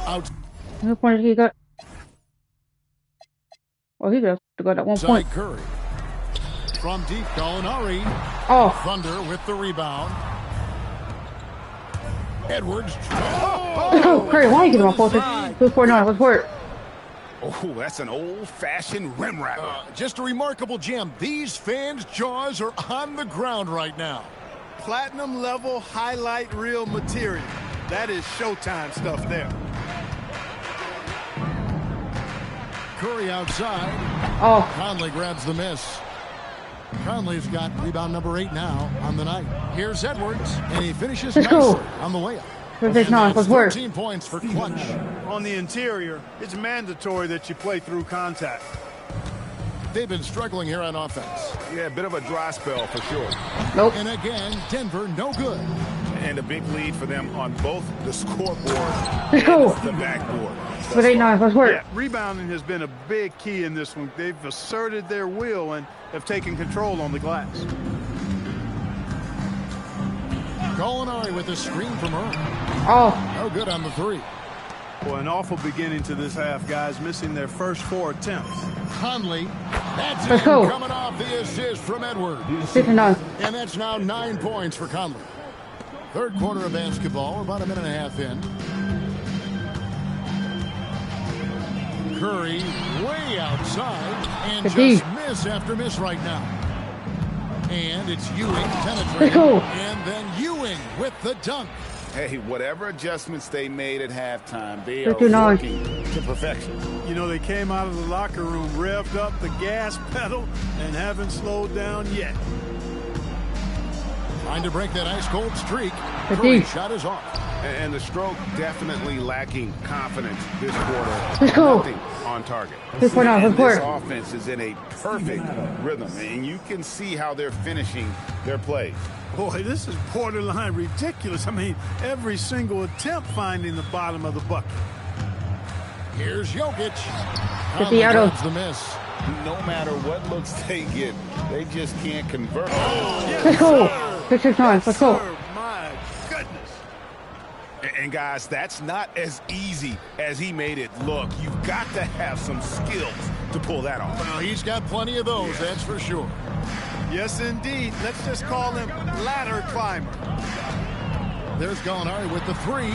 Out. How many points he got? Oh, he got that 1 point. Curry. From deep, Gallinari. Oh. Thunder with the rebound. Edwards. Oh, Curry, why are you getting off 2-4-9? Let's work. Oh, that's an old-fashioned rim rapper. Just a remarkable jam. These fans' jaws are on the ground right now. Platinum level highlight reel material. That is Showtime stuff there. Curry outside. Oh. Conley grabs the miss. Conley's got rebound number 8 now on the night. Here's Edwards, and he finishes nicely on the layup. 13 points for Clutch. On the interior, it's mandatory that you play through contact. They've been struggling here on offense. Yeah, a bit of a dry spell for sure. Nope. And again, Denver no good. And a big lead for them on both the scoreboard Let's go. and the backboard. With 8-9, let's work. Yeah, rebounding has been a big key in this one. They've asserted their will and have taken control on the glass. Gallinari with a screen from Earl. Oh. No good on the 3. Well, an awful beginning to this half, guys, missing their first 4 attempts. Conley, that's Let's go. coming off the assist from Edwards. 6-9. And that's now 9 points for Conley. Third quarter of basketball, about a minute and a half in. Curry way outside and just miss after miss right now. And it's Ewing penetrating. And then Ewing with the dunk. Hey, whatever adjustments they made at halftime, they are working to perfection. You know, they came out of the locker room, revved up the gas pedal, and haven't slowed down yet. Trying to break that ice-cold streak. Curry's shot is off. And the stroke definitely lacking confidence this quarter. Nothing on target. This offense is in a perfect rhythm, and you can see how they're finishing their plays. Boy, this is borderline ridiculous. I mean, every single attempt finding the bottom of the bucket. Here's Jokic. Grabs the miss. No matter what looks they get, they just can't convert. Let's go. 6-9. Let's go. My goodness. And guys, that's not as easy as he made it look. You've got to have some skills to pull that off. Well, he's got plenty of those, that's for sure. Yes, indeed. Let's just call him ladder climber. There's Gallinari with the 3.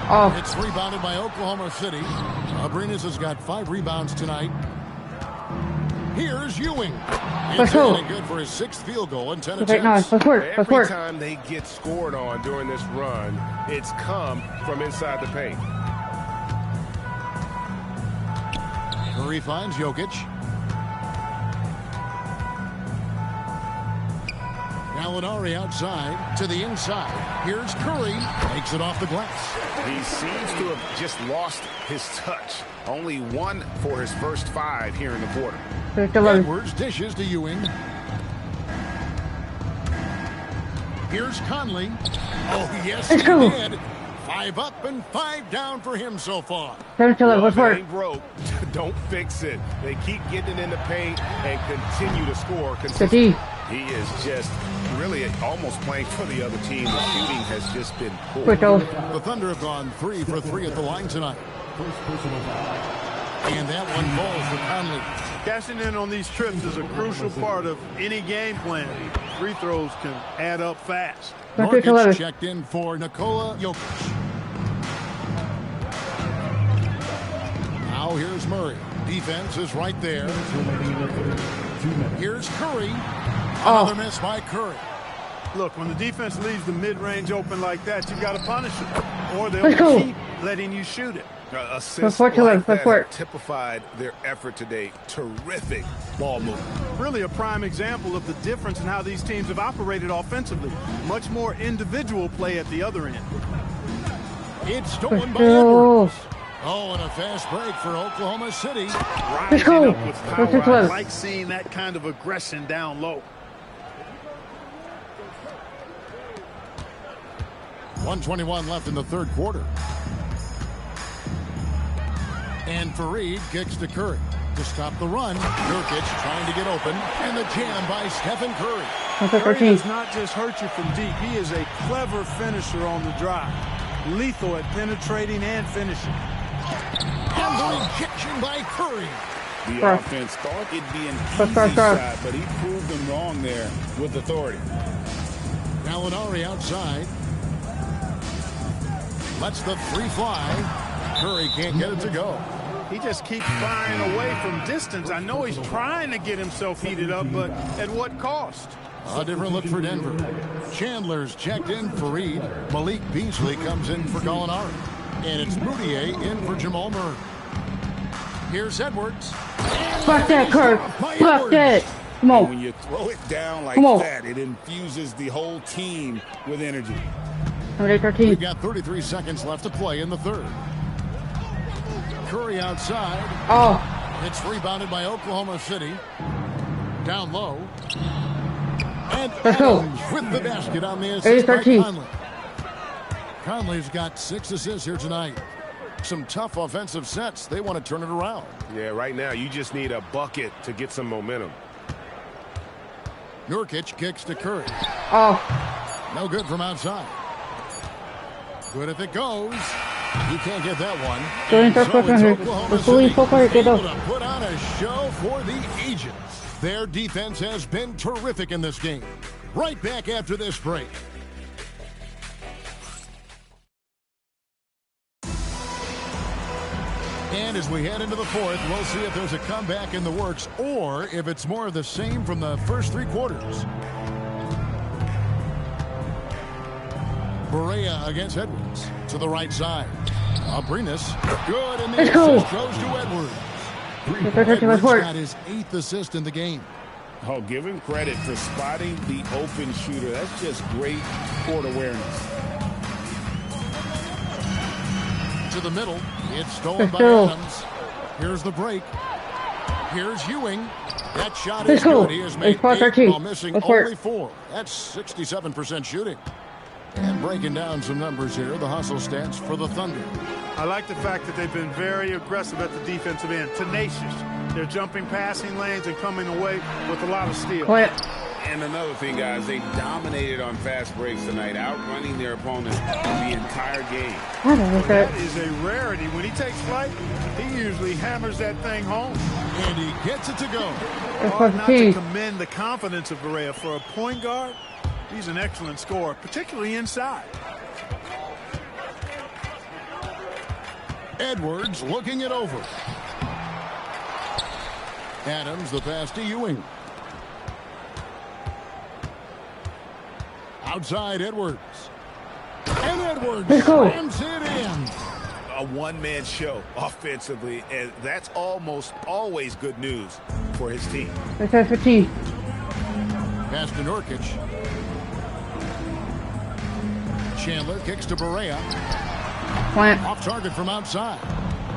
Oh. It's rebounded by Oklahoma City. Abrinas has got 5 rebounds tonight. Here's Ewing. It's good for his 6th field goal in 10 attempts. Every time they get scored on during this run, it's come from inside the paint. Curry finds Jokic. Gallinari outside to the inside. Here's Curry. Takes it off the glass. He seems to have just lost his touch. Only 1 for his first 5 here in the quarter. Edwards dishes to Ewing. Here's Conley. Oh, yes, he did. 5 up and 5 down for him so far. 7-11. Let's work. Ain't broke. Don't fix it. They keep getting in the paint and continue to score consistently. He is just really almost playing for the other team. The shooting has just been poor. The Thunder have gone 3 for 3 at the line tonight. And that one falls for Conley. Cashing in on these trips is a crucial part of any game plan. Free throws can add up fast. Nurkic checked in for Nikola Jokic. Now here's Murray. Defense is right there. Here's Curry. Another miss by Curry. Look, when the defense leaves the mid-range open like that, you've got to punish it. Or they'll keep letting you shoot it. Assists like that have typified their effort today. Terrific ball movement. Really a prime example of the difference in how these teams have operated offensively. Much more individual play at the other end. It's stolen by Edwards. Oh, and a fast break for Oklahoma City. Rising up with power. I like seeing that kind of aggression down low. 1:21 left in the third quarter. And Fareed kicks to Curry to stop the run. Nurkic trying to get open. And the jam by Stephen Curry. Curry does not just hurt you from deep. He is a clever finisher on the drive. Lethal at penetrating and finishing. And the rejection by Curry. The offense thought it'd be an easy shot, but he proved them wrong there with authority. Gallinari outside. Lets the three fly. Curry can't get it to go. He just keeps firing away from distance. I know he's trying to get himself heated up, but at what cost? A different look for Denver. Chandler's checked in for Reed. Malik Beasley comes in for Gallinari. And it's Moutier in for Jamal Murray. Here's Edwards. Fuck that, Kirk. Fuck that. Come on. And when you throw it down like that, it infuses the whole team with energy. We've got 33 seconds left to play in the third. Curry outside. Oh. It's rebounded by Oklahoma City. Down low. And Adams with the basket on the assist by Conley. Conley's got 6 assists here tonight. Some tough offensive sets. They want to turn it around. Yeah, right now you just need a bucket to get some momentum. Nurkic kicks to Curry. Oh. No good from outside. Good if it goes. You can't get that one. So it's Oklahoma City able to put on a show for the ages. Their defense has been terrific in this game. Right back after this break. And as we head into the fourth, we'll see if there's a comeback in the works or if it's more of the same from the first 3 quarters. Berea against Edwards to the right side. Abrinas, good, and the assist goes to Edwards. Edwards got his 8th assist in the game. Oh, give him credit for spotting the open shooter. That's just great court awareness. To the middle, it's stolen by Adams. Here's the break. Here's Ewing. That shot is good. He has made 8 while missing only 4. That's 67% shooting. And breaking down some numbers here, the hustle stats for the Thunder. I like the fact that they've been very aggressive at the defensive end, tenacious. They're jumping passing lanes and coming away with a lot of steal. And another thing, guys, they dominated on fast breaks tonight, outrunning their opponents the entire game. That is a rarity. When he takes flight, he usually hammers that thing home. And he gets it to go. Hard not to commend the confidence of Berea. For a point guard, he's an excellent scorer, particularly inside. Edwards looking it over. Adams the pass to Ewing. Outside Edwards. And Edwards slams it in. A one-man show offensively, and that's almost always good news for his team. Pass to Nurkic. Chandler kicks to Berea. Off target from outside.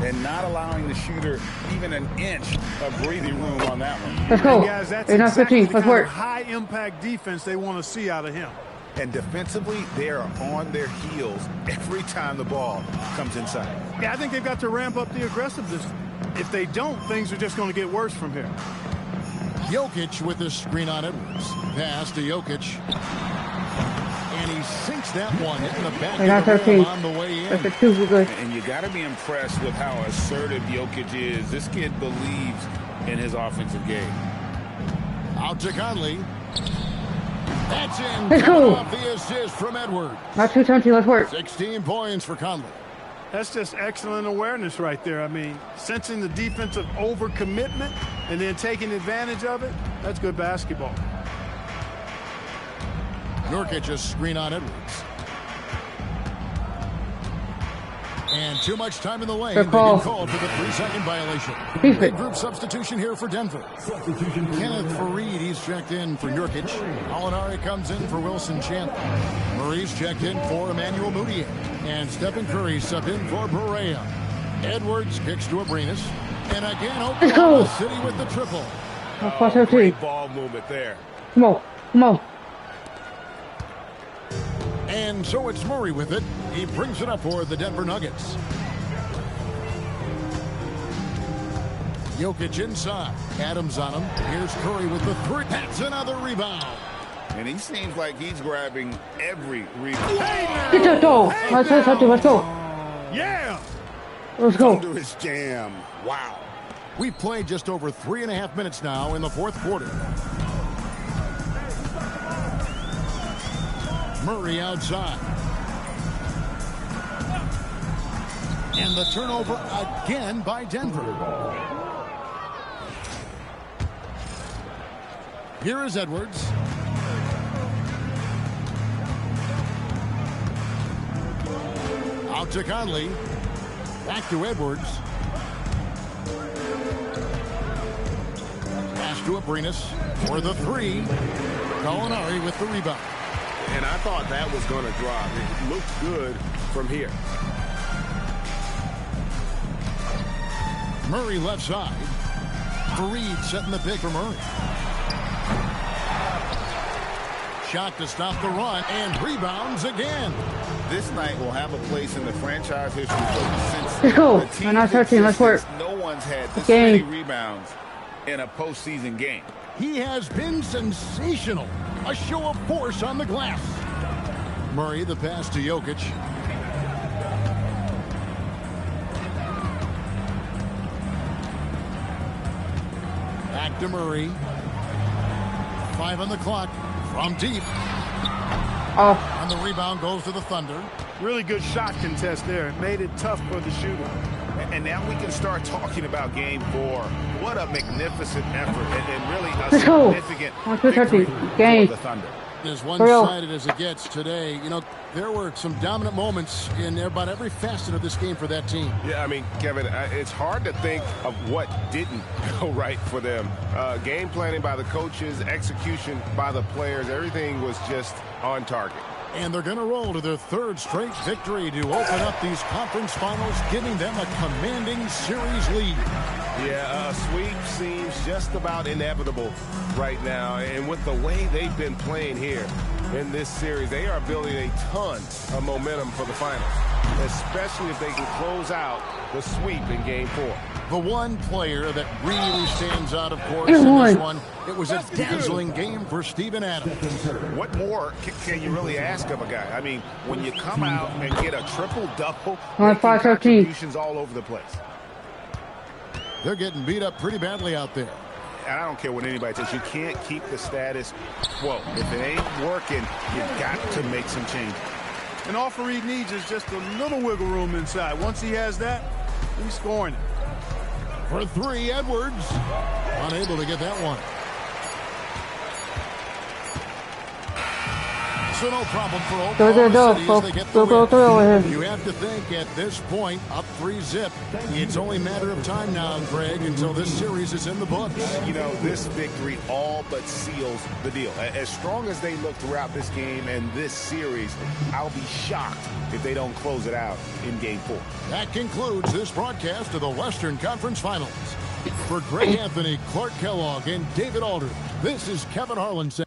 And not allowing the shooter even an inch of breathing room on that one. Let's go. Guys, that's exactly the kind of high-impact defense they want to see out of him. And defensively, they are on their heels every time the ball comes inside. Yeah, I think they've got to ramp up the aggressiveness. If they don't, things are just going to get worse from here. Jokic with the screen on Edwards. Pass to Jokic. And he sinks that one in the back of the rim on the way in. And you got to be impressed with how assertive Jokic is. This kid believes in his offensive game. Out to Conley. That's in. Let's go. Off the assist from Edwards. Not too touchy. Let's work. 16 points for Conley. That's just excellent awareness right there. I mean, sensing the defensive overcommitment and then taking advantage of it. That's good basketball. Nurkic a screen on Edwards. And too much time in the lane. Good They call. get called for the 3-second violation. Defense. Big group substitution here for Denver. Kenneth Fareed, he's checked in for Nurkic. Alinari comes in for Wilson Chandler. Murray's checked in for Emmanuel Mudiay. And Stephen Curry sub in for Berea. Edwards kicks to Abrinas. And again, Oklahoma City with the triple. Great ball movement there. Come on. Come on. And so it's Murray with it. He brings it up for the Denver Nuggets. Jokic inside. Adams on him. Here's Curry with the 3. That's another rebound. And he seems like he's grabbing every rebound. Get that goal. Let's go. Yeah. Let's go. Under his jam. Wow. We've played just over 3.5 minutes now in the fourth quarter. Murray outside. And the turnover again by Denver. Here is Edwards. Out to Conley. Back to Edwards. Pass to Abrinas for the 3. Gallinari with the rebound. And I thought that was going to drop. It looked good from here. Murray left side. Fareed setting the pick for Murray. Shot to stop the run and rebounds again. This night will have a place in the franchise history book since Let's go. the team's 13. Let's work. existence. No one's had this Game. many rebounds in a postseason game. He has been sensational. A show of force on the glass. Murray, the pass to Jokic. Back to Murray. 5 on the clock. From deep. And the rebound goes to the Thunder. Really good shot contest there. It made it tough for the shooter. And now we can start talking about game 4. What a magnificent effort and really a significant victory for the Thunder. As one-sided as it gets today, you know, there were some dominant moments in about every facet of this game for that team. Yeah, I mean, Kevin, it's hard to think of what didn't go right for them. Game planning by the coaches, execution by the players, everything was just on target. And they're going to roll to their 3rd straight victory to open up these conference finals, giving them a commanding series lead. Yeah, a sweep seems just about inevitable right now. And with the way they've been playing here in this series, they are building a ton of momentum for the finals, especially if they can close out the sweep in game 4. The one player that really stands out, of course, in this one, it was a dazzling game for Steven Adams. What more can you really ask of a guy? I mean, when you come out and get a triple-double, contributions all over the place. They're getting beat up pretty badly out there. And I don't care what anybody says. You can't keep the status quo. If it ain't working, you've got to make some changes. And all Fareed needs is just a little wiggle room inside. Once he has that, he's scoring it. For 3, Edwards. Unable to get that one. So no problem for Oklahoma City as they get the win. You have to think at this point, up 3-zip. It's only a matter of time now, Greg, until this series is in the books. You know, this victory all but seals the deal. As strong as they look throughout this game and this series, I'll be shocked if they don't close it out in game 4. That concludes this broadcast of the Western Conference Finals. For Greg Anthony, Clark Kellogg, and David Aldridge, this is Kevin Harlan saying.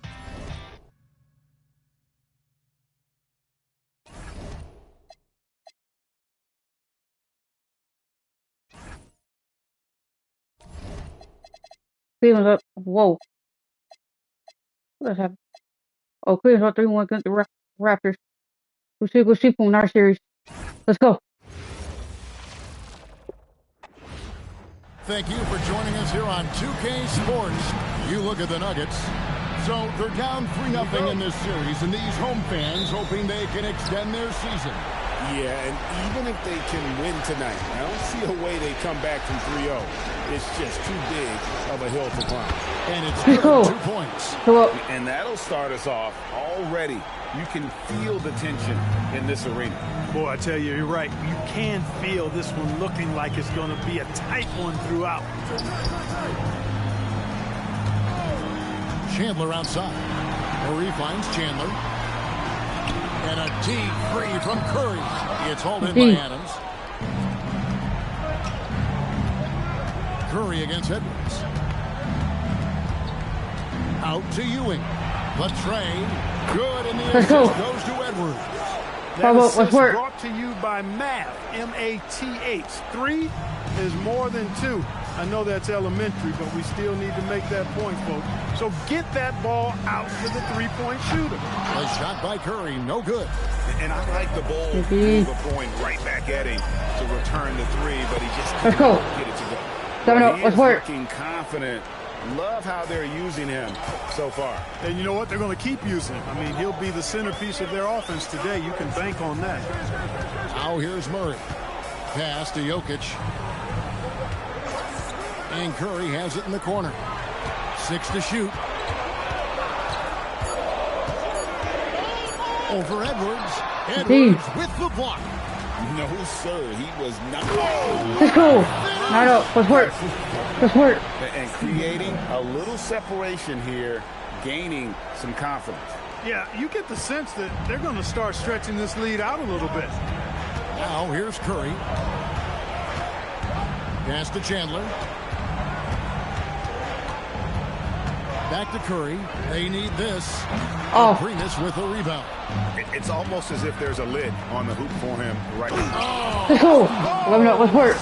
Cleveland's up. Whoa. What's happening? Oh, Cleveland's up 3-1 against the Raptors. We'll see from our series. Let's go. Thank you for joining us here on 2K Sports. You look at the Nuggets. So they're down 3-0 in this series, and these home fans hoping they can extend their season. Yeah, and even if they can win tonight, I don't see a way they come back from 3-0. It's just too big of a hill to climb. And it's good, 2 points. And that'll start us off already. You can feel the tension in this arena. Boy, I tell you, you're right. You can feel this one looking like it's going to be a tight one throughout. Chandler outside. Murray finds Chandler. And a deep three from Curry. It's hauled in by Adams. Curry against Edwards. Out to Ewing. The trade. Good, and the assist goes to Edwards. That assist brought to you by Math, M-A-T-H. 3 is more than 2. I know that's elementary, but we still need to make that point, folks. So get that ball out to the three-point shooter. A shot by Curry, no good. And I like the ball move a point right back at him to return the 3, but he just couldn't get it to go. Let's work. Looking confident. Love how they're using him so far. And you know what? They're going to keep using him. I mean, he'll be the centerpiece of their offense today. You can bank on that. Now here's Murray. Pass to Jokic. And Curry has it in the corner. 6 to shoot. Over Edwards. Edwards with the block. No, sir. He was not. Let's go. Let's work. Let's work. And creating a little separation here, gaining some confidence. Yeah, you get the sense that they're going to start stretching this lead out a little bit. Now here's Curry. Pass to Chandler. Back to Curry. They need this. Brittni with a rebound. It's almost as if there's a lid on the hoop for him right now. Let's go. Let's work.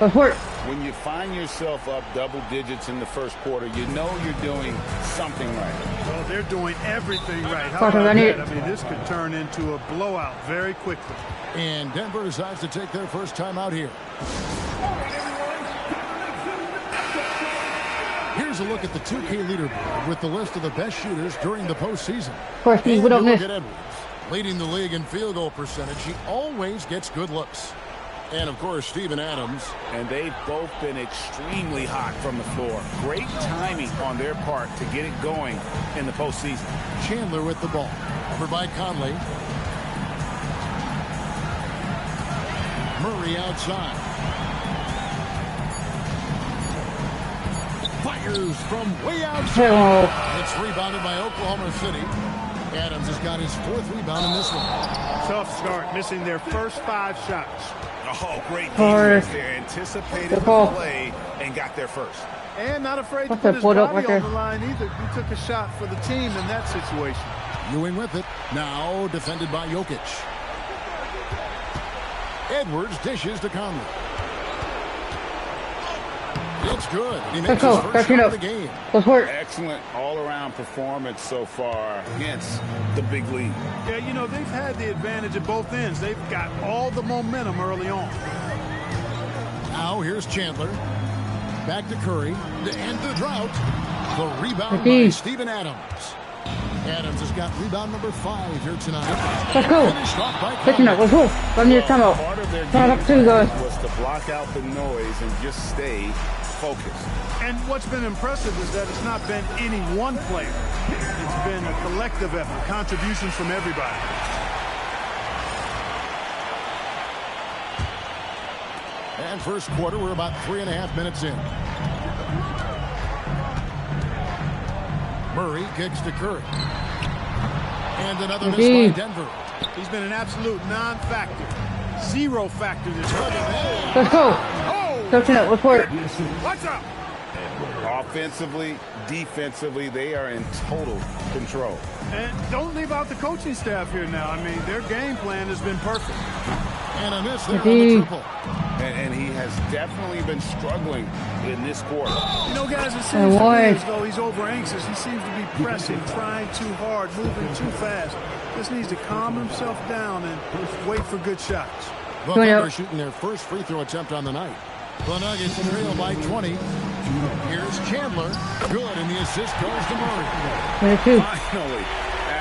Let's work. When you find yourself up double digits in the first quarter, you know you're doing something right. Well, they're doing everything right. How about that? I mean, this could turn into a blowout very quickly. And Denver decides to take their first time out here. Here's a look at the 2K leaderboard with the list of the best shooters during the postseason. Of course, we don't miss. Look at Edwards, leading the league in field goal percentage. He always gets good looks. And, of course, Steven Adams. And they've both been extremely hot from the floor. Great timing on their part to get it going in the postseason. Chandler with the ball. Over by Conley. Murray outside. Fires from way outside. It's rebounded by Oklahoma City. Adams has got his 4th rebound in this one. Tough start, missing their first 5 shots. Oh, great defense there. Anticipated the play and got there first. And not afraid to put his body on the line either. He took a shot for the team in that situation. Ewing with it. Now defended by Jokic. Edwards dishes to Conley. It's good. He makes his first shot of the game. Let's work. Excellent all-around performance so far against the big lead. Yeah, you know, they've had the advantage at both ends. They've got all the momentum early on. Now here's Chandler. Back to Curry. To end the drought. The rebound by Steven Adams. Adams has got rebound number 5 here tonight. Let's go. Let's go. Let me come out. Part of their game was to block out the noise and just stay focused. And what's been impressive is that it's not been any one player. It's been a collective effort, contributions from everybody. And first quarter, we're about 3.5 minutes in. Murray kicks to Curry. And another miss by Denver. He's been an absolute non-factor. 0 factor this year. Let's go. Coaching up. Let's work. Watch out. Offensively, defensively, they are in total control. And don't leave out the coaching staff here now. I mean, their game plan has been perfect. And a miss there on the triple. And he has definitely been struggling in this quarter. You know, guys, it seems to me as though he's over anxious. He seems to be pressing, trying too hard, moving too fast. Just needs to calm himself down and wait for good shots. The Thunder shooting their first free throw attempt on the night. The Nuggets trail by 20. Here's Chandler. Good, and the assist goes to Murray. Finally,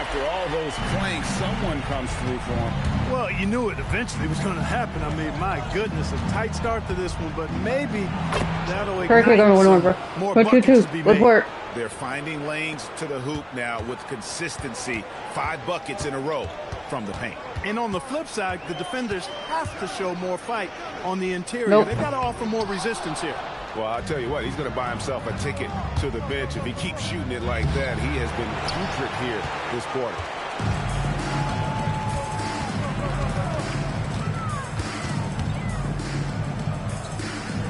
after all those planks, someone comes through for him. Well, you knew it eventually was going to happen. I mean, my goodness, a tight start to this one, but maybe that'll ignite more buckets to be made. They're finding lanes to the hoop now with consistency. 5 buckets in a row from the paint. And on the flip side, the defenders have to show more fight on the interior. Nope. They've got to offer more resistance here. Well, I'll tell you what, he's going to buy himself a ticket to the bench. If he keeps shooting it like that, he has been putrid here this quarter.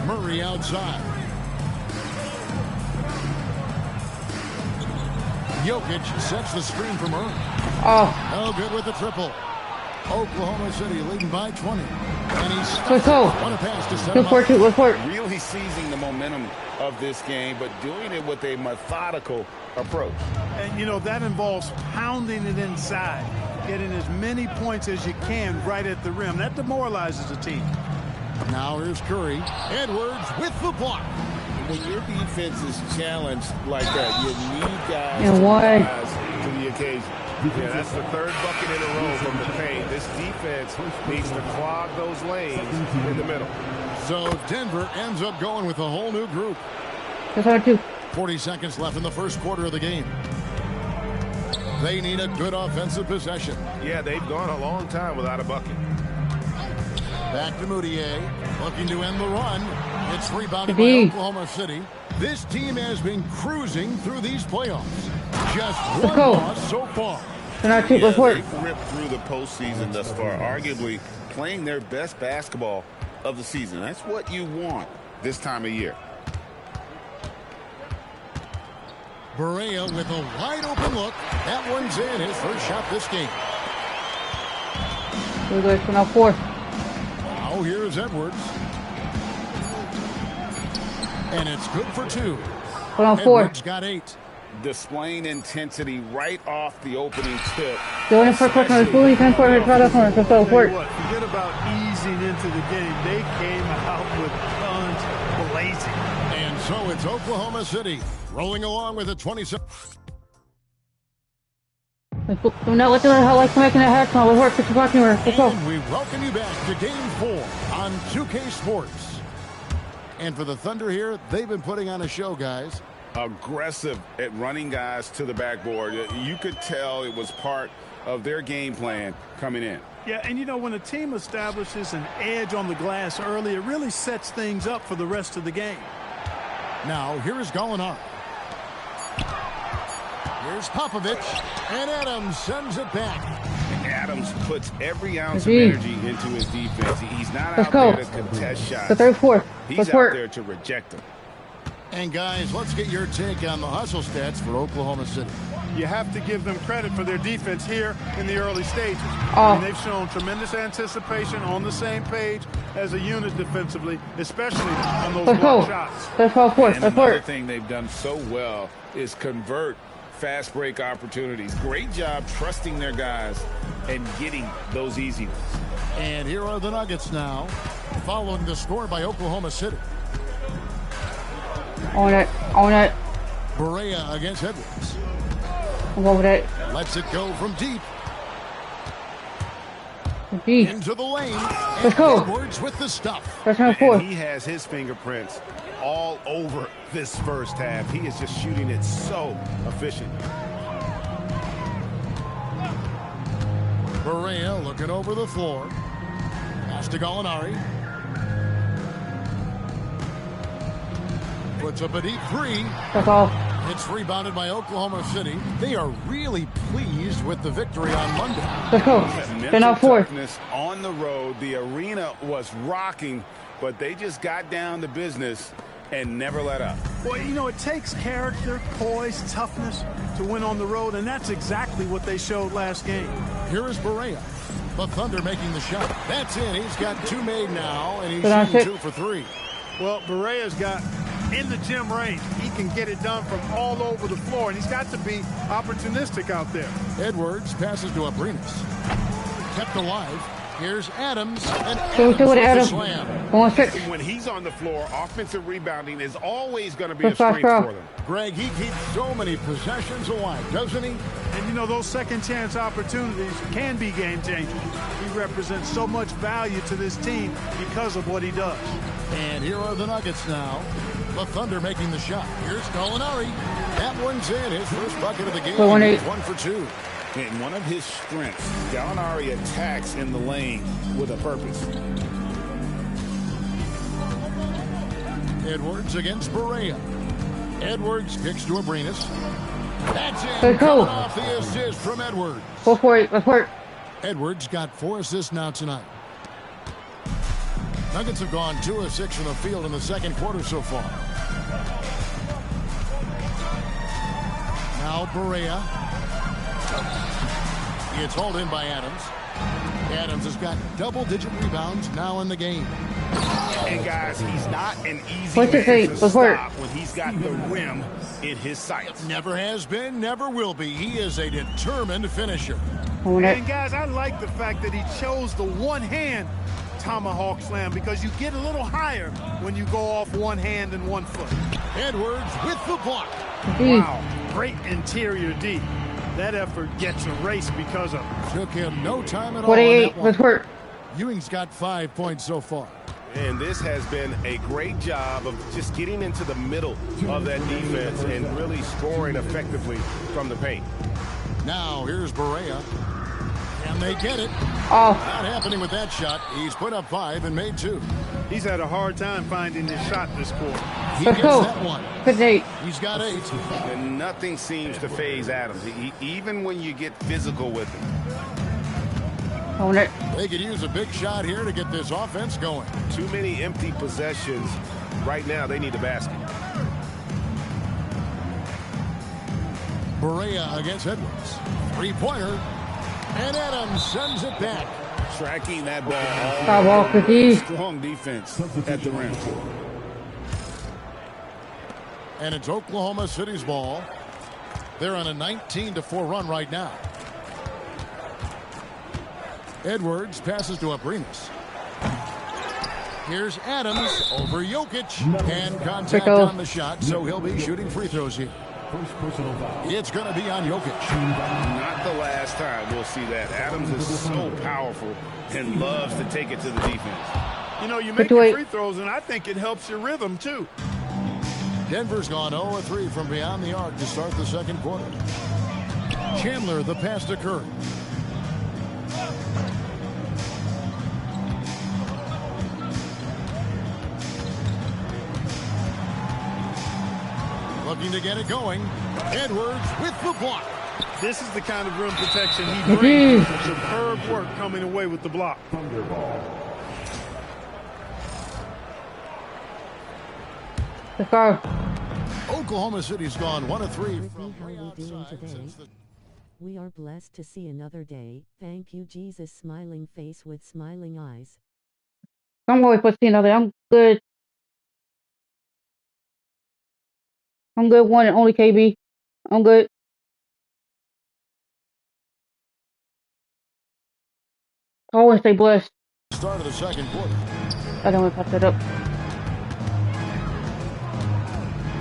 Murray outside. Jokic sets the screen for Murray. Oh. No good with the triple. Oklahoma City leading by 20. And he's Let's go. What a pass to set Let's work. Really seizing the momentum of this game, but doing it with a methodical approach. And, you know, that involves pounding it inside, getting as many points as you can right at the rim. That demoralizes a team. Now here's Curry. Edwards with the block. When your defense is challenged like that, you need guys to rise to the occasion. Yeah, that's the 3rd bucket in a row from the paint. This defense needs to clog those lanes in the middle. So Denver ends up going with a whole new group. That's how I do. 40 seconds left in the first quarter of the game. They need a good offensive possession. Yeah, they've gone a long time without a bucket. Back to Moutier, looking to end the run. It's rebounded by Oklahoma City. This team has been cruising through these playoffs. Just one loss so far. They've ripped through the postseason thus far, arguably playing their best basketball of the season. That's what you want this time of year. Barea with a wide open look. That one's in. His first shot this game. Here we go. Now 4. Now here's Edwards. And it's good for 2. Edwards got 8. Displaying intensity right off the opening tip. Going in for a quick one. Fully 10 for it. Forget about easing into the game. They came out with guns blazing. And so it's Oklahoma City rolling along with a 27. Do not let the hell like making a hat on. Let's work. Let's go. And we welcome you back to Game 4 on 2K Sports. And for the Thunder here, they've been putting on a show, guys. Aggressive at running guys to the backboard. You could tell it was part of their game plan coming in. Yeah, and you know, when a team establishes an edge on the glass early, it really sets things up for the rest of the game. Now, here is Gallinari. Here's Popovich, and Adams sends it back. Adams puts every ounce of energy into his defense. He's not out there to contest shots. The 3rd, 4th. He's out there to reject them. And guys, let's get your take on the hustle stats for Oklahoma City. You have to give them credit for their defense here in the early stages. I mean, they've shown tremendous anticipation, on the same page as a unit defensively, especially on those block shots. And another thing they've done so well is convert fast break opportunities. Great job trusting their guys and getting those easy ones. And here are the Nuggets now, following the score by Oklahoma City. On it. Barea against Edwards. I'm over it. Lets it go from deep. Into the lane. Let's go. Edwards with the stuff. That's now 4. And he has his fingerprints all over this first half. He is just shooting it so efficient. Barea looking over the floor. Pass to Gallinari. Puts up a deep 3. That's all. It's rebounded by Oklahoma City. They are really pleased with the victory on Monday. Let's go. They're now 4. On the road, the arena was rocking, but they just got down to business and never let up. Well, you know, it takes character, poise, toughness to win on the road, and that's exactly what they showed last game. Here is Barea. The Thunder making the shot. That's in. He's got 2 made now, and he's shooting 2 for 3. Well, Barea's got in the gym range. He can get it done from all over the floor, and he's got to be opportunistic out there. Edwards passes to Abrinas. Kept alive. Here's Adams, and Go Adams with the Adams. slam. Go on 6. When he's on the floor, offensive rebounding is always going to be Good a strength fast for them. Greg, he keeps so many possessions alive, doesn't he? And you know, those second chance opportunities can be game changers. He represents so much value to this team because of what he does. And here are the Nuggets now. The Thunder making the shot. Here's Gallinari. That one's in. His first bucket of the game. He's 1 for 2. And one of his strengths, Gallinari attacks in the lane with a purpose. Edwards against Barea. Edwards kicks to Abrinas. That's it. Let's go. Coming off the assist from Edwards. Go for it. Let's work. Edwards got 4 assists now tonight. Nuggets have gone 2 of 6 from the field in the second quarter so far. Now Barea. It's hauled in by Adams. Adams has got double-digit rebounds now in the game. And guys, he's not an easy What's your man feet? to Let's work. stop when he's got the rim in his sights. Never has been, never will be. He is a determined finisher. And guys, I like the fact that he chose the one-hand tomahawk slam because you get a little higher when you go off one hand and 1 foot. Edwards with the block. Wow, great interior D. That effort gets erased because of it. Took him no time at all. 48. Let's work. Ewing's got 5 points so far. And this has been a great job of just getting into the middle of that defense and really scoring effectively from the paint. Now here's Barea. And they get it. Oh. Not happening with that shot. He's put up 5 and made 2. He's had a hard time finding his shot this quarter. He Let's gets go. that one. 58. He's got 8. And nothing seems to phase Adams, even when you get physical with him. On it. They could use a big shot here to get this offense going. Too many empty possessions. Right now, they need a basket. Barea against Edwards. 3-pointer. And Adams sends it back. Tracking that ball. Foul ball, 50. Strong defense at the rim. And it's Oklahoma City's ball. They're on a 19-4 run right now. Edwards passes to Abrinas. Here's Adams over Jokic. And contact on the shot, so he'll be shooting free throws here. It's going to be on Jokic. Not the last time we'll see that. Adams is so powerful and loves to take it to the defense. You know, you make your free throws, and I think it helps your rhythm, too. Denver's gone 0-3 from beyond the arc to start the second quarter. Chandler, the pass to Curry. Looking to get it going. Edwards with the block. This is the kind of rim protection he brings. Superb work coming away with the block. Let's go. Oklahoma City's gone 1-3 from How we doing today? We are blessed to see another day. Thank you, Jesus. Smiling face with smiling eyes. I'm always supposed to see another. I'm good. I'm good. One and only KB. I'm good. Always stay blessed. Start of the second quarter. I don't want to pass that up.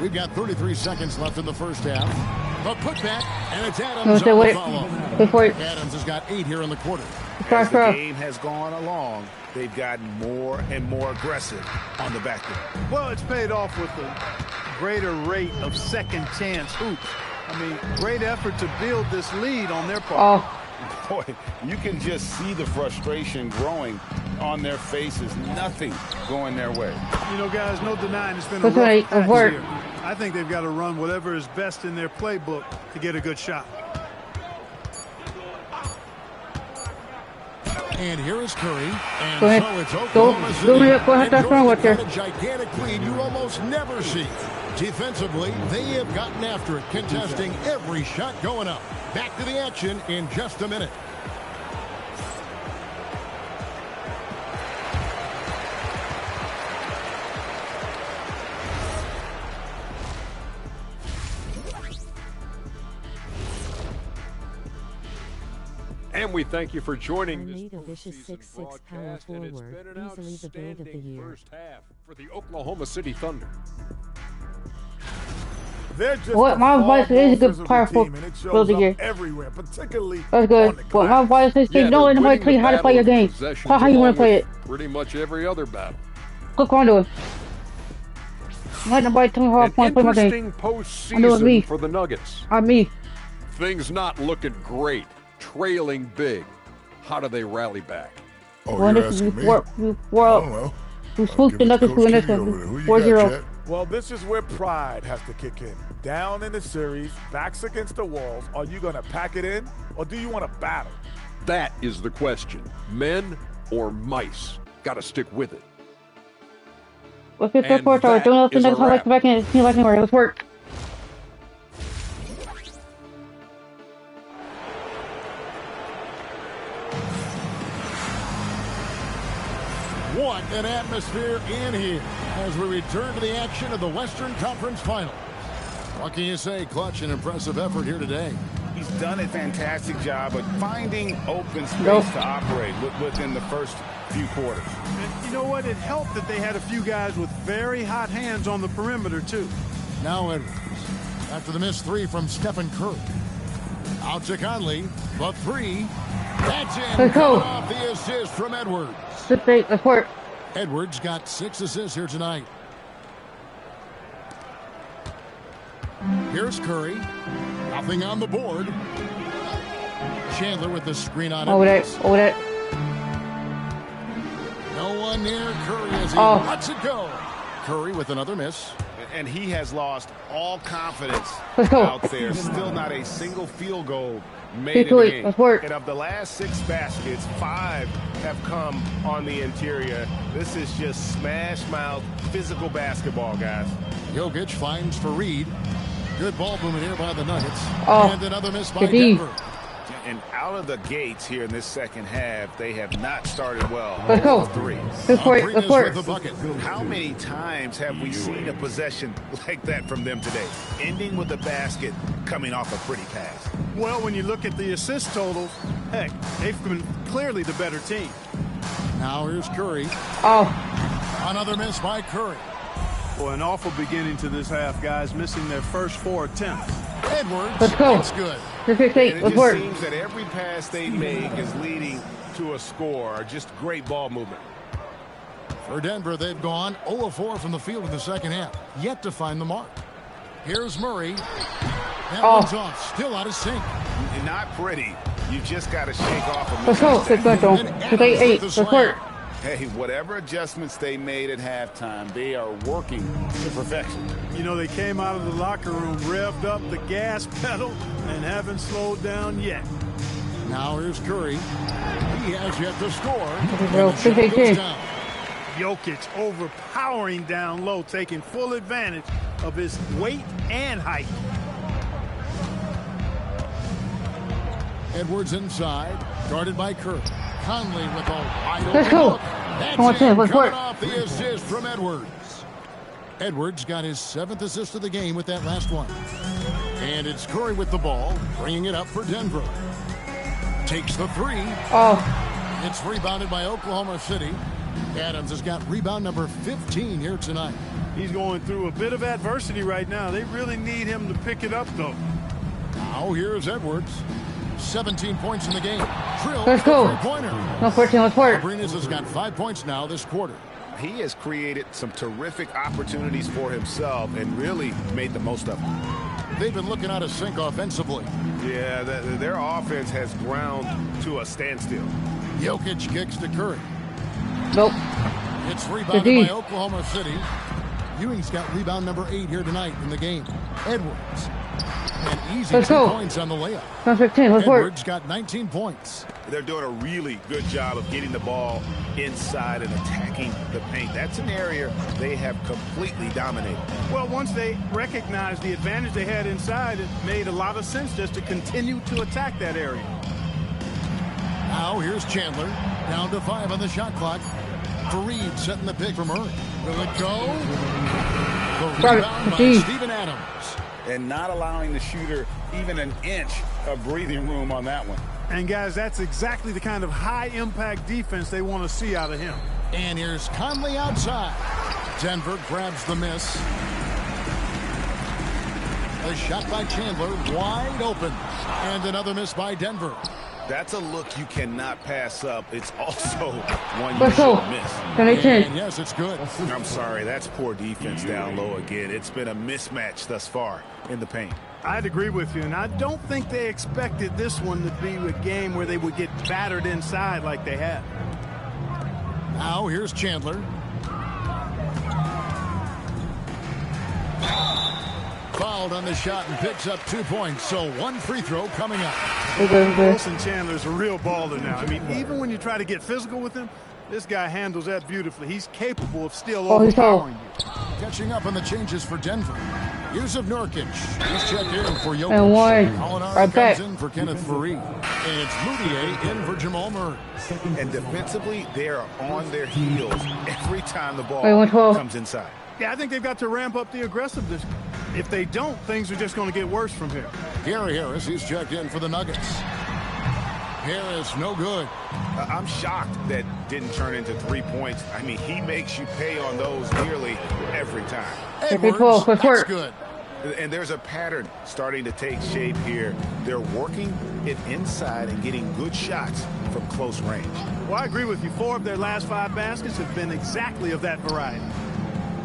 We've got 33 seconds left in the first half. The putback, and it's No, Adams stay on the with it. follow. Wait for it. Adams has got 8 here in the quarter. As the game has gone along, they've gotten more and more aggressive on the back end. Well, it's paid off with a greater rate of second chance hoops. I mean, great effort to build this lead on their part. Oh. Boy, you can just see the frustration growing on their faces. Nothing going their way. You know, guys, no denying it's been a That's rough right. patch Work. here. I think they've got to run whatever is best in their playbook to get a good shot. And here is Curry. And Go ahead. so it's Go Oklahoma City. ahead. Go ahead. That's wrong with got you. a gigantic lead you almost never see. Defensively, they have gotten after it, contesting every shot going up. Back to the action in just a minute. And And we thank you for joining I this made a vicious postseason 6'6" power broadcast, and it's forward, been an easily the build of the outstanding year. first half for the Oklahoma City Thunder. They're just What my advice is a good powerful team, and it shows build up again. everywhere, particularly That's good. on the But my glass. advice is Yeah, no they're anybody winning tell you the how to play your battle of game. possessions How you want along to play with it. pretty much every other battle. Click on to it. Let nobody tell me how I An want to play my game. interesting I know it's me. postseason for the Nuggets. I'm me. Things not looking great, trailing big. How do they rally back? Oh, Well, you're this is asking me? before I don't know. we swooped the Nuggets to win this one. Who you 4-0. got, Jet? Well, this is where pride has to kick in. Down in the series, backs against the walls. Are you going to pack it in, or do you want to battle? That is the question. Men or mice? Got to stick with it. Let's get the And fourth hour. that Don't let the is a Nuggets like wrap. back in. Seems like anywhere. Let's work. What an atmosphere in here as we return to the action of the Western Conference Finals. What can you say? Clutch and impressive effort here today. He's done a fantastic job of finding open space to operate within the first few quarters. And you know what? It helped that they had a few guys with very hot hands on the perimeter, too. Now Edwards, after the missed three from Stephen Curry. Out to Conley, the three. That's in. Let's go. Coming off the assist from Edwards. Let's work. Edwards got 6 assists here tonight. Here's Curry. Nothing on the board. Chandler with the screen on Edwards. Over there. No one near Curry as he lets it go. Curry with another miss. And he has lost all confidence Let's go. out there. Still not a single field goal made in the game. Let's work. And of the last 6 baskets, 5 have come on the interior. This is just smash mouth physical basketball, guys. Jokic finds for Reed. Good ball movement here by the Nuggets. Oh, And another miss by good D. Denver. And out of the gates here in this second half, they have not started well. Let's go. Threes. Let's work. Aprinas Let's work. with the bucket. How many times have we seen a possession like that from them today? Ending with a basket, coming off a pretty pass. Well, when you look at the assist totals, heck, they've been clearly the better team. Now here's Curry. Oh, Another miss by Curry. Well, an awful beginning to this half, guys, missing their first 4 attempts. Edwards. Let's go. It's good. And it let's just work. seems that every pass they make is leading to a score. Just great ball movement. For Denver, they've gone 0 of 4 from the field in the second half. Yet to find the mark. Here's Murray. That one's off. Still out of sync. And not pretty. You just got to shake off a Let's go. mistake. Let's go, Joe. And Let's 8. with the Let's slam. work. Hey, whatever adjustments they made at halftime, they are working to perfection. You know, they came out of the locker room, revved up the gas pedal, and haven't slowed down yet. Now here's Curry. He has yet to score. Bro, And the shot 6-18. goes down. Jokic overpowering down low, taking full advantage of his weight and height. Edwards inside, guarded by Curry. Conley with a wide open Let's go. look. That's Come on, in, Tim, let's coming work. off the assist from Edwards. Edwards got his 7th assist of the game with that last one. And it's Curry with the ball, bringing it up for Denver. Takes the three. Oh, It's rebounded by Oklahoma City. Adams has got rebound number 15 here tonight. He's going through a bit of adversity right now. They really need him to pick it up, though. Now here's Edwards. 17 points in the game. Trill Let's go. three-pointer. no 14. Let's work. Abrinas has got 5 points now this quarter. He has created some terrific opportunities for himself and really made the most of them. They've been looking out of sync offensively. Yeah, their offense has ground to a standstill. Jokic kicks to Curry. Nope. It's rebounded D. by Oklahoma City. Ewing's got rebound number 8 here tonight in the game. Edwards. An easy Let's 2 go. points on the layup. No 15. Let's work. Edwards got 19 points. They're doing a really good job of getting the ball inside and attacking the paint. That's an area they have completely dominated. Well, once they recognized the advantage they had inside, it made a lot of sense just to continue to attack that area. Now here's Chandler. Down to 5 on the shot clock. Fareed setting the pick for Murray. Will it go? The Got it. rebound by D. Steven Adams. And not allowing the shooter even an inch of breathing room on that one. And guys, that's exactly the kind of high-impact defense they want to see out of him. And here's Conley outside. Denver grabs the miss. A shot by Chandler, wide open. And another miss by Denver. That's a look you cannot pass up. It's also one Let's you go. should miss. And yes, it's good. I'm sorry, that's poor defense down low again. It's been a mismatch thus far in the paint. I'd agree with you, and I don't think they expected this one to be a game where they would get battered inside like they have. Now here's Chandler. Fouled on the shot and picks up 2 points, so one free throw coming up. Wilson Chandler's a real baller now. I mean, even when you try to get physical with him, this guy handles that beautifully. He's capable of still overpowering you. Catching up on the changes for Denver. Yusuf Nurkic. He's checked in for Jokic. And one. Molinari Right back. comes in for Kenneth Faried. And it's Moutier in for Jamal Murray. And defensively, they are on their heels every time the ball 112. comes inside. Yeah, I think they've got to ramp up the aggressiveness. If they don't, things are just going to get worse from here. Gary Harris, he's checked in for the Nuggets. Harris, no good. I'm shocked that didn't turn into 3 points. I mean, he makes you pay on those nearly every time. Edwards, that's good. And there's a pattern starting to take shape here. They're working it inside and getting good shots from close range. Well, I agree with you. 4 of their last 5 baskets have been exactly of that variety.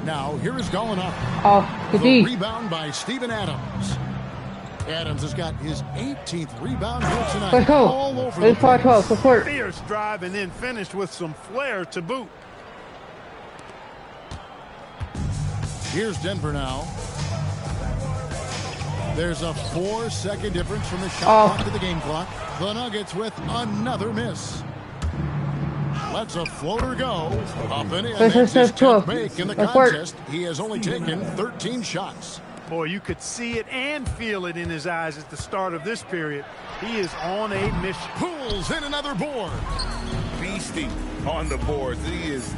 Now, here is Gallinari. Oh, good The D. rebound by Steven Adams. Adams has got his 18th rebound here tonight. Let's go. All over the Let's place. 12. Support. Fierce drive and then finished with some flair to boot. Here's Denver now. There's a 4-second difference from the shot clock to the game clock. The Nuggets with another miss. Lets a floater go. Up and in. That's his 10th make in the contest. He has only taken 13 shots. Boy, you could see it and feel it in his eyes at the start of this period. He is on a mission. Pulls in another board. Feasting on the boards. He is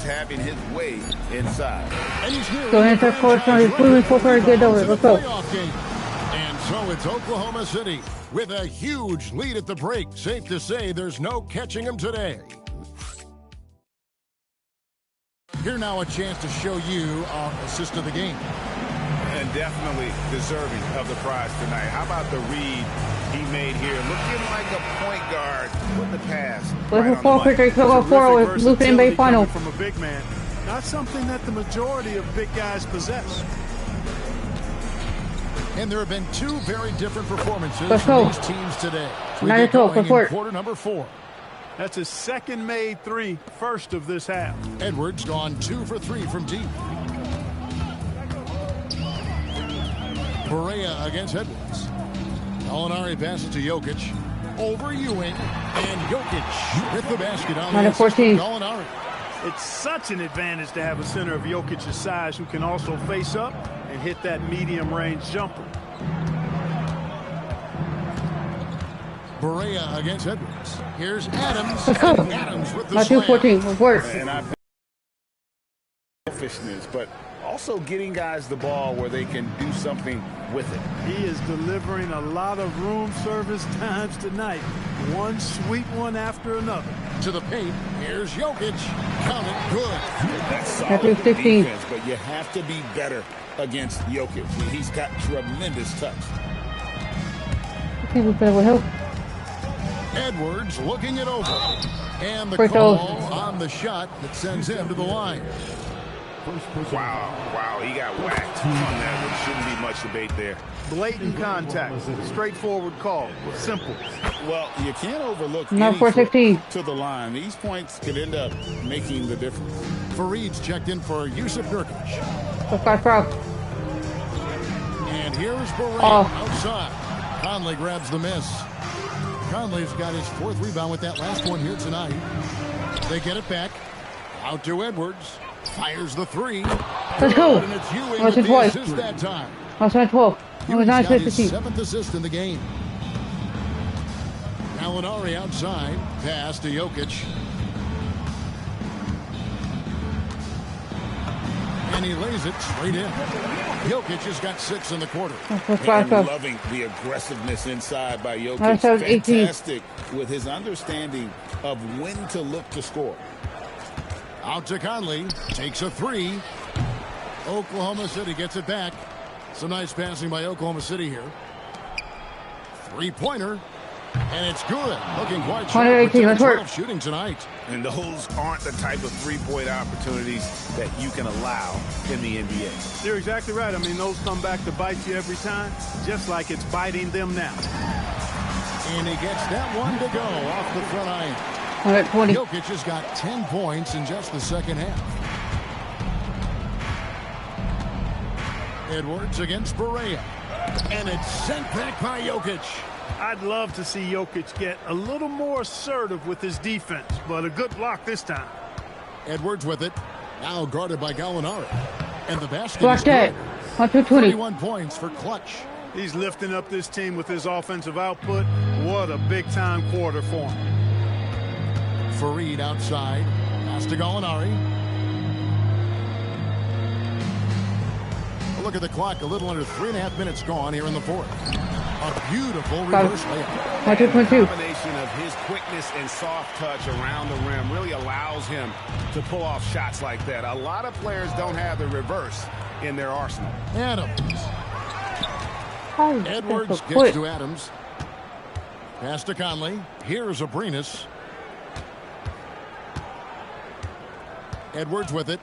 having his way inside. And he's near. Go ahead and court on his moving forward. Get over. Let's go. And so it's Oklahoma City with a huge lead at the break. Safe to say there's no catching him today. Here now a chance to show you our assist of the game. And definitely deserving of the prize tonight. How about the read he made here? Looking like a point guard with the pass. Let's go quick. Go forward with Luke NBA final. From a big man. Not something that the majority of big guys possess. And there have been 2 very different performances Let's from go. these teams today. We 9 get to 12, going in support. quarter number 4. That's his second made 3, first of this half. Edwards gone 2 for 3 from deep. Perea against Edwards. Gallinari passes to Jokic. Over Ewing. And Jokic with the basket on the 14. Gallinari. It's such an advantage to have a center of Jokic's size who can also face up and hit that medium range jumper. Perea against Edwards. Here's Adams. Let's go. Adams with the My slam. 214. Report. And I selfishness, but also getting guys the ball where they can do something with it. He is delivering a lot of room service times tonight. One sweet one after another. To the paint. Here's Jokic. Count it good. That's solid 15. defense, but you have to be better against Jokic. He's got tremendous touch. Okay, we better help. Edwards looking it over. And the Free call throw. on the shot that sends him to the line. Wow, he got whacked on that one. Shouldn't be much debate there. Blatant contact. Straightforward call. Simple. Well, you can't overlook Now any 416. to the line. These points could end up making the difference. Faried's checked in for Yusuf Nurkic. Let's go. And here's Perea outside. Conley grabs the miss. Conley's got his 4th rebound with that last one here tonight. They get it back. Out to Edwards. Fires the 3. Let's go. And it's Ewing Let's with the play. assist that time. That's my 12. Ewing's got his 15. 7th assist in the game. Gallinari outside. Pass to Jokic. And he lays it straight in. Jokic has got 6 in the quarter. And loving the aggressiveness inside by Jokic. Fantastic with his understanding of when to look to score. Out to Conley. Takes a 3. Oklahoma City gets it back. Some nice passing by Oklahoma City here. 3-pointer. And it's good. Looking quite sharp. 12 shooting tonight. And those aren't the type of three-point opportunities that you can allow in the NBA. You're exactly right. I mean, those come back to bite you every time, just like it's biting them now. And he gets that one to go off the front iron. 120. Jokic has got 10 points in just the second half. Edwards against Barea. And it's sent back by Jokic. I'd love to see Jokic get a little more assertive with his defense, but a good block this time. Edwards with it. Now guarded by Gallinari. And the basket Block is good. 31 points for Clutch. He's lifting up this team with his offensive output. What a big-time quarter for him. Fareed outside. Pass to Gallinari. Look at the clock. A little under 3.5 minutes gone here in the fourth. A beautiful reverse layup. The combination of his quickness and soft touch around the rim really allows him to pull off shots like that. A lot of players don't have the reverse in their arsenal. Adams. Edwards gets to Adams. Pass to Conley. Here's Abrinas. Edwards with it.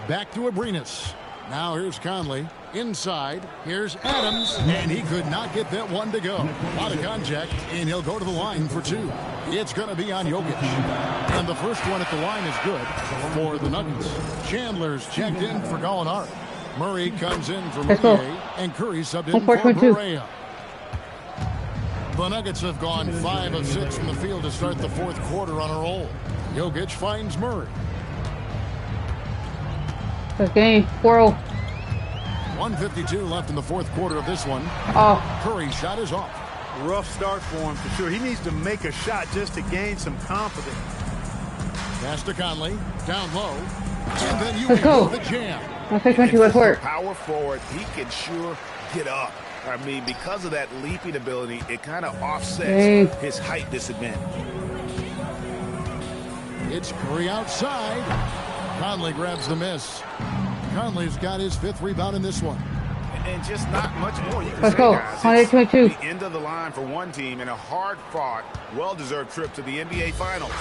Back to Abrinas. Now here's Conley. Inside. Here's Adams. And he could not get that one to go. Out of contact. And he'll go to the line for 2. It's going to be on Jokic. And the first one at the line is good for the Nuggets. Chandler's checked in for Gallinari. Murray comes in for Moutier. And Curry subbed in for Barea. The Nuggets have gone 5 of 6 from the field to start the fourth quarter on a roll. Jokic finds Murray. Game 4-0. 1:52 left in the fourth quarter of this one. Curry's shot is off. Rough start for him for sure. He needs to make a shot just to gain some confidence. Pass to Conley. Down low. And then you go the jam. Power forward. He can sure get up. I mean, because of that leaping ability, it kind of offsets his height disadvantage. It's Curry outside. Conley grabs the miss. Conley's got his 5th rebound in this one. And just not much more you can say, guys. It's the end of the line for one team and a hard-fought, well-deserved trip to the NBA Finals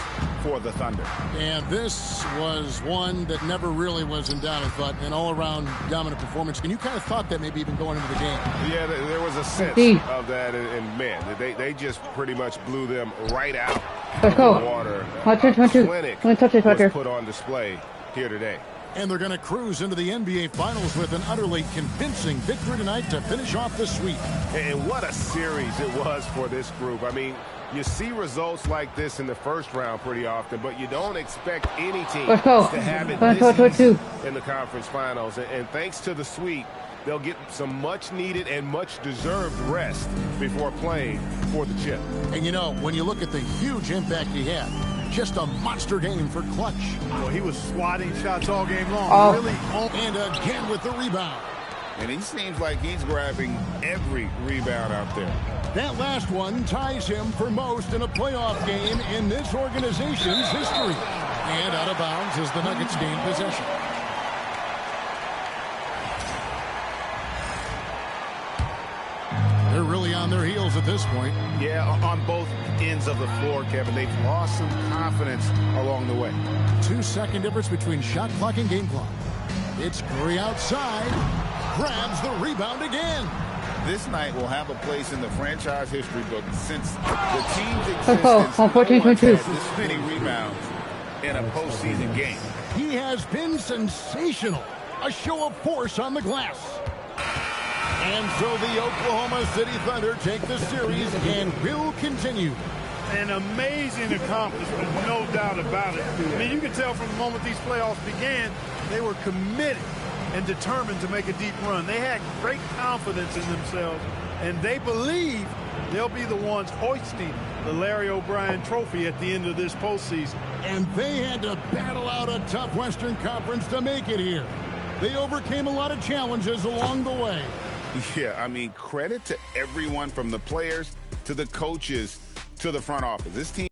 for the Thunder. And this was one that never really was in doubt, I thought, an all-around dominant performance. And you kind of thought that maybe even going into the game. Yeah, there was a sense of that, and man, they just pretty much blew them right out of the water. Clinic was put on display here today. And they're going to cruise into the NBA Finals with an utterly convincing victory tonight to finish off the sweep. And what a series it was for this group. I mean, you see results like this in the first round pretty often, but you don't expect any team to have it this easy in the conference finals. And thanks to the sweep, they'll get some much-needed and much-deserved rest before playing for the chip. And, you know, when you look at the huge impact he had, just a monster game for Clutch. Well, he was swatting shots all game long. Really, and again with the rebound. And he seems like he's grabbing every rebound out there. That last one ties him for most in a playoff game in this organization's history. And out of bounds as the Nuggets gain possession. They're really on their heels at this point. Yeah, on both ends of the floor, Kevin. They've lost some confidence along the way. 2-second difference between shot clock and game clock. It's Curry outside. Grabs the rebound again. This night will have a place in the franchise history book since the team's existence no one had this many rebounds in a postseason game. He has been sensational. A show of force on the glass. And so the Oklahoma City Thunder take the series and will continue. An amazing accomplishment, no doubt about it. I mean, you can tell from the moment these playoffs began, they were committed and determined to make a deep run. They had great confidence in themselves, and they believe they'll be the ones hoisting the Larry O'Brien Trophy at the end of this postseason. And they had to battle out a tough Western Conference to make it here. They overcame a lot of challenges along the way. Yeah, I mean, credit to everyone from the players to the coaches to the front office. This team.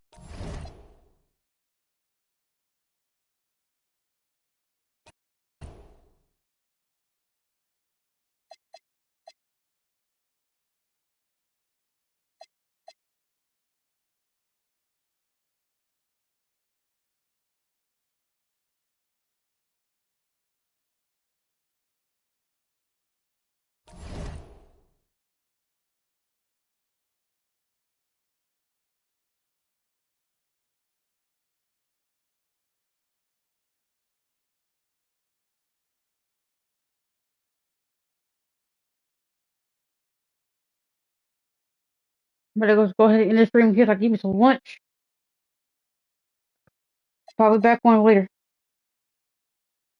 Better go ahead and end the stream here. I give me some lunch. Probably back on later.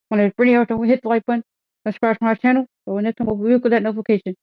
When it's Brittni, don't hit the like button, subscribe to my channel. So next time we'll be with that notification.